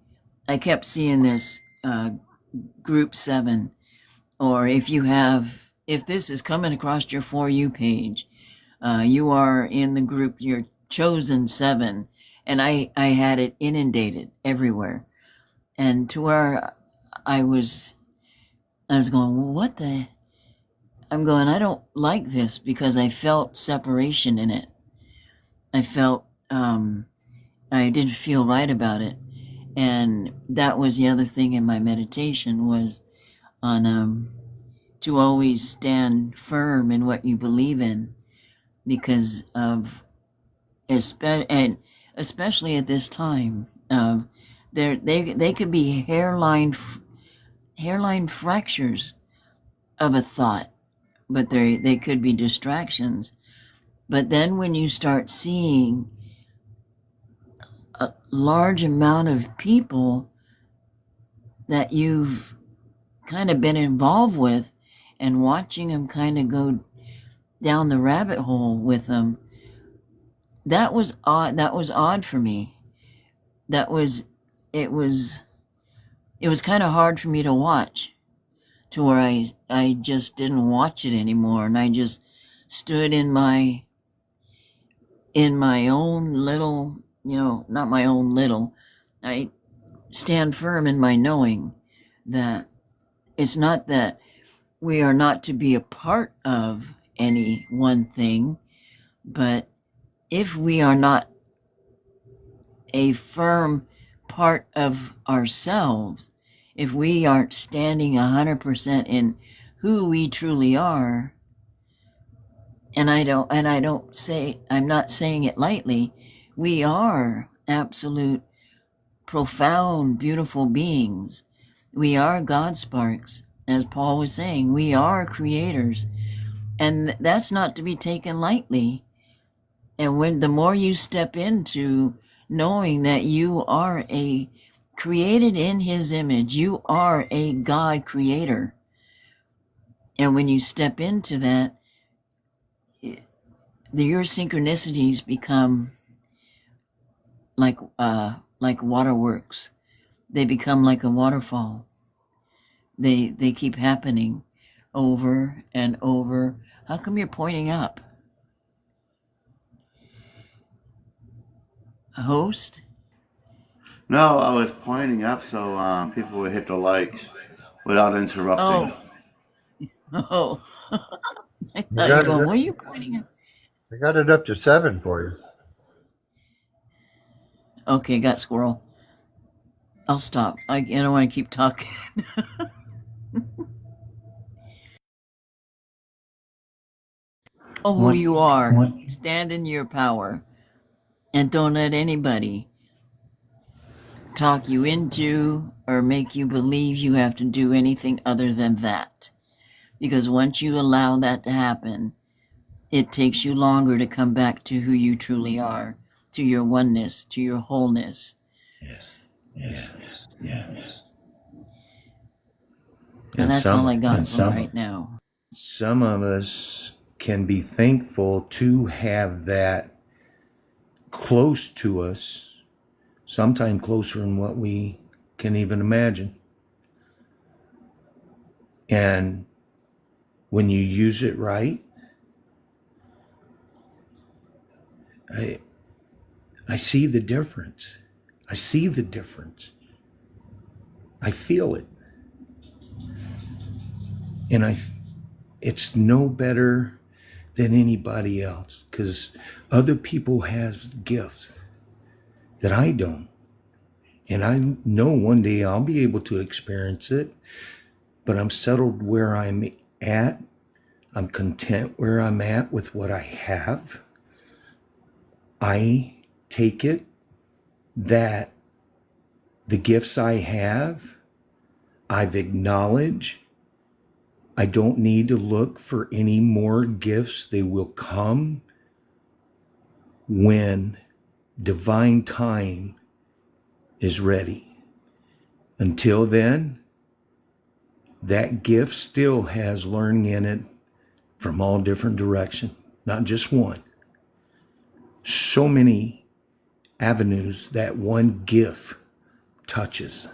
I kept seeing this group 7, or if this is coming across your For You page, you are in the group, you're chosen 7. And I had it inundated everywhere. And to where I was going, well, what the? I'm going, I don't like this, because I felt separation in it. I felt, I didn't feel right about it. And that was the other thing in my meditation, was on, to always stand firm in what you believe in, because of, especially at this time, they could be hairline fractures of a thought, but they could be distractions. But then when you start seeing a large amount of people that you've kind of been involved with, and watching them kind of go down the rabbit hole with them. That was odd. That was odd for me. It was kind of hard for me to watch, to where I just didn't watch it anymore, and I just stood in my own little, not my own little. I stand firm in my knowing that it's not that we are not to be a part of any one thing, but if we are not a firm part of ourselves, if we aren't standing 100% in who we truly are, and I'm not saying it lightly, we are absolute, profound, beautiful beings. We are God sparks. As Paul was saying, we are creators. And that's not to be taken lightly. And when the more you step into knowing that you are a created in his image, you are a God creator. And when you step into that, your synchronicities become like waterworks. They become like a waterfall. They keep happening over and over. How come you're pointing up? A host? No, I was pointing up so people would hit the likes without interrupting. Oh. I You thought you were got going, it. what are you pointing at? I got it up to 7 for you. Okay, got squirrel. I'll stop. I don't want to keep talking. Know who you are. Stand in your power. And don't let anybody talk you into or make you believe you have to do anything other than that. Because once you allow that to happen, it takes you longer to come back to who you truly are, to your oneness, to your wholeness. And that's all I got for right now. Some of us can be thankful to have that close to us, sometimes closer than what we can even imagine. And when you use it right, I see the difference. I see the difference. I feel it. And it's no better than anybody else, because other people have gifts that I don't. And I know one day I'll be able to experience it, but I'm settled where I'm at. I'm content where I'm at with what I have. I take it that the gifts I have, I've acknowledged. I don't need to look for any more gifts. They will come when divine time is ready. Until then, that gift still has learning in it from all different directions, not just one. So many avenues that one gift touches.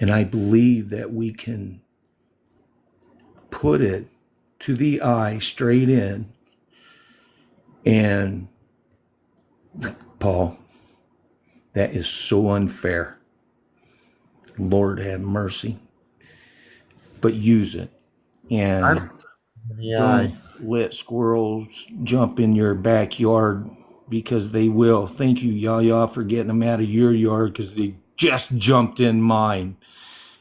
And I believe that we can put it to the eye straight in. And Paul, that is so unfair. Lord have mercy. But use it. And don't let squirrels jump in your backyard, because they will. Thank you, Yaya, for getting them out of your yard, because they just jumped in mine.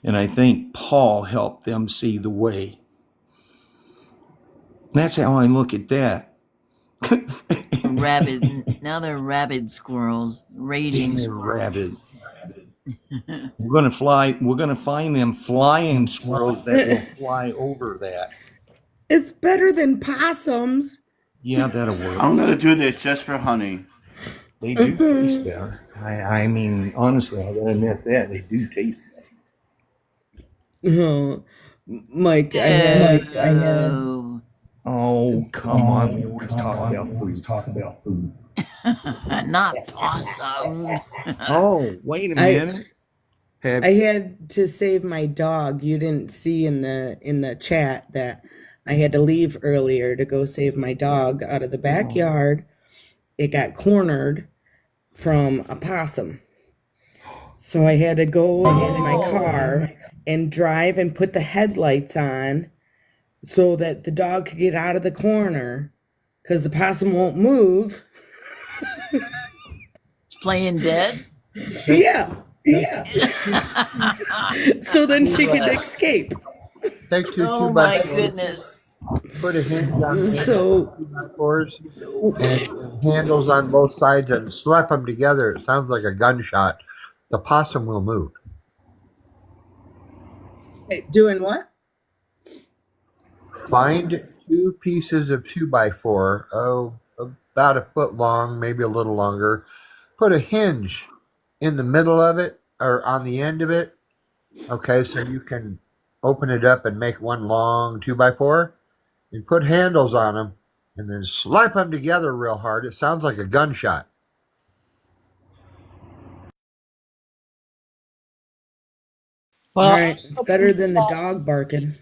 And I think Paul helped them see the way. That's how I look at that. Now they're rabid squirrels, raging squirrels. Rabid. We're gonna find them flying squirrels that will fly over that. It's better than possums. Yeah, that'll work. I'm gonna do this just for honey. They do taste better. I mean, honestly, I gotta admit that they do taste better. Oh, Mike, I had Oh, come on. We always talk about food. Not possum. Oh, wait a I minute. Have I had to save my dog. You didn't see in the chat that I had to leave earlier to go save my dog out of the backyard. It got cornered from a possum. So I had to go in my Oh, car and drive and put the headlights on so that the dog could get out of the corner because the possum won't move. it's playing dead. take Yeah. take So then she You could escape. take two two Oh by my fours, goodness. put a hinge on the end of the So 2x4s, and handles on both sides, and slap them together. It sounds like a gunshot. The possum will move. doing what? Find two pieces of 2x4, about a foot long, maybe a little longer. Put a hinge in the middle of it or on the end of it. Okay, so you can open it up and make one long 2x4 and put handles on them and then slap them together real hard. It sounds like a gunshot. All Well, right, it's better than the dog barking.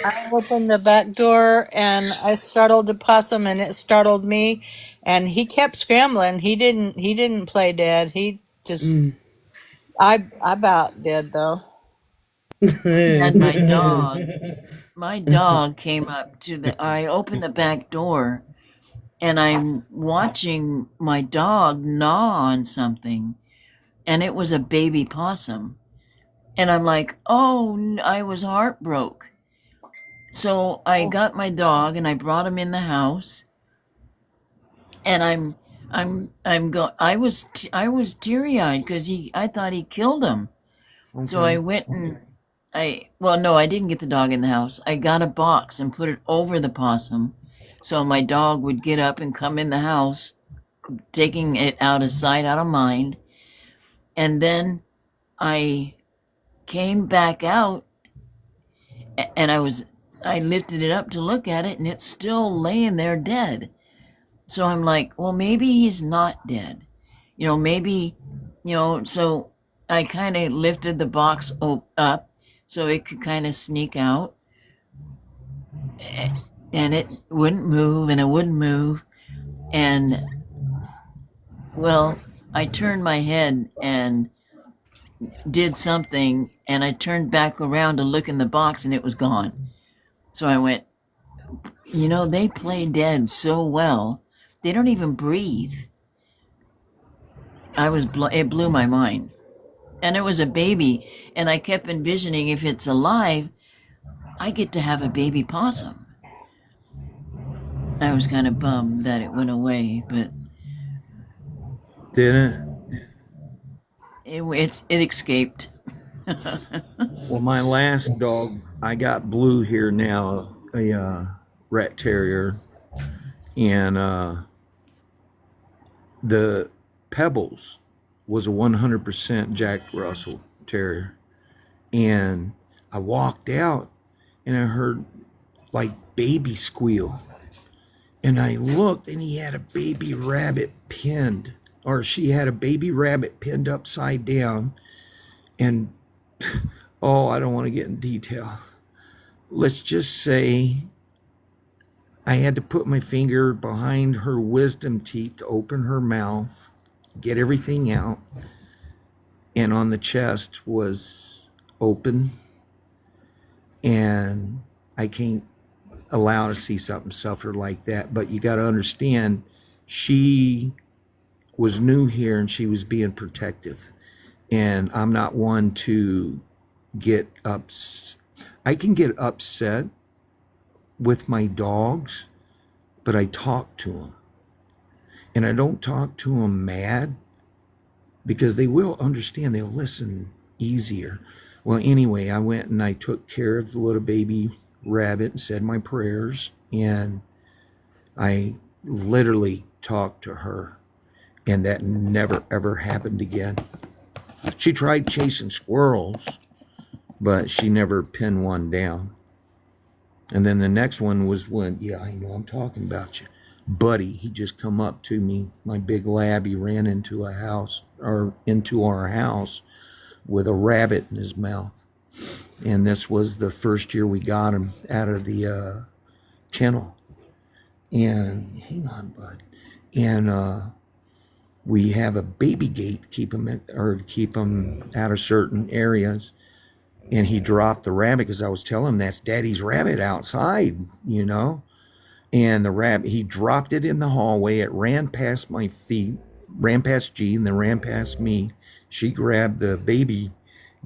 I opened the back door and I startled the possum and it startled me and he kept scrambling. He didn't play dead. He just Mm. I about did though. And my dog came up to I opened the back door and I'm watching my dog gnaw on something, and it was a baby possum. And I'm like, oh, I was heartbroken. So I got my dog and I brought him in the house, and I was teary eyed because I thought he killed him. So I okay. went and well, no, I didn't get the dog in the house. I got a box and put it over the possum, so my dog would get up and come in the house, taking it out of sight, out of mind. And then I came back out and I lifted it up to look at it and it's still laying there dead. So I'm like, well, maybe he's not dead. Maybe, so I kind of lifted the box up so it could kind of sneak out, and it wouldn't move and it wouldn't move. And well, I turned my head and did something, and I turned back around to look in the box and it was gone. So I went, they play dead so well. They don't even breathe. It blew my mind. And it was a baby, and I kept envisioning if it's alive, I get to have a baby possum. I was kind of bummed that it went away, but Didn't. it escaped. Well, my last dog, I got Blue here now, a rat terrier, and the Pebbles was a 100% Jack Russell Terrier. And I walked out and I heard like baby squeal. And I looked and he had a baby rabbit pinned, or she had a baby rabbit pinned upside down. And oh, I don't want to get in detail. Let's just say I had to put my finger behind her wisdom teeth to open her mouth, get everything out, and on the chest was open, and I can't allow to see something suffer like that. But you got to understand, she was new here and she was being protective, and I'm not one to get ups. I can get upset with my dogs, but I talk to them, and I don't talk to them mad, because they will understand, they'll listen easier. Well, anyway, I went and I took care of the little baby rabbit and said my prayers, and I literally talked to her, and that never ever happened again. She tried chasing squirrels, but she never pinned one down. And then the next one was when, yeah, I know I'm talking about you. Buddy, he just come up to me, my big lab, he ran into a house or into our house with a rabbit in his mouth. And this was the first year we got him out of the kennel. And hang on, bud. And we have a baby gate to keep him out of certain areas. And he dropped the rabbit because I was telling him that's Daddy's rabbit outside, you know. And the rabbit, he dropped it in the hallway. It ran past my feet, ran past G, and then ran past me. She grabbed the baby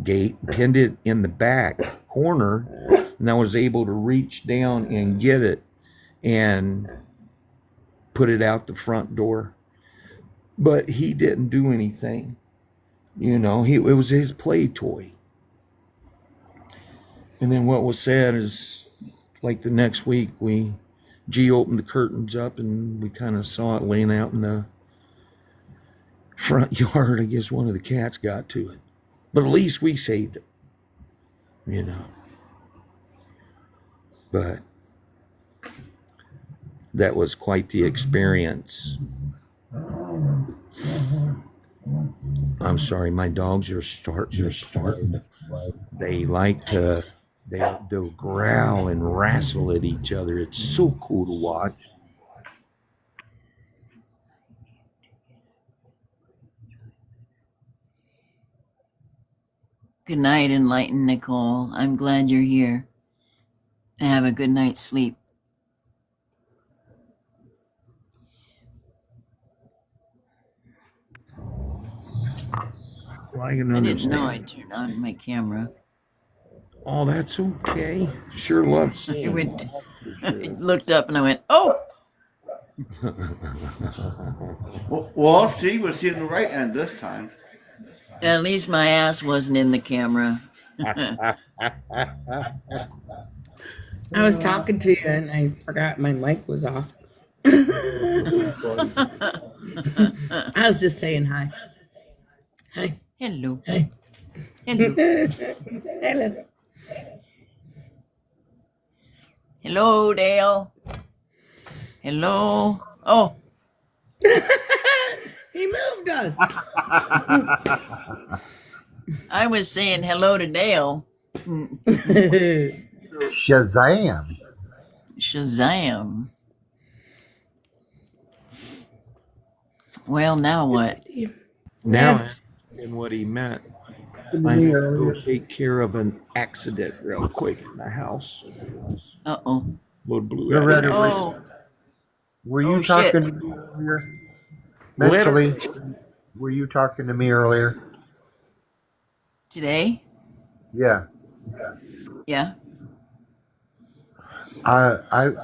gate, pinned it in the back corner, and I was able to reach down and get it and put it out the front door. But he didn't do anything. You know, it was his play toy. And then what was sad is, like the next week, G opened the curtains up and we kind of saw it laying out in the front yard. I guess one of the cats got to it. But at least we saved it, you know. But that was quite the experience. I'm sorry, my dogs are starting. They like to, they'll growl and wrestle at each other. It's so cool to watch. Good night, enlightened Nicole. I'm glad you're here. And have a good night's sleep. Well, I I didn't know I'd turn on my camera. Oh, that's okay. Sure love seeing. I looked up and I went, oh! Well, see, we're seeing the right end this time. At least my ass wasn't in the camera. I was talking to you and I forgot my mic was off. I was just saying hi. Hi. Hello. Hi. Hello. Hello. Hello, Dale. Hello. Oh. He moved us. I was saying hello to Dale. Shazam. Shazam. Well, now what? Now, and what he meant, I have to go take care of an accident real quick in the house. Uh-oh. Load blue. You're ready. Oh. Were you Oh, talking shit. to me earlier? Mentally, were you talking to me earlier? Today? Yeah. Yeah. I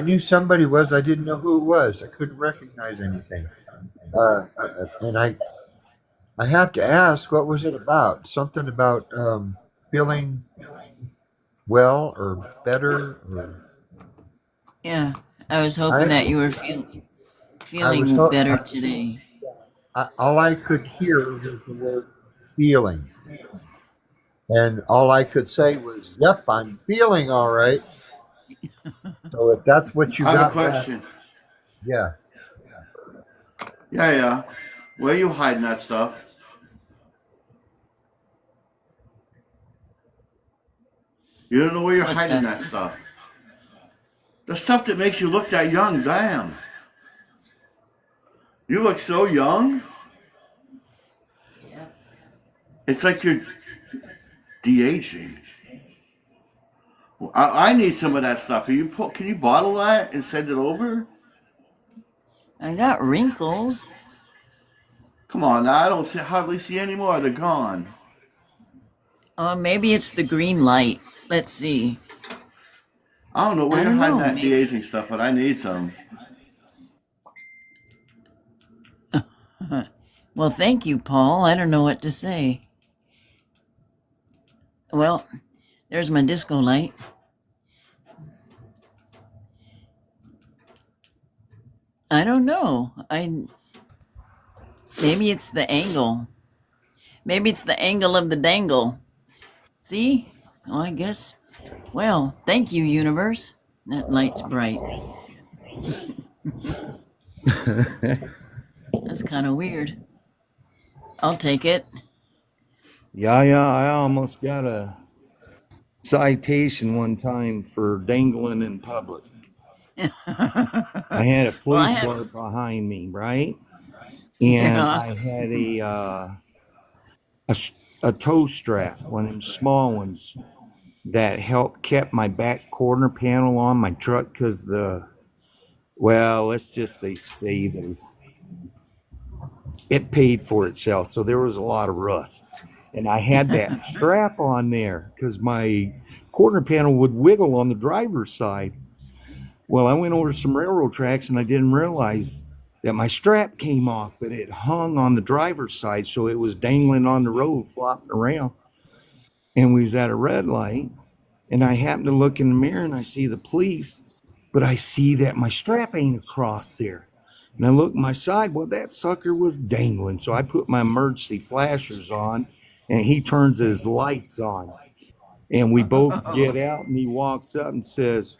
knew somebody was. I didn't know who it was. I couldn't recognize anything. And I have to ask, what was it about? Something about feeling well or better? Or Yeah. I was hoping that you were feeling ho- better today. all I could hear was the word feeling. And all I could say was, yep, I'm feeling all right. So if that's what you I have got, a question. yeah. Yeah. Where are you hiding that stuff? You don't know where you're What hiding stuff? that stuff. The stuff that makes you look that young, damn. You look so young. It's like you're de-aging. I need some of that stuff. Can you bottle that and send it over? I got wrinkles. Come on, now, I don't hardly see any more. They're gone. Maybe it's the green light. Let's see. I don't know where I you're don't hiding know, that maybe. de-aging stuff, but I need some. Well, thank you, Paul. I don't know what to say. Well, there's my disco light. I don't know. Maybe it's the angle. Maybe it's the angle of the dangle. See? Oh, I guess Well, thank you, universe. That light's bright. That's kind of weird. I'll take it. Yeah, I almost got a citation one time for dangling in public. I had a Well, I police have. car behind me, right? And Yeah. I had a toe strap, one of them small ones that helped kept my back corner panel on my truck because let's just say that it paid for itself. So there was a lot of rust. And I had that strap on there because my corner panel would wiggle on the driver's side. Well, I went over some railroad tracks and I didn't realize that my strap came off, but it hung on the driver's side. So it was dangling on the road, flopping around. And we was at a red light. And I happened to look in the mirror and I see the police, but I see that my strap ain't across there. And I look my side, well, that sucker was dangling. So I put my emergency flashers on and he turns his lights on. And we both get out and he walks up and says,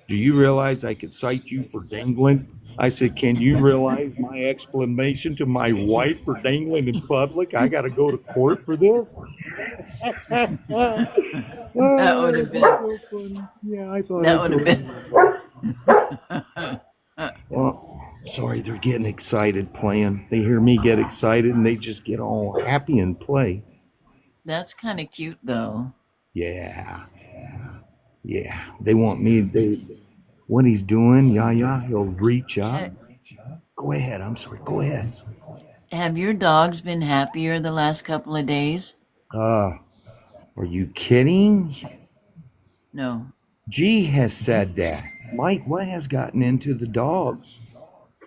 "Do you realize I could cite you for dangling?" I said, "Can you realize my explanation to my wife for dangling in public? I got to go to court for this." That would Oh, have that's been. so funny. Yeah, I thought That I'd would throw have that been. in there. Well, sorry, they're getting excited playing. They hear me get excited and they just get all happy and play. That's kind of cute, though. Yeah, yeah. They want me. What he's doing, he'll reach up. Ha- Go ahead. I'm sorry. Go ahead. Have your dogs been happier the last couple of days? Uh, are you kidding? No. G has said that. Mike, what has gotten into the dogs?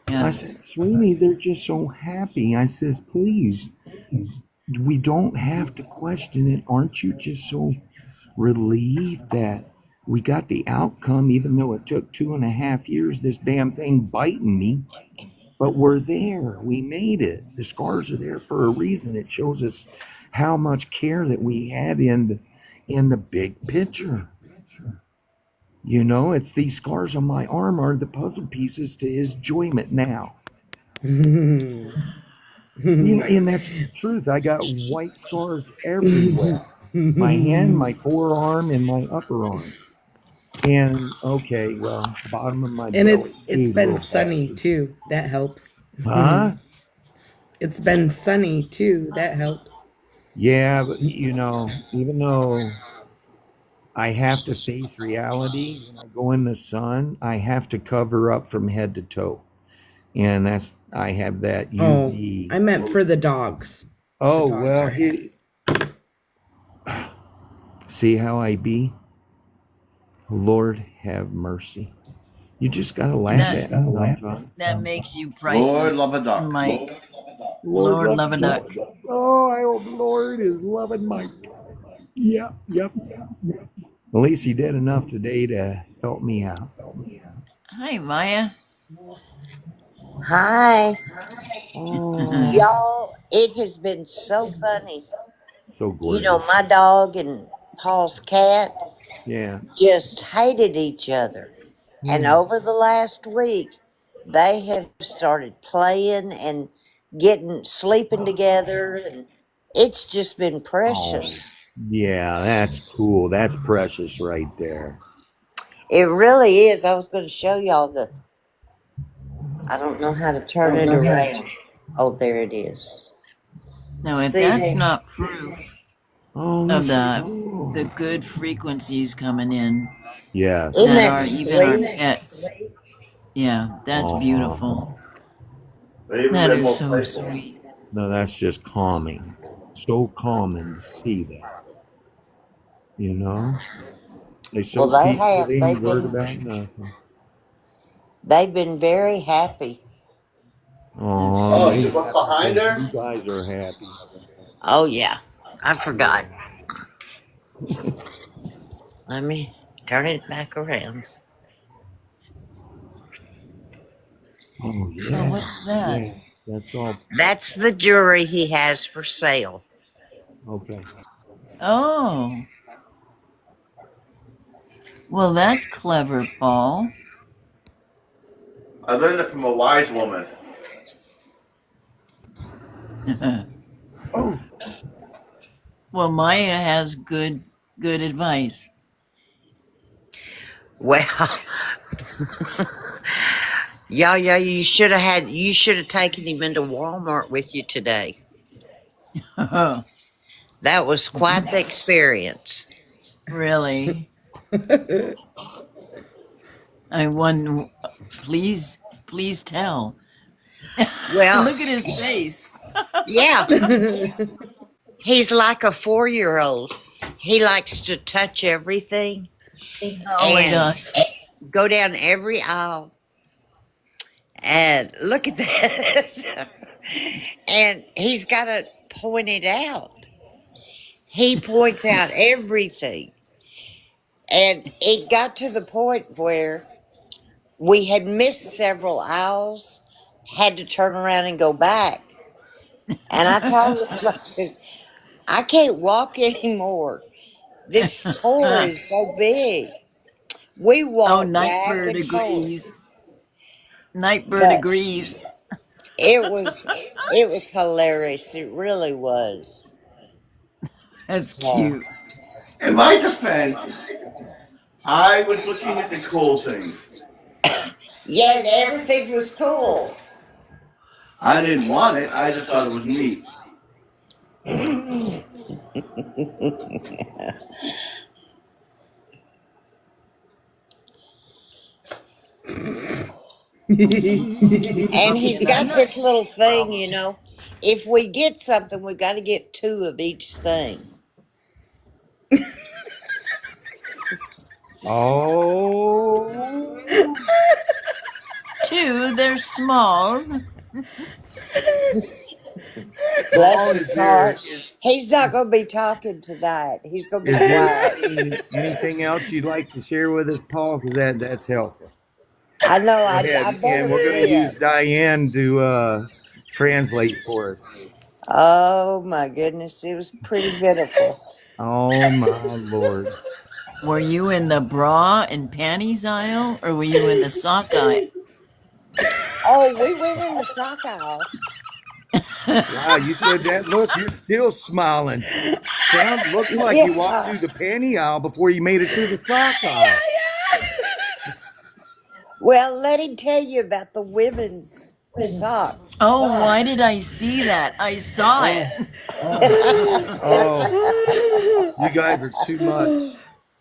I Yeah. said, "Sweeney, they're just so happy." I says, "Please, we don't have to question it. Aren't you just so relieved that we got the outcome, even though it took 2.5 years, this damn thing biting me? But we're there. We made it. The scars are there for a reason. It shows us how much care that we had in the big picture. You know, it's these scars on my arm are the puzzle pieces to his enjoyment now." You know, and that's the truth. I got white scars everywhere. My hand, my forearm, and my upper arm. And okay, well, bottom of my And belly it's too, been little sunny bastard. too. That helps. Huh? It's been sunny too. That helps. Yeah, but you know, even though I have to face reality when I go in the sun, I have to cover up from head to toe. And I have that Oh, UV. I meant for the dogs. The Oh, dogs well, are happy. see how I be? Lord have mercy. You just got to laugh That at it sometimes. that makes you Lord love priceless, a duck. Mike. Lord Lord love love a duck. Oh, I hope Lord is loving Mike. Yep. At least he did enough today to help me out. Hi, Maya. Hi. Oh, Y'all, it has been so funny. so You know, gorgeous. my dog and Paul's cat Yeah. just hated each other. And Hmm. over the last week, they have started playing and sleeping together. And it's just been Oh, precious. yeah, that's cool. That's precious right there. It really is. I was going to show y'all I don't know how to turn it around. Oh, there it is. Now, if See that's there? not proof Oh, of let's see. the Oh, good frequencies coming in Isn't yes. that that are even our sweet? pets, yeah, that's Uh-huh. beautiful. Maybe That they're is more so playful. sweet. No, that's just calming. So calming to see that, you know? They're Well, so peaceful, they ain't they've worried been, about nothing. very happy. That's Oh, Oh, they you great. look happy behind because her? you guys are happy. Oh, yeah. I forgot. Yeah. Let me turn it back around. Oh, Oh, yeah. what's that? Yeah. That's all. That's the jewelry he has for sale. Okay. Oh, Well, that's clever, Paul. I learned it from a wise woman. Oh, Well, Maya has good advice. Well, yeah, you should have taken him into Walmart with you today. That was quite the experience. Really? I wonder. Please tell. Well, Look at his face. yeah, he's like a 4-year-old. He likes to touch everything Oh my and gosh. go down every aisle. And look at that. And he's got to point it out. He points out everything. And it got to the point where we had missed several aisles, had to turn around and go back. And I told him, I said, I can't walk anymore. This store is so big. We Oh, walked back Nightbird and forth. agrees. Nightbird But agrees. it was hilarious. It really was. That's So, cute. In my defense, I was looking at the cool things. yeah, everything was cool. I didn't want it. I just thought it was neat. And he's got this Nice. little thing, you know. If we get something, we got to get 2 of each thing. Oh, 2, they're small. Bless his heart. He's not going to be talking tonight. He's going to be is there quiet. anything else you'd like to share with us, Paul? Because that's helpful. I know. Go I ahead, better and we're going to use quit. Diane to translate for us. Oh my goodness, it was pretty pitiful. Oh my Lord! Were you in the bra and panties aisle, or were you in the sock aisle? Oh, we went in the sock aisle. Wow, you said that. Look, you're still smiling. Looks like you walked through the panty aisle before you made it to the sock aisle. Well, let him tell you about the women's sock. Oh, why did I see that? I saw it. Oh, you guys are too much.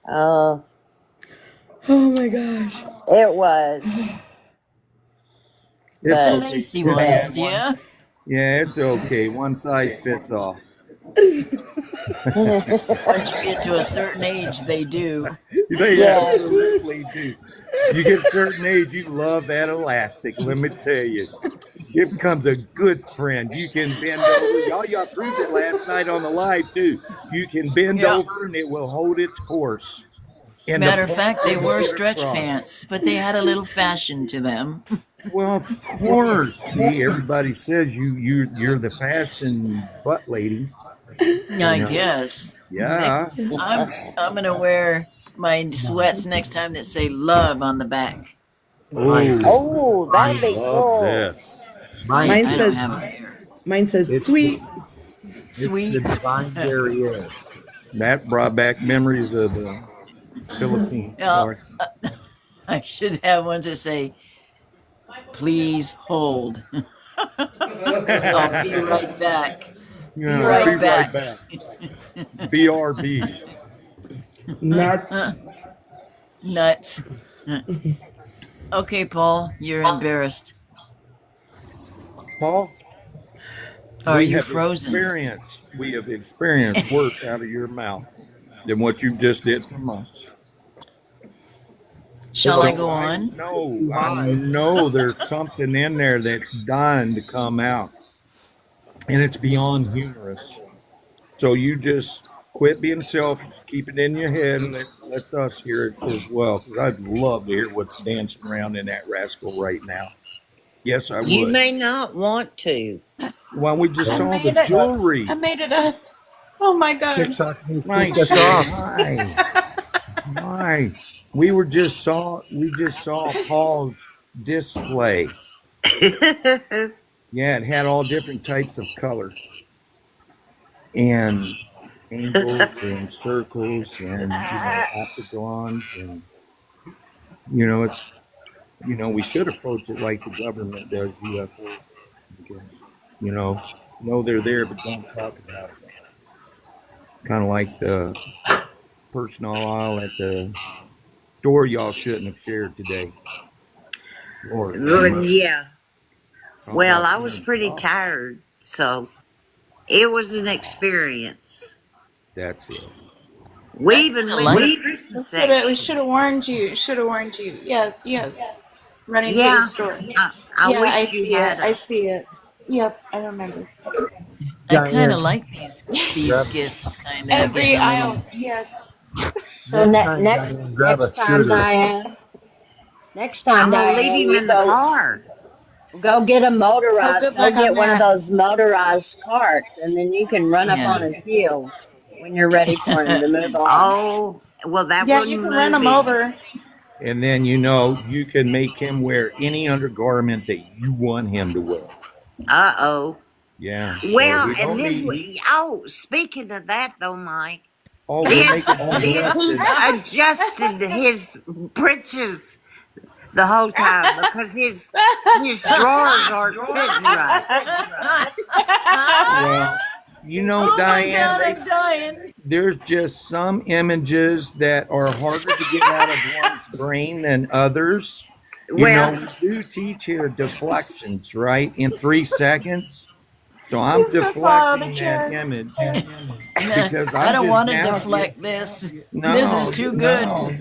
Oh, Oh my gosh. it was. It's It's a But okay. lacy ones, dear. Yeah, it's okay. One size fits all. Once you get to a certain age, they do. They yeah, absolutely do. You get a certain age, you love that elastic. Let me tell you, it becomes a good friend. You can bend over. Y'all proved it last night on the live too. You can bend Yeah. over and it will hold its course. And Matter of the fact, they were stretch across. pants, but they had a little fashion to them. Well, of course. See, everybody says you're the fashion butt lady. I guess. Yeah. I'm gonna wear my sweats next time that say "love" on the back. oh, that'd be Love cool. this. Mine I don't says have hair. mine says It's sweet. Sweet. The divine barrier. That brought back memories of the Philippines. Yeah. Sorry. I should have one to say, "Please hold." I'll be right back. Yeah, Right be back. right back. BRB. Nuts. Nuts. Okay, Paul, you're embarrassed. Paul, Are we you have frozen? we have experienced worse out of your mouth than what you just did from us. Shall I go on? No, I know there's something in there that's dying to come out, and it's beyond humorous. So you just quit being selfish, keep it in your head, and let us hear it as well. Because I'd love to hear what's dancing around in that rascal right now. Yes, I You would. may not want to. Well, we just saw made the it. jewelry. I made it up. Oh my god. My son, why? Why? we just saw Paul's display. Yeah, it had all different types of color and angles and circles and octagons and it's we should approach it like the government does UFOs because know they're there but don't talk about it. Kind of like the personal aisle at the store y'all shouldn't have shared today. Lord, Yeah. talk Well, about I was feeling pretty soft. tired, so it was an experience. That's it. We I even kinda went like to it. Christmas Should have, we section. should have warned you. Should have warned you. Yes, yes. Running through the Yeah, store. I Yeah, I wish you see it. had I a. see it. Yep, I remember. I kind of Diane, like these grab gifts, kind of getting Every a little. aisle. Yes. So next time, Diane, grab a next time, shooter. Diane, I'm gonna leave him you in the car. go get a Oh, motorized, good go luck on get one of that. those motorized carts, and then you can run up on Yeah. his heels when you're ready for him to move on. Oh, well, that Yeah, you wouldn't can run move them him. over. And then you can make him wear any undergarment that you want him to wear. Uh-oh. Yeah. So Well, he and don't then, need. He, speaking of that, though, Mike, we'll then, make him then he's undressed. adjusted his britches the whole time because his drawers aren't fitting right. Well, Oh my Diane, God, I'm dying. there's just some images that are harder to get out of one's brain than others. Well, We do teach here deflections, right? In 3 seconds. So I'm He's gonna fall out of the deflecting that chair. image because I I'm don't just want to now deflect this. This is no, too good. no.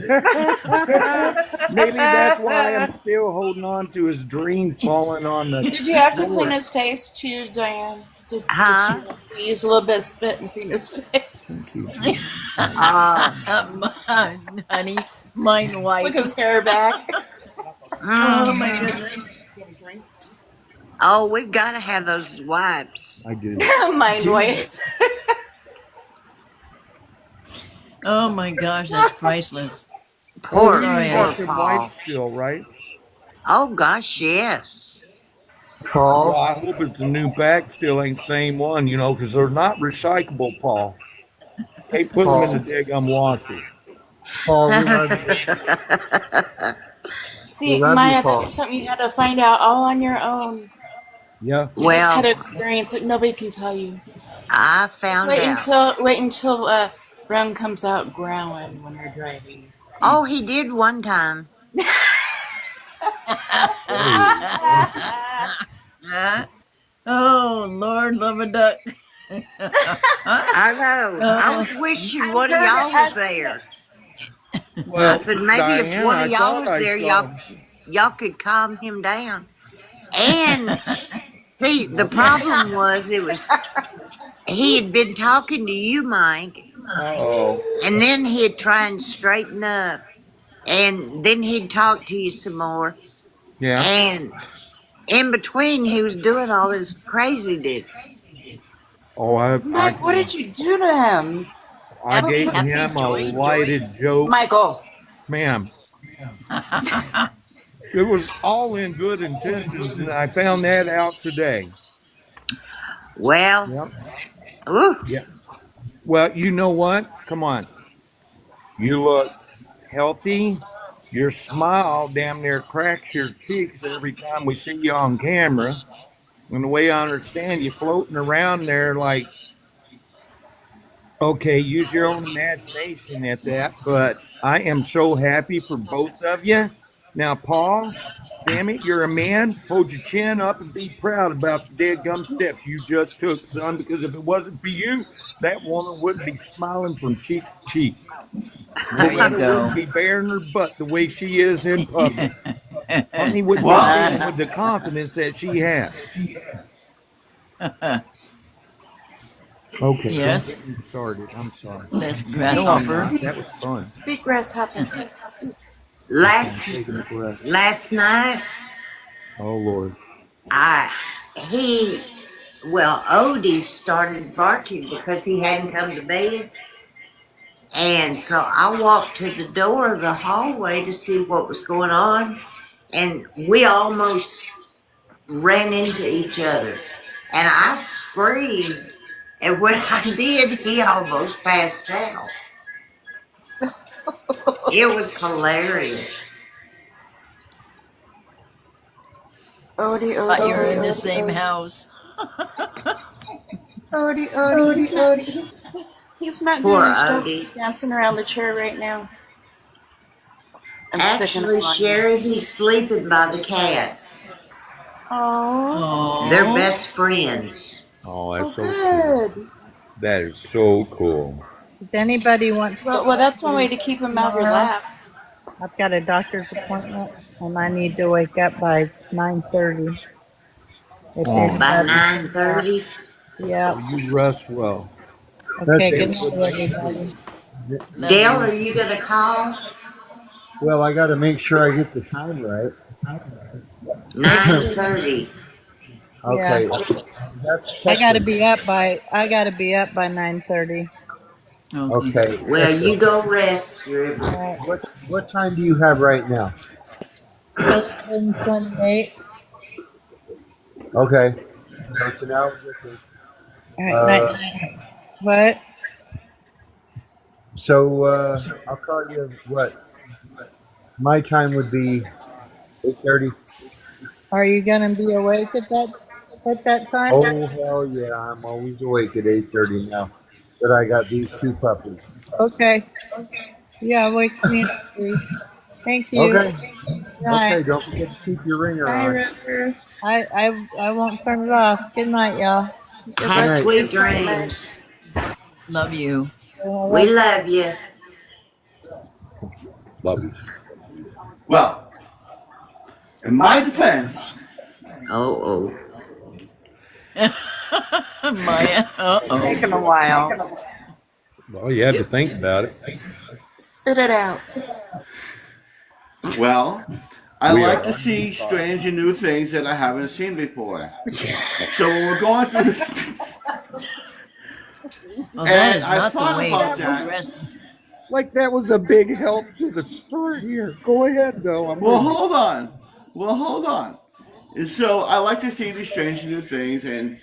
Maybe that's why I'm still holding on to his dream falling on the Did you have to clean floor. his face too, Diane? Did huh? you use a little bit of spit and clean his face? Uh, Honey, mine Look wipe. his hair back. Oh my mhm. goodness. Oh, we've got to have those wipes. I do. Mind Do wipe. you? Oh my gosh, that's priceless. Oh, Poor, you Sorry, got poor some Paul. wipes still, right? Oh, gosh, yes. Well, Paul, I hope it's a new pack, still ain't the same one, because they're not recyclable, Paul. Hey, put them in the Paul, daggum washer. Paul, we love you. We See, love you, Maya, Paul. that's something you had to find out all on your own. Yeah. You just had Well, to experience it. Nobody can tell you. I Just found out. wait until Rum comes out growling when you're driving. Oh, he did one time. Whoa. Oh Lord, love a duck. I know. I Oh, was wishing I'm one of good y'all was at there. I Well, said maybe if Diane, one of I y'all thought was I there, saw. y'all could calm him down. And see, the problem was he had been talking to you, Mike, Oh, and then he'd try and straighten up, and then he'd talk to you some more, yeah. and in between he was doing all this craziness. Oh, Mike, what did you do to him? I gave happy, him a joy. lighted joke, Michael. ma'am. It was all in good intentions, and I found that out today. Well, Yep. ooh, Yeah. Well, you know what? Come on. You look healthy. Your smile damn near cracks your cheeks every time we see you on camera. And the way I understand you floating around there like, okay, use your own imagination at that, but I am so happy for both of you. Now, Paul, damn it, you're a man. Hold your chin up and be proud about the dead gum steps you just took, son, because if it wasn't for you, that woman wouldn't be smiling from cheek to cheek. There you Loretta wouldn't go. be bearing her butt the way she is in public. Honey wouldn't be Well, standing with the confidence that she has. Okay, don't Yes, get me started. I'm sorry. this No, I'm grasshopper. not. That was fun. Big grasshopper. Okay, I'm last taking a breath. last night Oh, Lord. I he well Odie started barking because he hadn't come to bed. And so I walked to the door of the hallway to see what was going on, and we almost ran into each other. And I screamed, and when I did, he almost passed out. It was hilarious. Odie, Thought Odie, you were in the Odie, same Odie, house. Odie, Odie. He's not Poor doing his job. Odie. He's dancing around the chair right now. I'm sicking Actually, him on you. Sherry, he's sleeping by the cat. Oh, They're Oh, best friends. Oh, oh, that's so cool. good. That is so cool. If anybody wants to Well, that's one way to keep him out of your tomorrow, lap. I've got a doctor's appointment and I need to wake up by 9:30. If Oh, By anybody, 9:30. yeah. well, you rest well. Okay, That's good night, everybody. love Dale, you. are you gonna call? well. I got to make sure I get the time right. 9:30. Okay, Yeah, that's I gotta Texas. be up by 9:30. Okay. Okay, Well, you go rest, River. All right, what time do you have right now? 7:28. Okay, so it's an hour difference. All right, Uh, night. What? so I'll call you. What my time would be 8:30. Are you gonna be awake at that time? Oh hell yeah! I'm always awake at 8:30 now. That I got these two puppies. Okay. Yeah, wake me up, please. Thank you. Okay. Good night. Okay. Don't forget to keep your ringer Bye, on. River. I won't turn it off. Good night, y'all. Good Have luck night. with your sweet appointment. dreams. Love you. We love you. Love you. Well, in my defense, Oh, Maya. Uh-oh. Taking a while. Well, you had to think about it. Spit it out. well, I We like are to see strange and new things that I haven't seen before. So when we're going through this, Well, that and is I not the thought way about to that. address. Like that was a big help to the start here. Go ahead, though. Well, hold on. Well, hold on. And so I like to see these strange and new things, and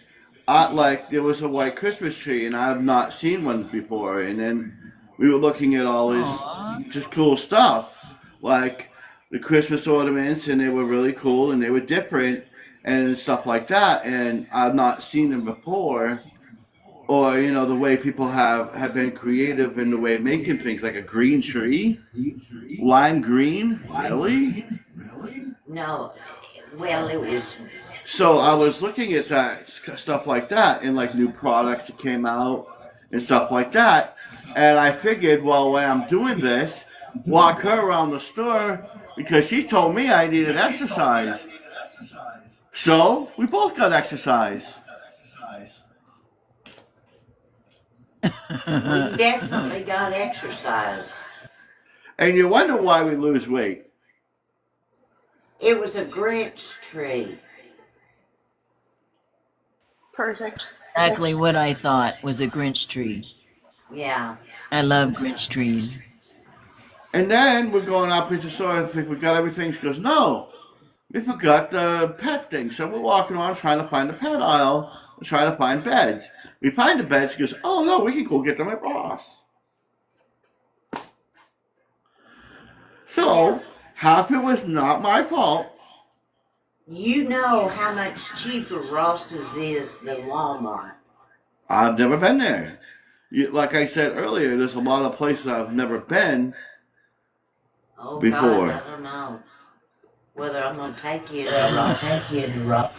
like there was a white Christmas tree, and I've not seen one before. And then we were looking at all this Aw. just cool stuff, like the Christmas ornaments, and they were really cool and they were different and stuff like that. And I've not seen them before, or the way people have been creative in the way of making things, like a green tree, lime green, really. no. Well, it was. So I was looking at that stuff like that, and like new products that came out and stuff like that. And I figured, well, when I'm doing this, walk her around the store because she told me I needed exercise. So we both got exercise. We definitely got exercise. And you wonder why we lose weight. It was a Grinch tree. Perfect. Exactly what I thought was a Grinch tree. Yeah. I love Grinch trees. And then we're going up into the store and think we got everything. She goes, no, we forgot the pet thing. So we're walking around trying to find the pet aisle and trying to find beds. We find the beds. She goes, oh no, we can go get them at Ross. So half it was not my fault. You know how much cheaper Ross's is than Walmart. I've never been there. Like I said earlier, there's a lot of places I've never been. Oh, Before. God, I don't know whether I'm going to take you to Ross.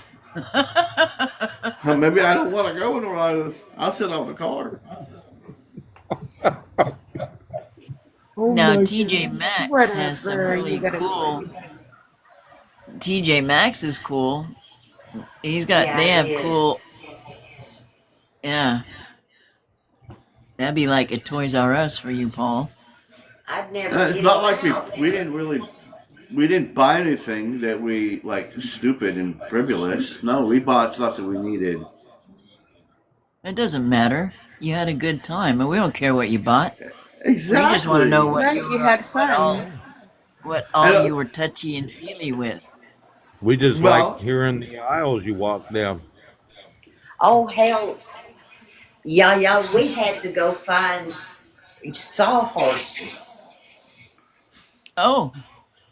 Maybe I don't want to go in the Ross. I'll sit on the car. Now, TJ Maxx has some Whatever, really you gotta- cool. TJ Maxx is cool. He's got. Yeah, they have it is. cool. Yeah. That'd be like a Toys R Us for you, Paul. I'd never And get it's not it like out. we didn't buy anything that we like stupid and frivolous. No, we bought stuff that we needed. It doesn't matter. You had a good time, and we don't care what you bought. We just want to know Exactly. what Right, you you were, had fun. what And all you were touchy and feely with. We just like well, hearing the aisles you walk down. Oh, hell, yeah, we had to go find sawhorses Oh,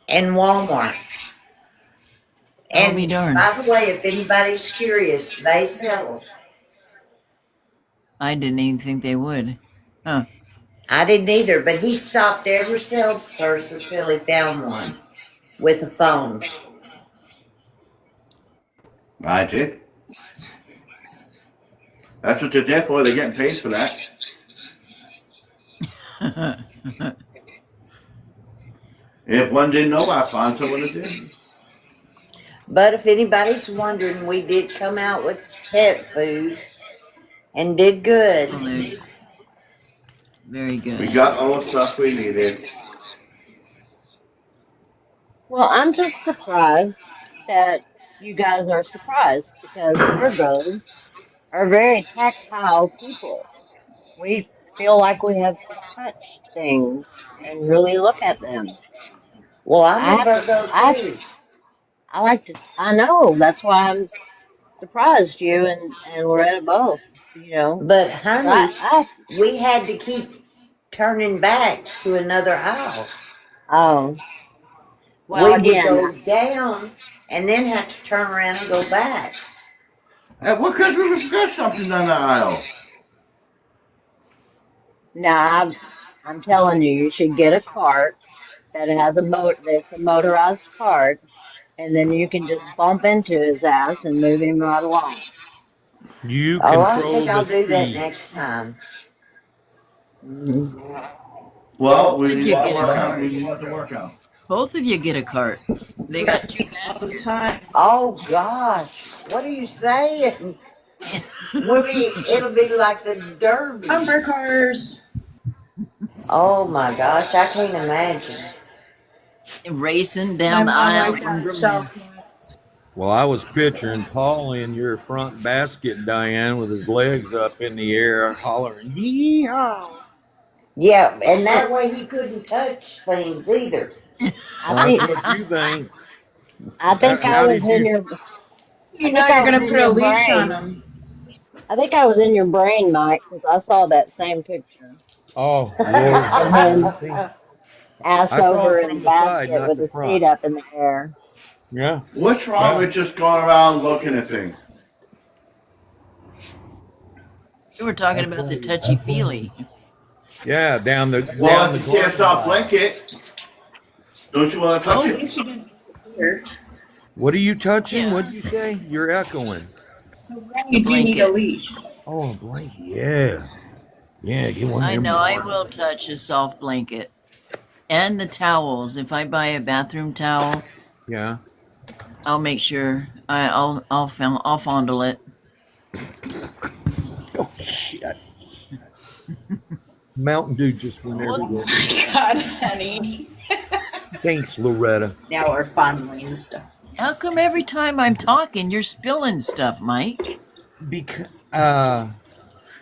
in Walmart. I'll be And darned. by the way, if anybody's curious, they sell them. I didn't even think they would. Huh. I didn't either, but he stopped every salesperson till he found one with a phone. I did. That's what they're there for. They're getting paid for that. If one didn't know, I found someone that did. But if anybody's wondering, we did come out with pet food and did good. Well, there, very We good. got all the stuff we needed. Well, I'm just surprised that you guys are surprised because Virgos are very tactile people. We feel like we have to touch things and really look at them. Well, I'm I a have to, Virgo I have to, too. I like to, I know, that's why I'm surprised you and Loretta both, you know, But because honey, we had to keep turning back to another aisle. um, well, We would again, go down and then have to turn around and go back. Well, because we forgot something down the aisle. now I'm telling you, you should get a cart that has that's a motorized cart, and then you can just bump into his ass and move him right along. You Oh, I control think the I'll do that speed. next time. Mhm. Well, Both we of need you more get a work out. cart. We need more to work out. Both of you get a cart. They got two All the baskets. time. Oh gosh, what are you saying? It'll be like the Derby. Bumper cars. Oh my gosh, I can't imagine. Racing My down the mom aisle liked from that Berlin. herself. Well, I was picturing Paul in your front basket, Diane, with his legs up in the air, hollering, "Yeehaw!" Yeah, and Well, that way he couldn't touch things either. I Well, that's think what you think. I think I How was did in you? your I You know think I you're was gonna in put a your leash on brain. them. I think I was in your brain, Mike, because I saw that same picture Oh Lord, of have him mercy! ass I saw him over in a from the side, basket not with the his front. feet up in the air. Yeah, What's wrong yeah. with just going around looking at things? We were talking That's about the right. touchy feely. Yeah, Well, down if the you see a garden soft aisle. blanket, don't you want to touch At Oh, it? least you didn't here. What are you touching? yeah, What'd you say? You're echoing. No, then a you do need a blanket. leash. Oh, a blanket. Yeah, yeah. Get one of I them know I warm. will touch a soft blanket. And the towels. If I buy a bathroom towel, Yeah. I'll make sure I'll fondle it. Oh shit. Mountain Dew just went Oh everywhere. my God, honey. Thanks, Loretta. Now we're fondling stuff. How come every time I'm talking, you're spilling stuff, Mike? Because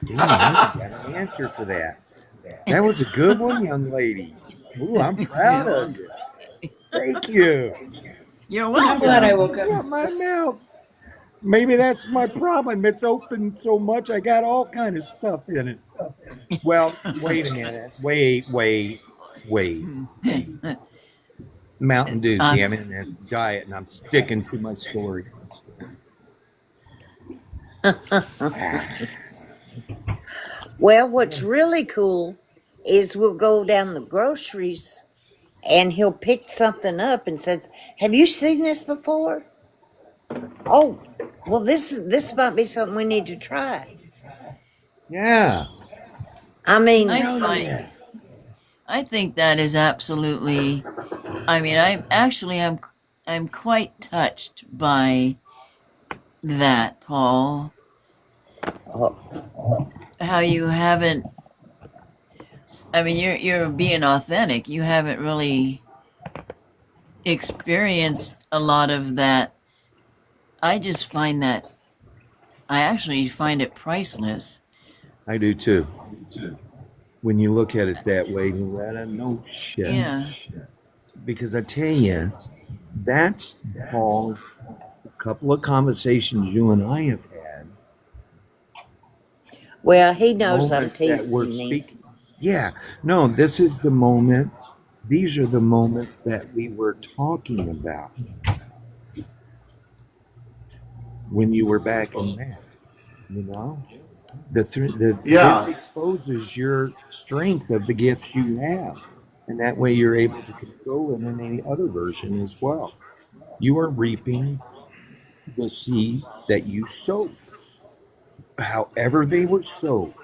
damn, I ain't got an answer for that. That was a good one, young lady. Ooh, I'm proud of Well, you. Thank you. you're I'm glad I welcome. woke up. Yeah, my mouth. Maybe that's my problem. It's open so much. I got all kind of stuff in it. Well, wait a minute. Wait. Mountain Dew, uh, damn it, and it's diet, and I'm sticking to my story. Well, what's really cool is we'll go down the groceries and he'll pick something up and says, "Have you seen this before?" Oh, well, this might be something we need to try. Yeah. I mean, I Hell find yeah. I think that is absolutely. I mean, I'm quite touched by that, Paul. oh, How you haven't. I mean, you're being authentic. You haven't really experienced a lot of that. I just find that I actually find it priceless. I do too. when you look at it that way, Loretta. No shit. Yeah. Because I tell you, that's, Paul, a couple of conversations you and I have had, Well, he knows I'm moments that we're teasing him. speaking. Yeah, no, this is the moment. These are the moments that we were talking about when you were back in Mass. You know, this Yeah. exposes your strength of the gifts you have, and that way you're able to control it in any other version as well. You are reaping the seeds that you sowed, however they were sowed,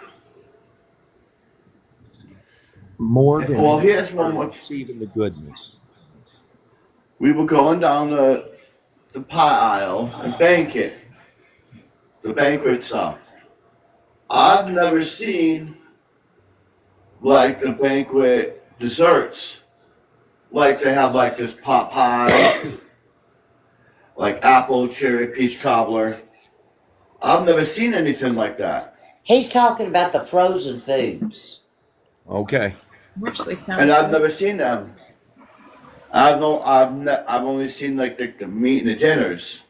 more than Well, any here's are one more. receiving the goodness. We were going down the pie aisle and the banquet stuff. I've never seen like the banquet desserts. Like they have like this pot pie, like apple, cherry, peach cobbler. I've never seen anything like that. He's talking about the frozen foods. Okay. Actually And sounds I've good. never seen them. I've only seen like the meat and the dinners.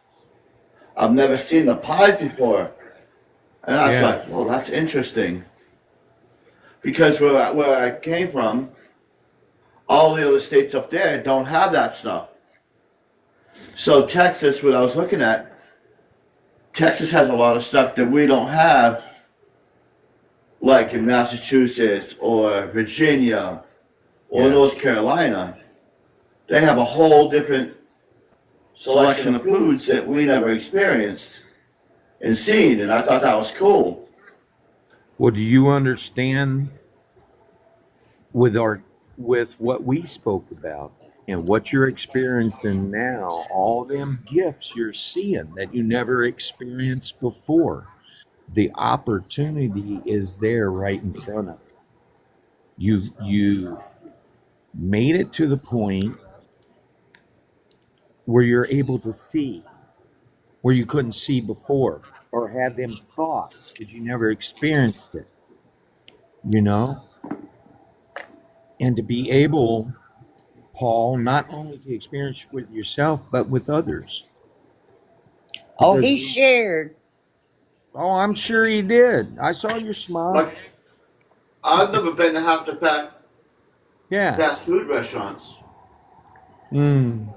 I've never seen the pies before. And I was Yeah. like, well, that's interesting. Because where I came from, all the other states up there don't have that stuff. So Texas, what I was looking at, Texas has a lot of stuff that we don't have, like in Massachusetts or Virginia or Yes. North Carolina. They have a whole different selection of foods that we never experienced and seen, and I thought that was cool. Well, do you understand with what we spoke about and what you're experiencing now, all them gifts you're seeing that you never experienced before? The opportunity is there right in front of you. You've made it to the point where you're able to see where you couldn't see before or had them thoughts because you never experienced it, you know? And to be able, Paul, not only to experience with yourself, but with others. Oh, Because, he shared. oh, I'm sure he did. I saw your smile. Like, I've never been to half the Yeah. fast food restaurants. Mm.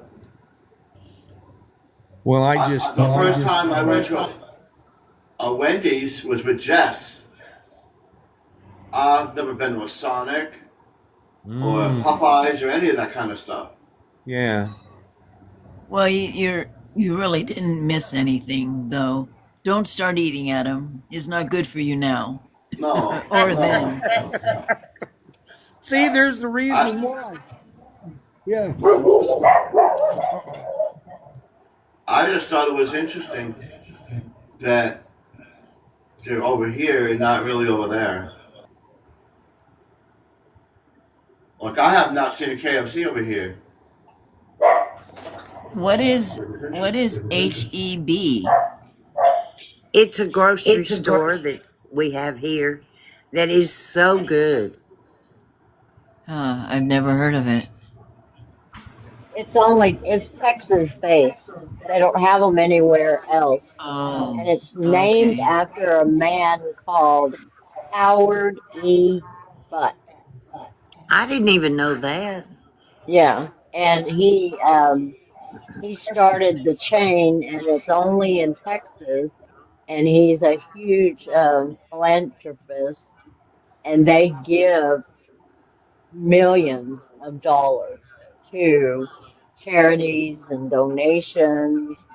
Well, The first time I went to a Wendy's was with Jess. I've never been to a Sonic or a mm, Popeyes or any of that kind of stuff. yeah. Well, you really didn't miss anything, though. Don't start eating at them. It's not good for you now No, or no. then. See, there's the reason I, why. Yeah. I just thought it was interesting that they're over here and not really over there. Like, I have not seen a KFC over here. What is HEB? It's a grocery store that we have here that is so good. I've never heard of it. It's Texas based. They don't have them anywhere else. And Oh, it's named okay. after a man called Howard E. Butt. I didn't even know that. Yeah. And he started the chain and it's only in Texas and he's a huge philanthropist and they give millions of dollars to charities and donations.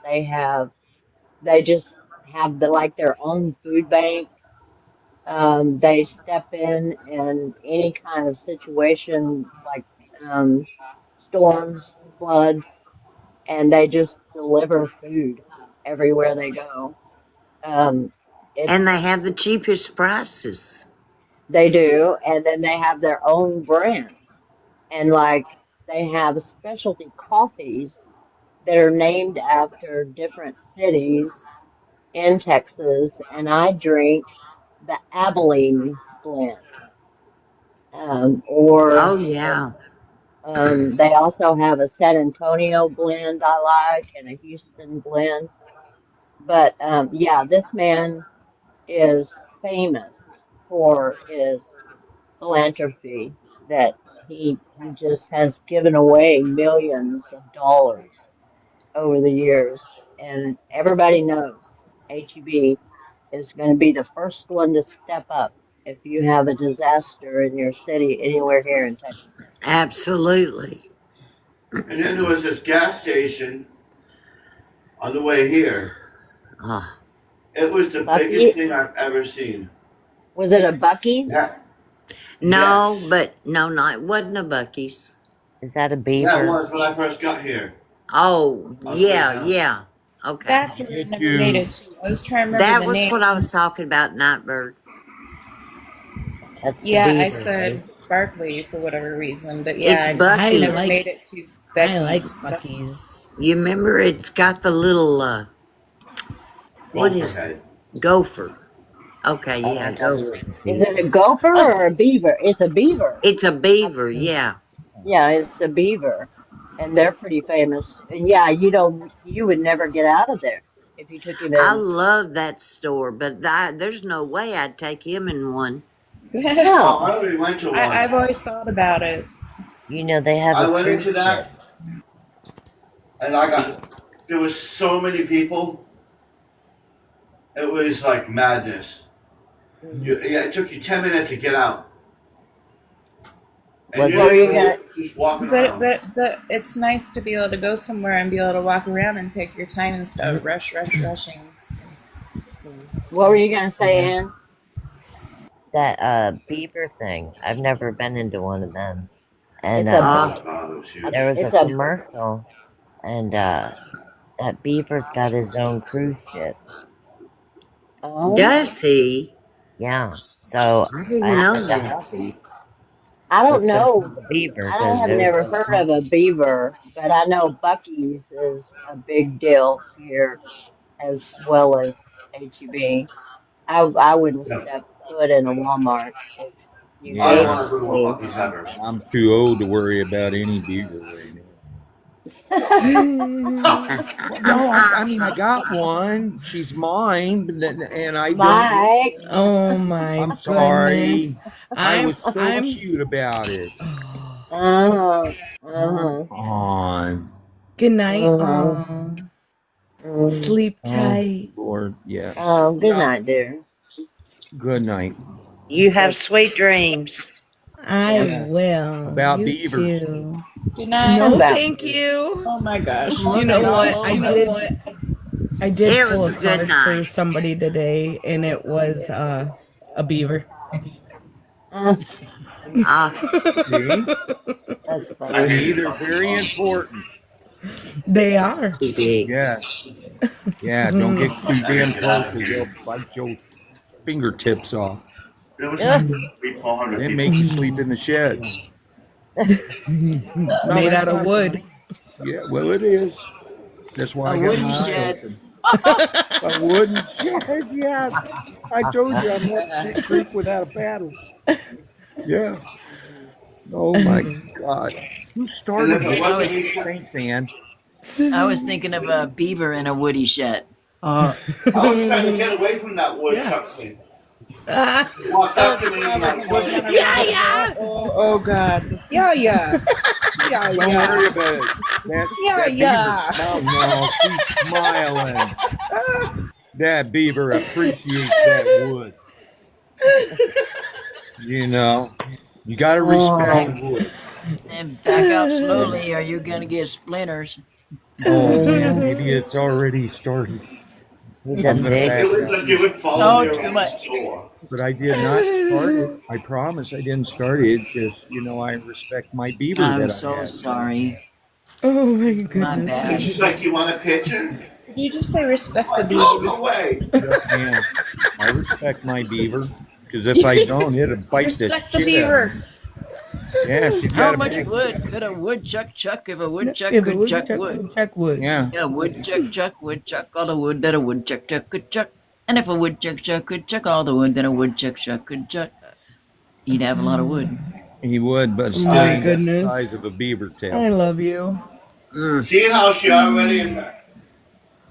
They just have like their own food bank. They step in any kind of situation like um, storms, floods, and they just deliver food everywhere they go. Um, And it's they have the cheapest prices. They do, and then they have their own brands, and like they have specialty coffees that are named after different cities in Texas, and I drink the Abilene blend. or Oh, if yeah. they also have a San Antonio blend I like and a Houston blend. But yeah, this man is famous for his philanthropy that he just has given away millions of dollars over the years, and everybody knows HEB is going to be the first one to step up if you have a disaster in your city anywhere here in Texas. Absolutely. And then there was this gas station on the way here. Oh, It was the biggest Bucky, thing I've ever seen. was it a Bucky's? Yeah. no, Yes. but no, not it wasn't a Bucky's. Is that a Yeah, it beaver? was when I first got here Oh, on the way yeah, down. yeah. Okay. That's where I Did never made you? it to. I was trying to remember That the was what name. I was talking about, Nightbird. That's the Yeah, I beaver, right? said Barkley for whatever reason, but It's yeah, I I never made Bucky's. like it to I like Becky's. Bucky's. You remember it's got the little, what Gopher is head. gopher? Okay, Oh, yeah, I thought it was gopher. a Is it a beaver. gopher Oh, or a beaver? It's a beaver. It's a I, beaver, yeah. yeah, it's a beaver, and they're pretty famous. And yeah, you would never get out of there if you took him I in. love that store, but there's no way I'd take him in one. Oh, No. I already went to one. I've always thought about it. You know, they have I a went cruise into ship. that and there was so many people. It was like madness. Mm. Yeah, it took you 10 minutes to get out. And Was you're What were you it? gonna? just walking But, around. but it's nice to be able to go somewhere and be able to walk around and take your time instead of rushing. What were you gonna say, Yeah. Ann? That beaver thing. I've never been into one of them. And It's a, Uh, Oh, God, it was a huge. there was a it's a. commercial, and that beaver's got his own cruise ship. Oh, does he? Yeah. So I didn't I know had to that. ask him, I don't what's this know. with the beaver? I Because have it never was heard of a beaver, but I know Bucky's is a big deal here as well as HEB. I wouldn't Yeah. step foot in a Walmart if you I don't gave Yeah, want to it go to to a me. Bucky's ever. I'm too old to worry about any beaver right now. Well, no, I mean I got one. She's mine, and I don't. Mike. oh my I'm goodness. sorry. I was so I'm cute about it. oh, Uh-huh. Come Uh-huh. on. good night. Uh-huh. Sleep Oh tight. Lord, yes. Oh, good Yeah. night, dear. Good night. You have sweet dreams. I Yeah. will. About You beavers. too. Good night. No, About thank you. Oh my gosh. You know what? I did It pull was a a good card night. for somebody today, and it was a beaver. uh, Uh, See? that's I funny. See, hated they're Bucky's very also. important. They are. too big. Yes. Yeah, don't get too damn Get close out of or here. they'll bite your fingertips off. There was Yeah. like 400 Then people. make you sleep in the shed. No, Made that's out of not wood. funny. Yeah, well, it is. That's why A I got woody my eye shed. open. A wooden shed, yes. I told you I'm up shit creek without a paddle. Yeah. Oh my God. Who And started if it this? I was wasn't, Thanks, Ann. I was thinking of a beaver in a woody shed. I was trying to get away from that woodchuck thing. He walked up to me and I told him, Yeah. Oh God. Yeah. Yeah, Don't worry about it. That yeah. beaver's smiling now. She's smiling. That beaver appreciates that wood. You know, you got to respect the wood. And back out slowly or you're going to get splinters. Oh man, maybe it's already started. He's I'm a gonna big back it was out. like you would follow me Oh, too around the much. store. But I did not start it. I promise I didn't start it. Just, I respect my beaver I'm that I so have. sorry. Oh my My goodness. And bad. she's like, you want a picture? Did you just say respect the Like, beaver? oh, no way. Yes, ma'am. I respect my beaver. Because if I don't, it'll bite Respect the the shit out of me. beaver. Yeah, she's How got a much big. wood could a woodchuck chuck if a woodchuck If a could chuck woodchuck wood? could chuck wood. Yeah. Yeah, woodchuck all the wood that a woodchuck chuck could chuck. And if a woodchuck chuck could chuck all the wood that a woodchuck chuck could chuck, he'd have a lot of wood. He would, but Oh still my ain't got the goodness. size of a beaver I tail. love you. Seeing how she already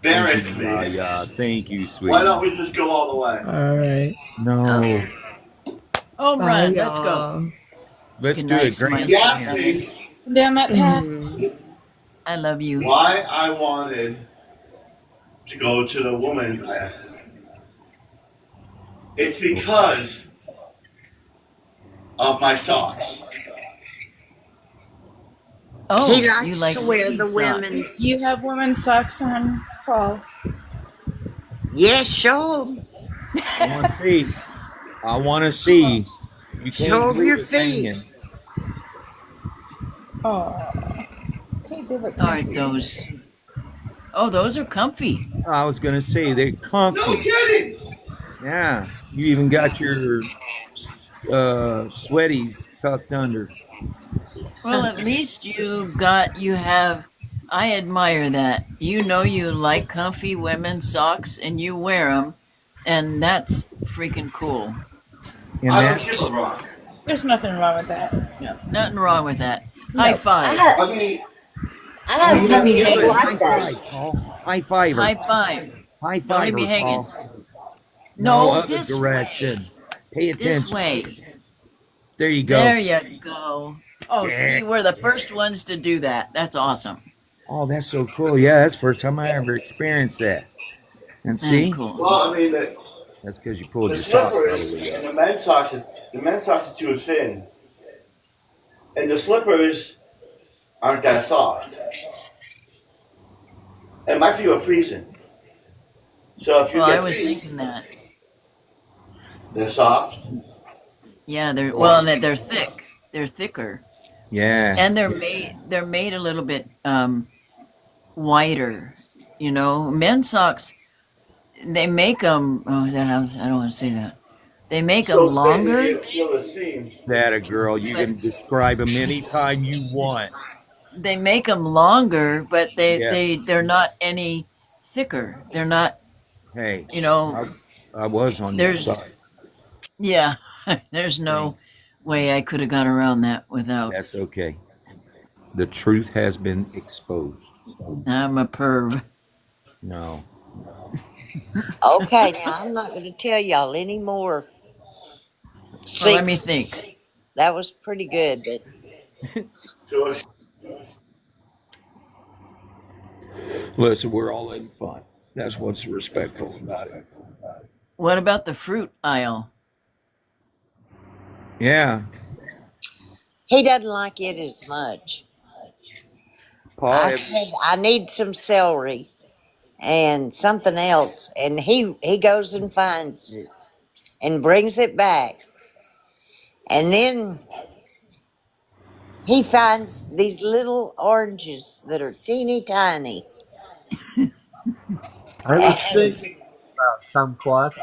Thank you, embarrassed me, Yaya. Thank you, why don't sweetie. we just go all the way? All right. No. Home Bye, run. Let's go. y'all. Let's Good do it, night, my He Gramps. sweet asked me nuggets. Down that path. I love you. why I wanted to go to the woman's bath. It's because of my socks. Oh, He you likes like to wear lady the socks. You women's. have women's socks on, Paul. Yes, show 'em. I want to see. I want to see. You can't Show 'em leave your us hanging. feet. Oh, hey, they look Aren't comfy. those? Oh, those are comfy. I was going to say they're No comfy. kidding. Yeah. You even got your sweaties tucked under. Well, at least you have. I admire that. You know you like comfy women's socks and you wear them, and that's freaking cool. And I don't give a that's rock. There's nothing wrong with that. No. Nothing wrong with that. High No, five. I mean, I oh, have Don't yeah, be some do just it. hanging. like High that. five, Paul. High fiver. High five. High Don't be fiver, hanging. Paul. No, No, other this way. direction. Pay This attention. way. There you go. There you go. Oh, Yeah. see, we're the first ones to do that. That's awesome. Oh, that's so cool. Yeah, that's the first time I ever experienced that. And That is see, cool. well, I mean, that's because you pulled the your sock slippers probably and up. the men's socks are too thin, and the slippers aren't that soft. And my feet are freezing. So if you Well, I get was feet, thinking that. they're soft. Yeah, they're thick. They're thicker, Yeah. and they're made a little bit wider. You know, men's socks. They make them. Oh, I don't want to say that. They make them So thin that longer, you feel the seams. That a girl. You but can describe them anytime you want. they make them longer, but Yeah. they're not any thicker. They're not. Hey, You know, I was on your there's side. yeah. There's See, no way I could have got around that without. that's okay. The truth has been exposed. I'm a perv. No. Okay, now I'm not going to tell y'all any more Well, let me secrets. think. That was pretty good, but So Listen, we're all in fun. That's what's respectful about it. What about the fruit aisle? Yeah. he doesn't like it as much. Paul, I have said I need some celery and something else, and he goes and finds it and brings it back, and then he finds these little oranges that are teeny tiny, I was and thinking about kumquats.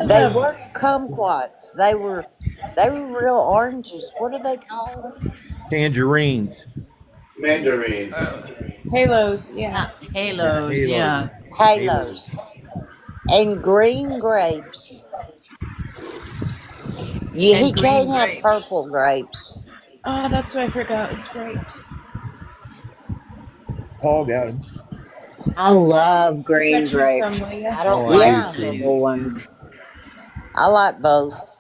I they love weren't kumquats. They were real oranges. What are they called? tangerines. mandarin. halos. Yeah. Halos, Halo. yeah. Halos and green grapes. He And can't green have grapes. purple grapes. Oh, that's what I forgot. It's grapes. Paul got him. I love green Got you some, grapes. Leah. I don't Oh, I like Yeah, do too. purple ones. I like both.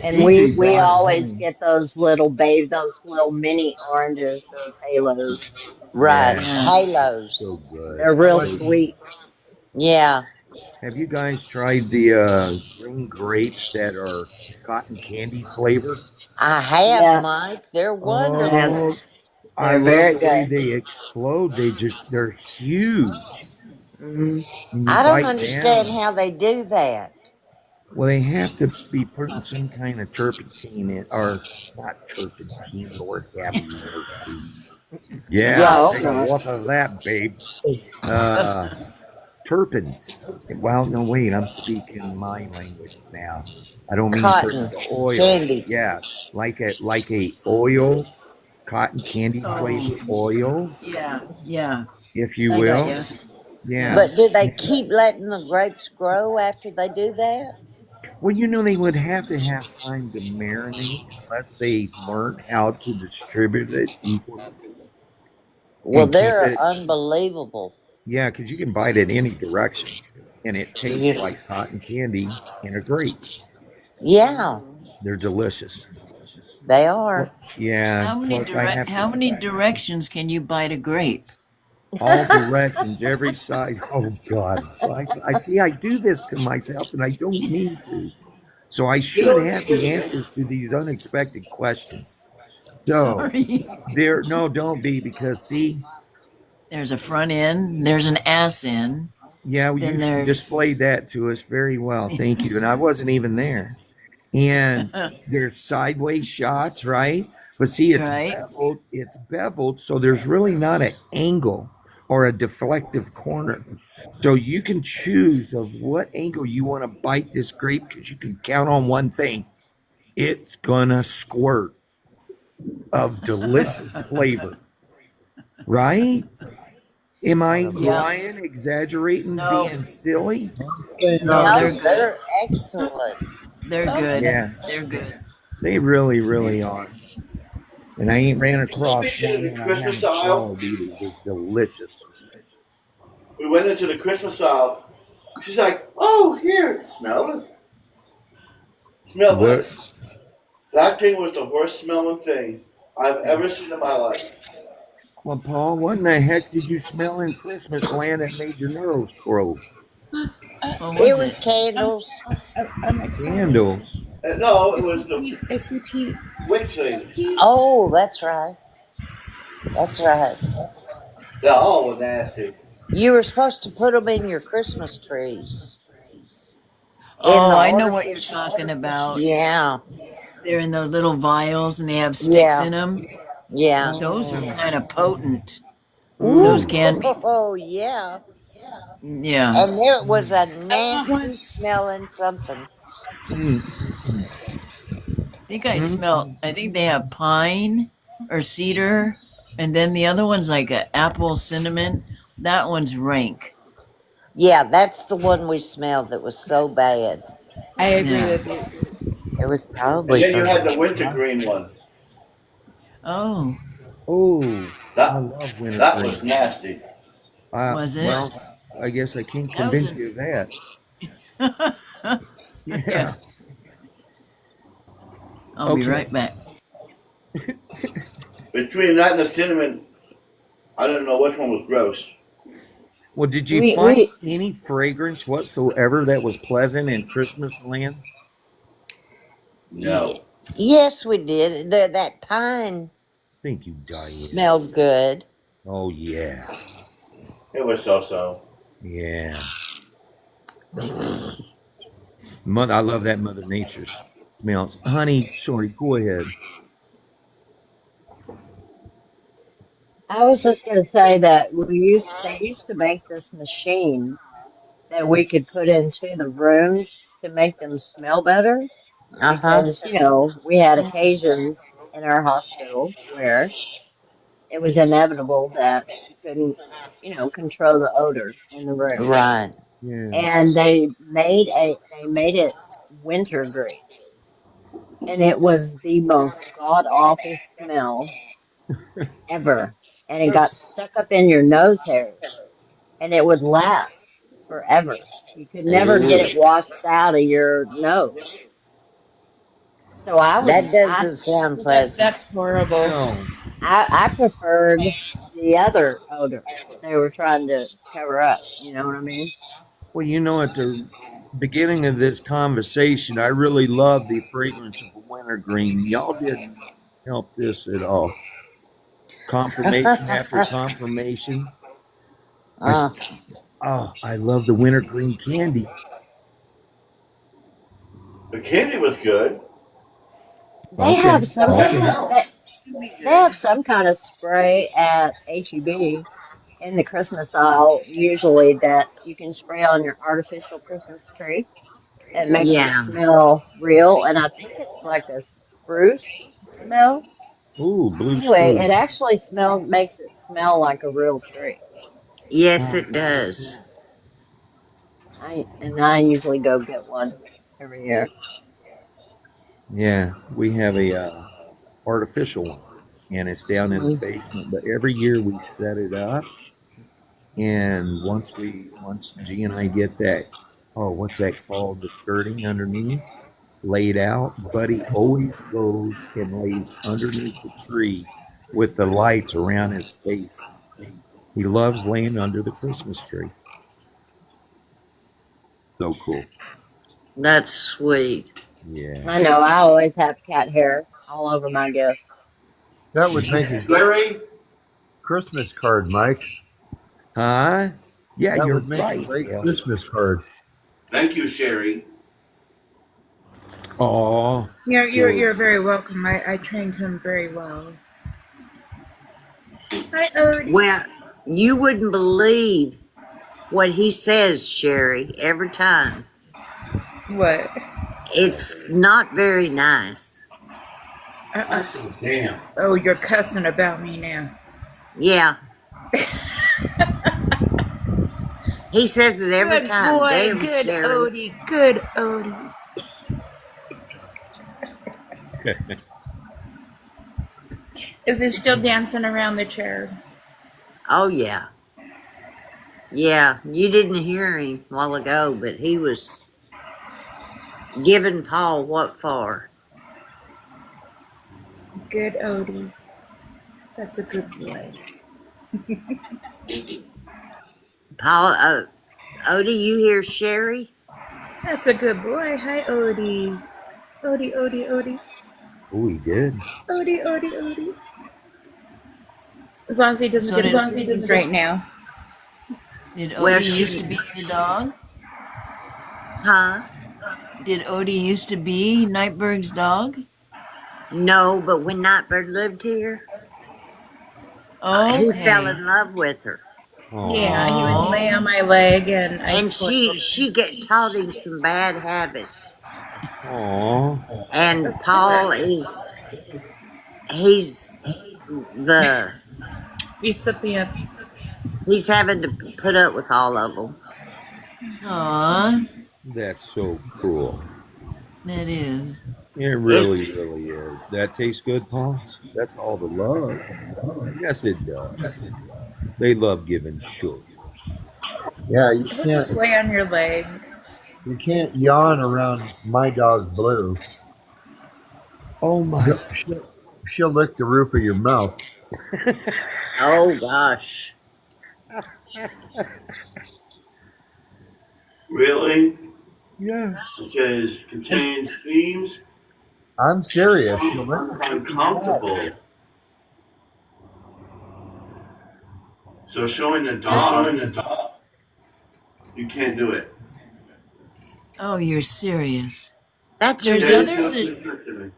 And we Gigi brought it always home. get those little mini oranges, those halos. Right, Yeah. Yeah. So halos. good. They're real What? So good. sweet. Yeah, Have you guys tried the green grapes that are cotton candy flavor? I have, Yeah, Mike. They're and wonderful. I they're love very the way good. they explode. They're huge. Hmm. When you I don't bite understand down, how they do that. well, they have to be putting some kind of turpentine in, or not turpentine, Lord have mercy. Yeah, Yes. Oh, take a okay. whiff of that, babe. Uh, Turpins. Well, no, wait, I'm speaking my language now. I don't mean Cotton turpin, oil. candy. Yeah, like a oil, cotton candy flavored Oh, oil, yeah. if you I got will. ya. Yeah. But do they keep letting the grapes grow after they do that? Well, they would have to have time to marinate unless they learned how to distribute it equally Well, and keep they're it. unbelievable. Yeah, because you can bite it any direction, and it tastes You, like cotton candy in a grape. yeah, They're delicious. they are. Yeah. Plus, I have to How many directions can you bite a grape? all directions, every side. Oh God! I see. I do this to myself, and I don't mean to. So I should have the answers to these unexpected questions. So Sorry. there, no, don't be because see, There's a front end, there's an ass end, yeah, then you there's displayed that to us very well. Thank you, and I wasn't even there. And there's sideways shots, right? But see, it's right. beveled. It's beveled, so there's really not an angle or a deflective corner. So you can choose of what angle you want to bite this grape because you can count on one thing. It's gonna squirt of delicious flavor, right? Am I What about Yeah. lying, exaggerating, No, being silly? staying no, on No, they're the good. they're excellent. They're good. Yeah, They're good. they really, really are. And I ain't ran across Speaking one of the that I Christmas haven't aisle, swallowed either. They're delicious. we went into the Christmas aisle. She's like, "Oh, here, smell it. Smell What? this." That thing was the worst smelling thing I've ever seen in my life. Well, Paul, what in the heck did you smell in Christmas land that made your nose crow? What It was was it? candles. I'm excited. Candles. No, I it see was the Pete. I see Pete. wick things. Pete. Oh, that's right. That's right. They all were nasty. You were supposed to put them in your Christmas trees. In the Oh, I know what you're artificial. talking about. Yeah, They're in those little vials and they have sticks yeah, in them. yeah. Those are Oh. kind of potent. Those Ooh, Mm. can be. oh, yeah. Yeah. And it was a I want nasty one. smelling something. Mm. Mm. Mm. I think they have pine or cedar. And then the other one's like a apple cinnamon. That one's rank. Yeah, that's the one we smelled that was so bad. I agree Yeah. with you. It was And probably then you from had the the smoke. wintergreen one. Oh, Oh, I That love that was wintergreen. nasty. was it? Well, I guess I can't That was convince you of that. a. Yeah. Yeah. I'll be Okay. right back. Between that and the cinnamon, I don't know which one was gross. Well, did you We find we any fragrance whatsoever that was pleasant in Christmas land? Ye- No. yes, we did. That pine Thank you, Diane. smelled good. Oh, yeah. It was so. Yeah. Mother, I love that Mother Nature smells. Honey, sorry, go ahead. I was just going to say that they used to make this machine that we could put into the rooms to make them smell better Uh huh. because, we had occasions in our hospital where it was inevitable that you couldn't, control the odor in the room. Right. Yeah. And they made it wintergreen, and it was the most god awful smell ever. And it got stuck up in your nose hairs, and it would last forever. You could never get Ooh, it washed out of your nose. So that doesn't sound pleasant. That's horrible. No. I preferred the other odor that they were trying to cover up. You know what I mean? Well, at the beginning of this conversation, I really love the fragrance of wintergreen. Y'all didn't help this at all. Confirmation after confirmation. I, uh, I love the wintergreen candy. The candy was good. They Okay. have some Okay. they have some kind of spray at HEB in the Christmas aisle, usually that you can spray on your artificial Christmas tree. It makes it yeah. smell real, and I think it's like a spruce smell. Ooh, blue Anyway, it spruce. actually makes it smell like a real tree. Yes, it does. I usually go get one every year. Yeah, we have a artificial one, and it's down in the Mhm. basement. But every year we set it up, and once G and I get that, oh, what's that called? The skirting underneath laid out. Buddy always goes and lays underneath the tree with the lights around his face. He loves laying under the Christmas tree. So cool. That's sweet. Yeah. I know. I always have cat hair all over my gifts. That would make a great Larry, Christmas card, Mike. Huh? Yeah, That you're would make a right. great Yeah. Christmas card. thank you, Sherry. Oh, You're very welcome. I trained him very well. Hi, Odie. Well, you wouldn't believe what he says, Sherry, every time. What? It's not very nice. Damn. Oh, you're cussing about me now. Yeah. He says it every Good time. boy, Damn, good Sherry. Odie, good Odie. Is he still dancing around the chair? Oh, yeah. Yeah, you didn't hear him a while ago, but he was giving Paul what for. Good Odie. That's a good boy. Paul, Odie, you hear Sherry? That's a good boy. Hi, Odie. Odie, Odie, Odie. oh, he did. Odie, Odie, Odie. As long as he doesn't So get did- his arms right now. Did Well, Odie used to be your dog? Huh? Did Odie used to be Nightbird's dog? No, but when Nightbird lived here, he fell in love with her. Oh, Yeah, he would lay on my leg and I And she taught him some bad habits. oh, And Paul he's the recipient. he's having to put up with all of them. Aw, that's so cool. that is. It really, It's- really is. That tastes good, Paul. That's all the love. Yes, it does. They love giving sugar. Yeah, you He'll just lay on your leg. can't yawn around my dog Blue. Oh my! She'll lick the roof of your mouth. Oh gosh. Really? Yeah. Because contains themes I'm serious. She'll lick uncomfortable. So showing the dog, you can't do it. Oh, you're serious. That's There's ridiculous. others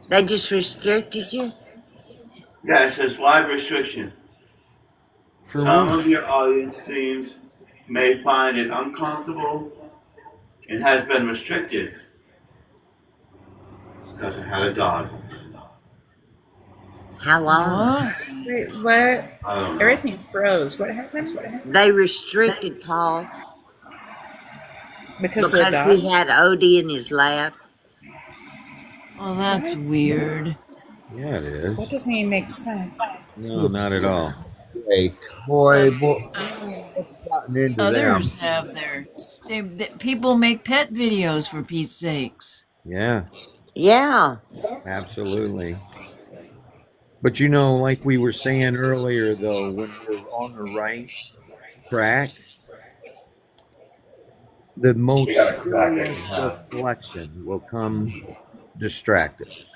They just restricted you? Yeah, it says live restriction. For Some real? of your audience teams may find it uncomfortable and has been restricted because I had a dog. How long? What? Wait, what? I don't know. Everything froze. What happened? They restricted Paul Because of the because dog? he had Odie in his lap. Oh, that's What? weird. Yeah, it is. That doesn't even make sense. No, not at all. Hey, boy, gotten into Others them. have their. People make pet videos for Pete's sakes. Yeah, Yeah. absolutely. But you know, like we were saying earlier, though, when we're on the right track, the most serious reflection will come distract us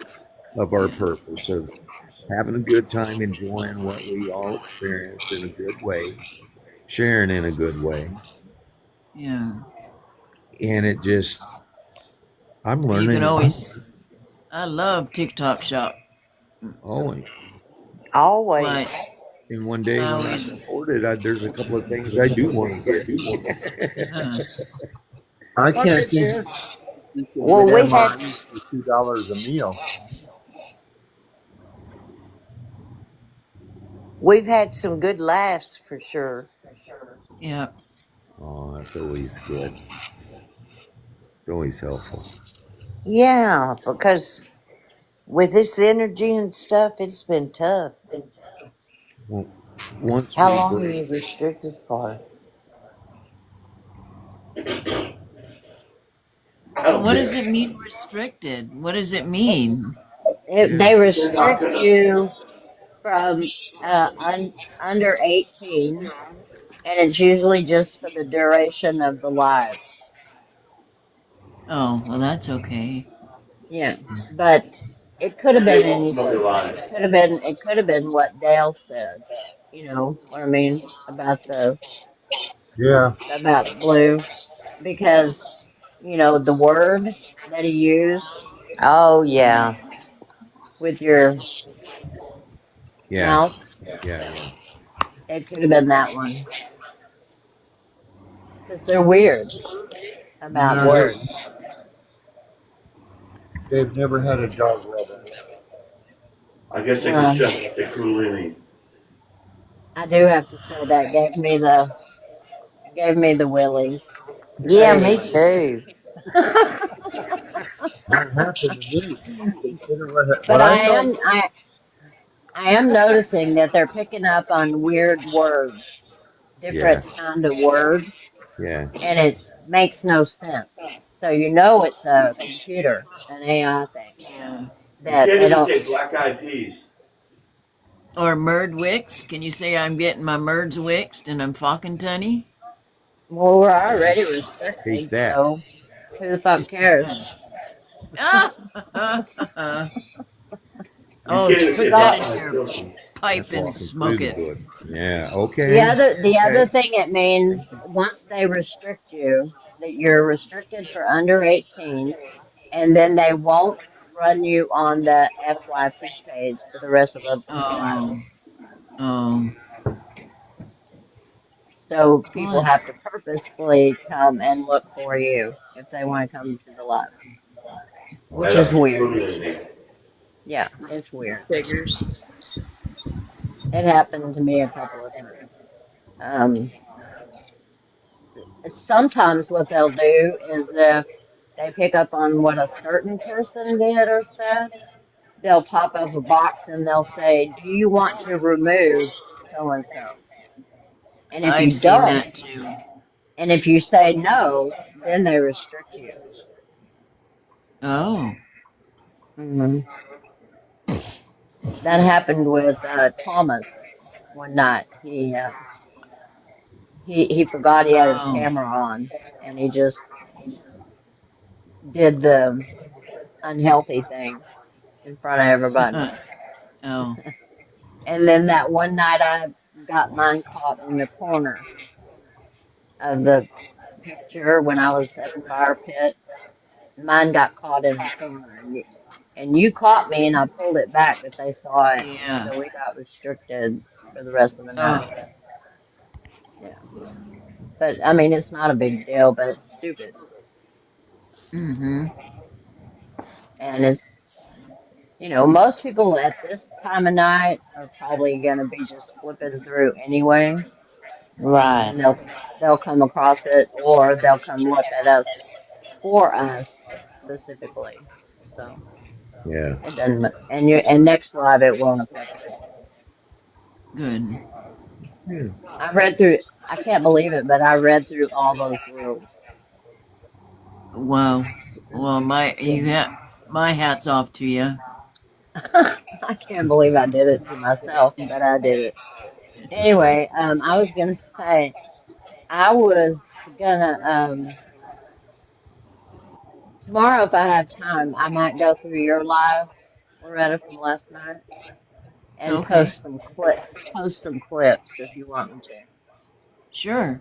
of our purpose of having a good time, enjoying what we all experienced in a good way, sharing in a good way. Yeah. And it just, I'm You learning. can always. I love TikTok Shop. Always. Always. But And one day when I always. support it, there's a couple of things I do want to get. I can't think. Well, we had for $2 a meal. we've had some good laughs for sure. Yeah. Oh, that's always good. always helpful. Yeah, because with this energy and stuff, it's been tough. Well, once How we long are break, you restricted for? I Well, don't what care. does it mean restricted? What does it mean? yeah, They They're not restrict gonna. you from under 18, and it's usually just for the duration of the live. Oh, well, that's okay. Yeah, but it could have And they been won't smoke it anything. live. It could have been what Dale said. You know what I mean Yeah. about the blue, because the word that he used Oh, yeah. with your yeah, mouth. yeah. It could have been that one, because they're weird about No, words. they've never had a dog level. I guess they can Well, shut up the Kundalini. I do have to say that gave me the willies. Yeah, me too. That happened to me. Consider what But I I know. am I am noticing that they're picking up on weird words, Yeah, different kind of words, yeah. and it makes no sense. So it's a computer, an AI thing Yeah. You that can't they even don't. say black eyed peas. Or Merd Wicks. Can you say I'm getting my Merds Wixed and I'm fucking tunny? Well, we're already Take restricted, that. so who the fuck cares? Good. Ah! You Oh, can't even say put that black Because in eyed your silky. pipe That's and walking through smoke the it. bush. Yeah, the okay. other the Okay. other thing it means, once they restrict you, that you're restricted for under 18, and then they won't run you on the FYP page for the rest of the live. Oh, oh. So Well, people that's have to purposefully come and look for you if they want to come to the live, which Right is up the weird. Kundalini. Yeah, it's weird. Figures. It happened to me a couple of times. Um, Sometimes what they'll do is, if they pick up on what a certain person did or said, they'll pop up a box and they'll say, "Do you want to remove so and so?" And if I've you seen don't, that too. and if you say no, then they restrict you. Oh, hmm That happened with Thomas one night. He forgot he had his oh, camera on, and he just did the unhealthy thing in front of everybody. oh, And then that one night, I got mine caught in the corner of the picture when I was at the fire pit. Mine got caught in the corner, and you caught me, and I pulled it back, but they saw it, and yeah. so we got restricted for the rest of the night. Oh, Yeah, but I mean, it's not a big deal, but it's stupid, mm-hmm. and most people at this time of night are probably gonna be just flipping through anyway, Right. and they'll come across it, or they'll come look at us for us specifically. So Yeah. it doesn't, and next live it won't affect you. Good. Yeah. I read through. I can't believe it, but I read through all those rules. Wow. Well, my hat's off to you. I can't believe I did it to myself, but I did it anyway. I was gonna say, I was gonna tomorrow, if I have time, I might go through your live, Loretta, from last night, and Okay. post some clips if you want me to. Sure.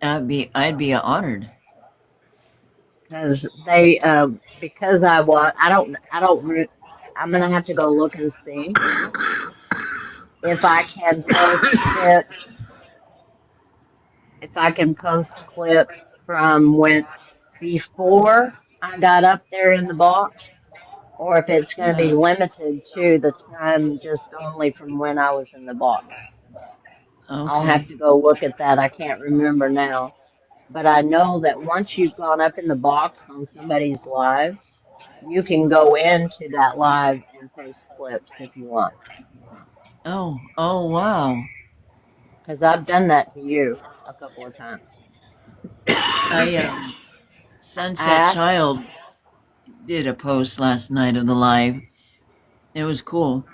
I'd be honored. Because I'm gonna have to go look and see if I can post clips from when before I got up there in the box, or if it's going to be Uh, limited to the time just only from when I was in the box. I'll have okay. to go look at that. I can't remember now. but I know that once you've gone up in the box on somebody's live, you can go into that live and post clips if you want. Oh, wow. Because I've done that to you a couple of times. I I Sunset asked, Child did a post last night of the live. It was cool.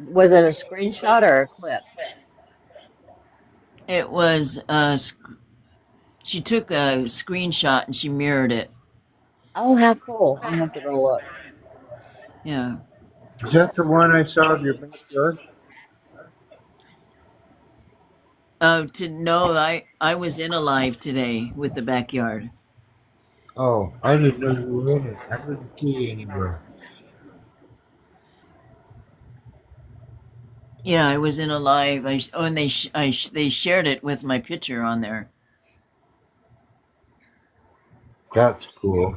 was it a screenshot or a clip? It was she took a screenshot and she mirrored it. Oh, how cool. I'll have to go look. Yeah. Is that the one I saw of your backyard? To know I was in a live today with the backyard. Oh, I didn't know you were in it. I didn't see you anywhere. Yeah, I was in a live. And they shared it with my picture on there. That's cool.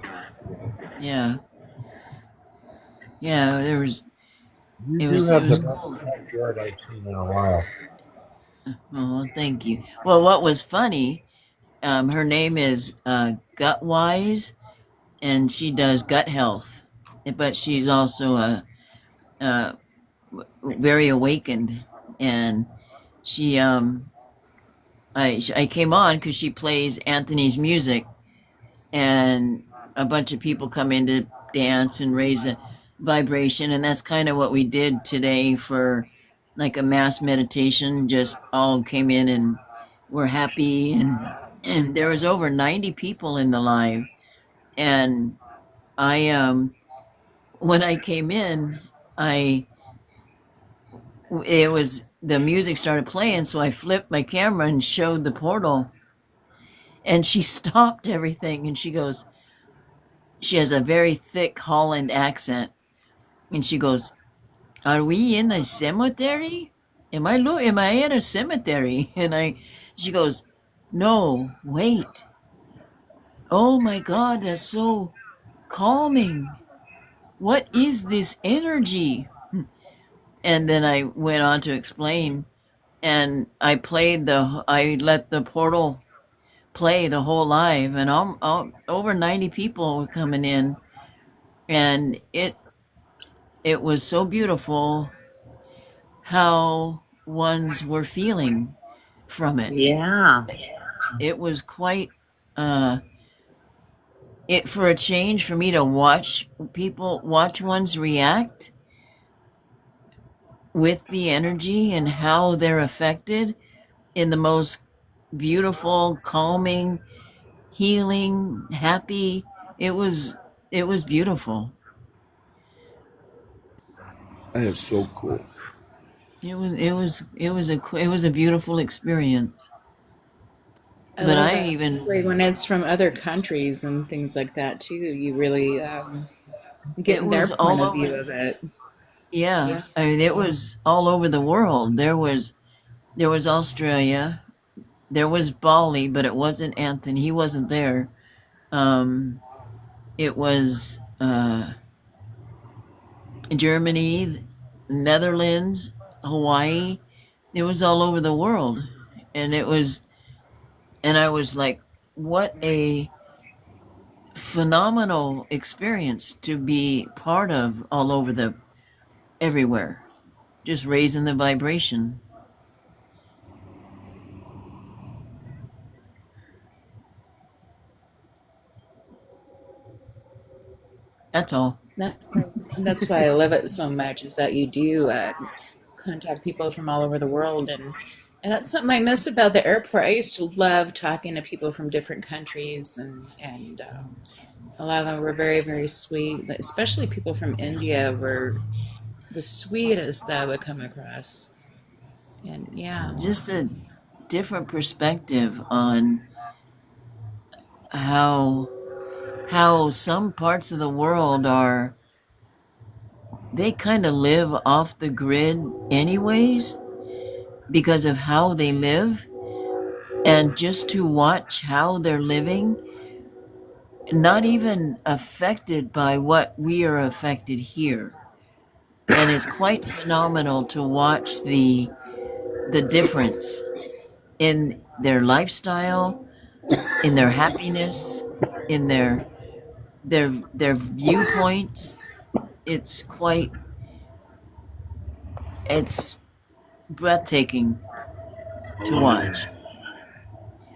Yeah. Yeah, You it do was it have the was best cool. backyard I've seen in a while. Oh, thank you. Well, what was funny, her name is Gutwise, and she does gut health, but she's also a very awakened, and she I came on because she plays Anthony's music, and a bunch of people come in to dance and raise a vibration, and that's kind of what we did today for like a mass meditation. Just all came in and were happy, and there was over 90 people in the live, and I when I came in, I it was the music started playing, so I flipped my camera and showed the portal, and she stopped everything, and she goes, she has a very thick Holland accent, and she goes, "Are we in a cemetery? Am I in a cemetery?" And she goes, "No, wait. Oh my God, that's so calming. What is this energy?" And then I went on to explain, and I let the portal play the whole live, and over 90 people were coming in, and it was so beautiful how ones were feeling from it. Yeah. It was quite uh it for a change for me to watch ones react with the energy and how they're affected in the most beautiful, calming, healing, happy. It was it was beautiful. That is so cool. It was a beautiful experience. I But love I that. even Like when it's from other countries and things like that too. You really it get their was point all of view over. of it. Yeah, I mean, it was all over the world. There was Australia, there was Bali, but it wasn't Anthony. He wasn't there. Um, it was Germany, Netherlands, Hawaii. It was all over the world, and I was like, what a phenomenal experience to be part of all over the everywhere, just raising the vibration. That's all. That's why I love it so much. Is that you do contact people from all over the world, and that's something I miss about the airport. I used to love talking to people from different countries, and a lot of them were very very sweet. Especially people from India were the sweetest that I would come across. And yeah, Just a different perspective on how some parts of the world are, they kind of live off the grid anyways because of how they live, and just to watch how they're living, not even affected by what we are affected here. And it's quite phenomenal to watch the difference in their lifestyle, in their happiness, in their viewpoints. It's quite it's breathtaking to watch.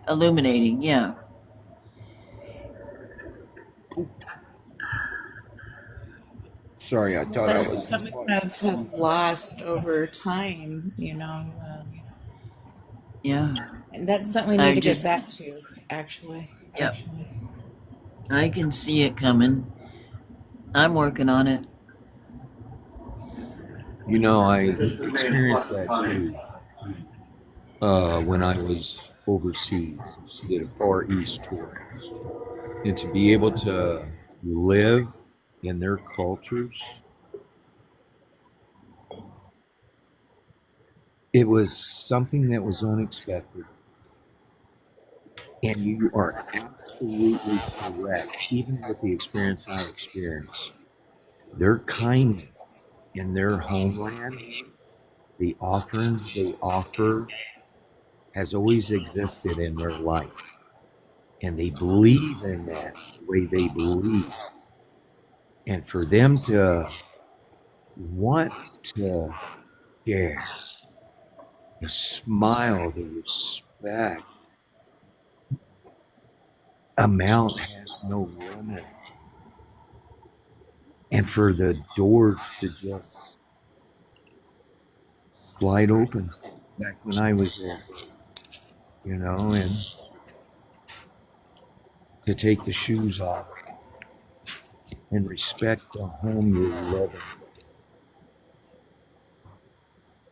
Illuminating, yeah. Sorry, I thought I That's was something have lost over time, you know. Yeah. And that's something we need I to get just back to, actually. yep. I can see it coming. I'm working on it. You know, I experienced that too when I was overseas, did a Far East tour. And to be able to live in their cultures, it was something that was unexpected. And you are absolutely correct, even with the experience I experienced. Their kindness in their homeland, the offerings they offer, has always existed in their life. And they believe in that the way they believe. And for them to want to share, the smile, the respect, amount has no limit. And for the doors to just slide open back when I was there, you know, and to take the shoes off and respect the home you're living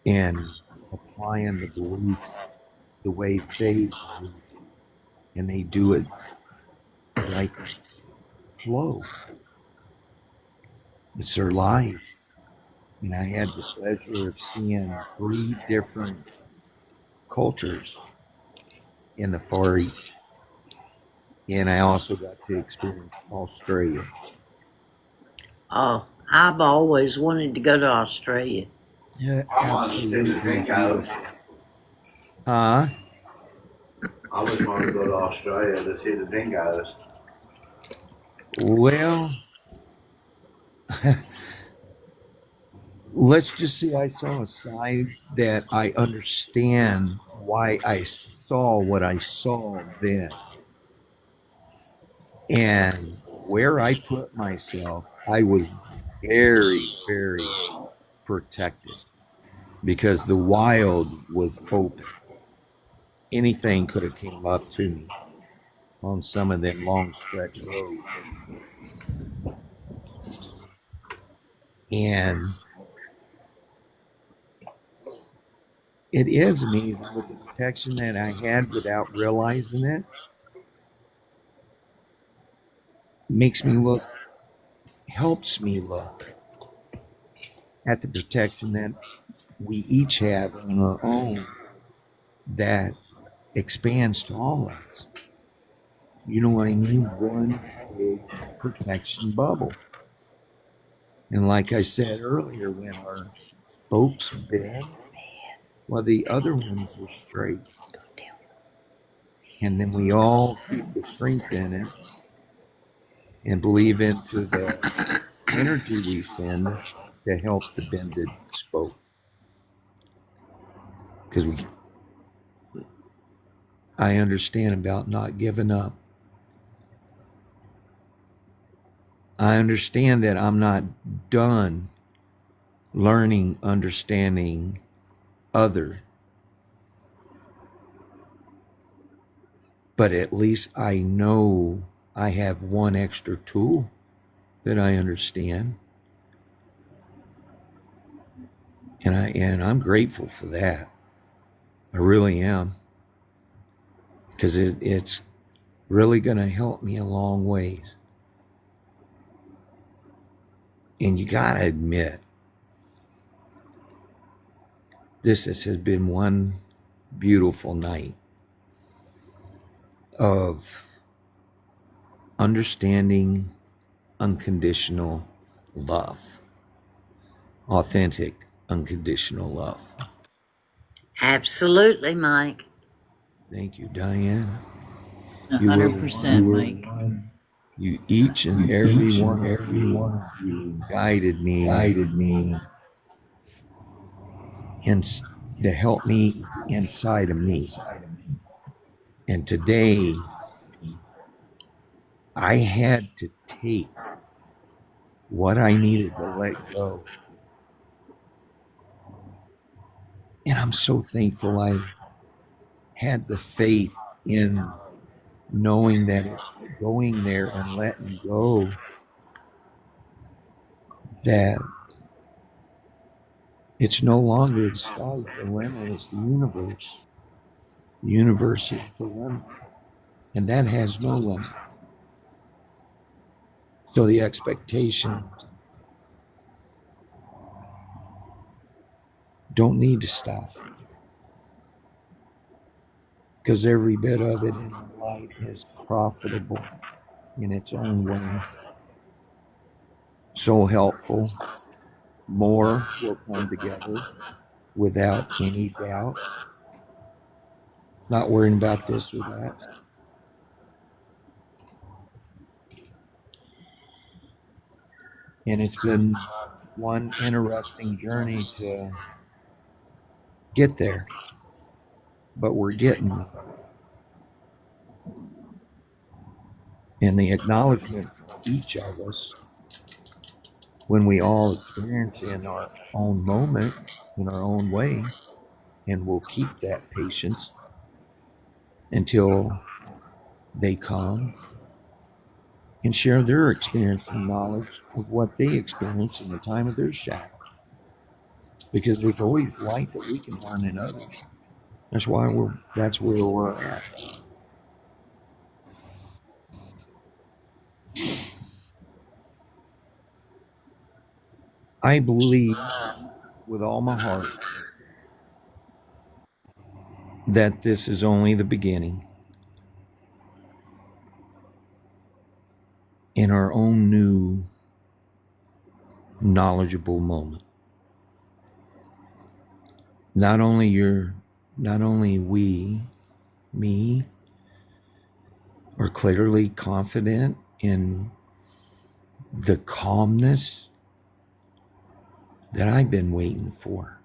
and applying the beliefs the way they believe, and they do it like flow. It's their lives. And I had the pleasure of seeing 3 different cultures in the Far East. And I also got to experience Australia. Oh, I've always wanted to go to Australia. Yeah, I want to see the dingoes. Huh? I always wanted to go to Australia to see the dingoes. Well, let's just say I saw a side that I understand why I saw what I saw then. And where I put myself, I was very, very protected because the wild was open. Anything could have came up to me on some of them long stretch roads. And it is amazing with the protection that I had without realizing it. Makes me look, helps me look at the protection that we each have on our own that expands to all of us. You know what I mean? One big protection bubble. And like I said earlier, when our spokes bend, well, the other ones are straight. And then we all keep the strength in it and believe into the energy we send to help the bended spoke. Because I understand about not giving up. I understand that I'm not done learning, understanding other, but at least I know I have one extra tool that I understand. And I'm grateful for that. I really am. Because it's really going to help me a long ways. And you got to admit, this has been one beautiful night of understanding unconditional love, authentic unconditional love. Absolutely, Mike. Thank you, Diane. You were 100%, Mike. one. You each and every one of you guided me in, to help me inside of me. And today I had to take what I needed to let go. And I'm so thankful I had the faith in knowing that going there and letting go, that it's no longer the sky's the limit, it's the universe. The universe is the limit, and that has no limit. So the expectation don't need to stop, because every bit of it in the light is profitable in its own way. So helpful. More will come together without any doubt. Not worrying about this or that. And it's been one interesting journey to get there, but we're getting there. And the acknowledgement from each of us when we all experience in our own moment, in our own way, and we'll keep that patience until they come and share their experience and knowledge of what they experience in the time of their shadow. Because there's always light that we can learn in others. That's where we're at. I believe with all my heart that this is only the beginning in our own new knowledgeable moment. Not only we, me, are clearly confident in the calmness that I've been waiting for.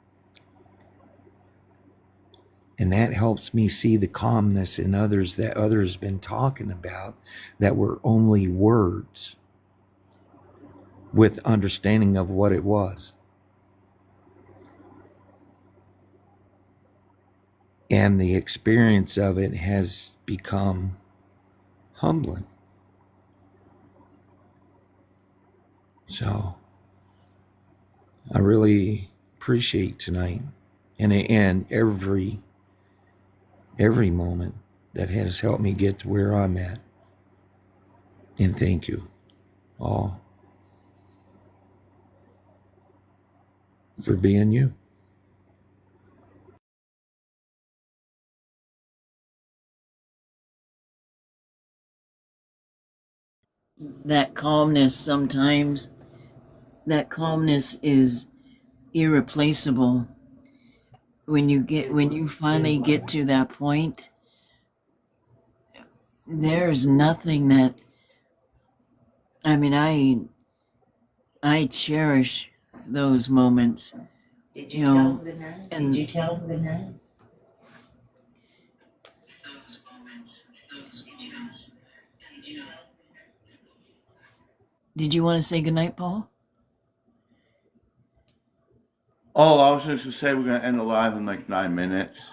And that helps me see the calmness in others that others been talking about that were only words with understanding of what it was. And the experience of it has become humbling. So I really appreciate tonight and every moment that has helped me get to where I'm at. And thank you all for being you. That calmness sometimes, that calmness is irreplaceable. When you finally get to that point, there's nothing that, I mean, I cherish those moments. Did you you tell know, him good night? and Did you tell him good night? did you want to say goodnight, Paul? Oh, I was just gonna say we're gonna end the live in like 9 minutes.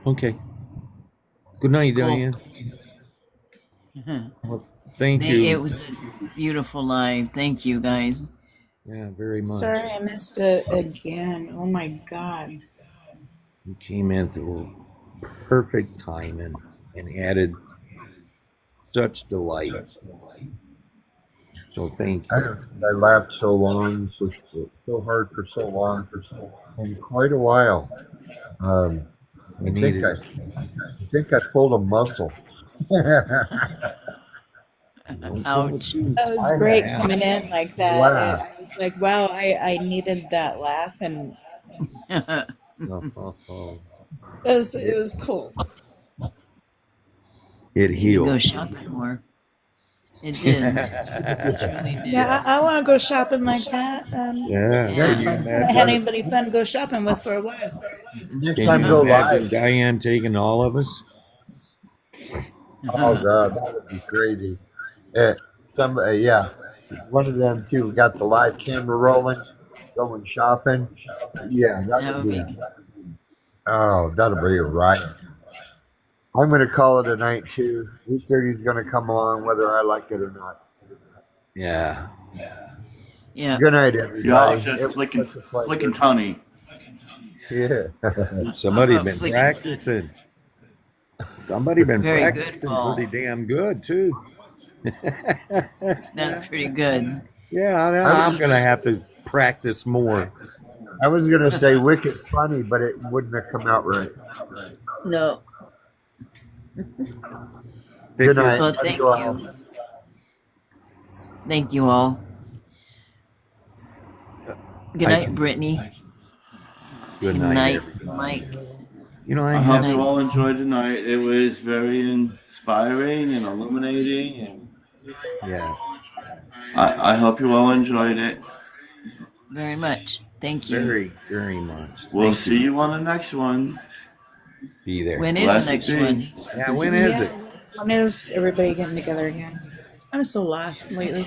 Okay. Good night, Cool. Diane. Well, thank you. It was a beautiful live. Thank you, guys. Yeah, very much. Sorry I missed it again. Oh my God. You came in through perfect timing and added such delight. So thank you. I laughed so long, so hard for so long, in quite a while. I I needed it. think I pulled a muscle. Ouch. That was I great Yeah. coming in like that. I was like, wow, I needed that laugh, and Oh, it was cool. It Made me go healed. shopping more. It did. It truly did. Yeah, I want to go shopping like that. Yeah. Yeah. Can you Haven't had imagine? anybody fun to go shopping with for a while. Next Can time you go imagine live. Diane taking all of us? Oh god, that would be crazy. Yeah, one of them two got the live camera rolling, going shopping. Yeah, that That would would be. be. Oh, that'll be a riot. I'm going to call it a night too. 8:30 is going to come along whether I like it or not. Yeah. Yeah. Good night, Y'all everybody. just It was flicking, such a flicking pleasure. Tony. Yeah. Somebody been Flicking practicing. Somebody been Very good, practicing Paul. pretty damn good too. That's pretty good. Yeah, I I'm was, gonna have to practice more. I was going to say wicked funny, but it wouldn't have come out right. No. Good night. Well, Love thank you all. you. Thank you all. Good I night, can. Brittany. Good Good night, night, everybody. Mike. You know, I I Good hope have. you night. all enjoyed tonight. It was very inspiring and illuminating, and Yes. I hope you all enjoyed it. Very much. Thank you. Very, very much. We'll Thank see you. you on the next one. Be there. When is the Blessed next be. one? Yeah. When is Yeah. it? When is everybody getting together again? I'm so lost lately.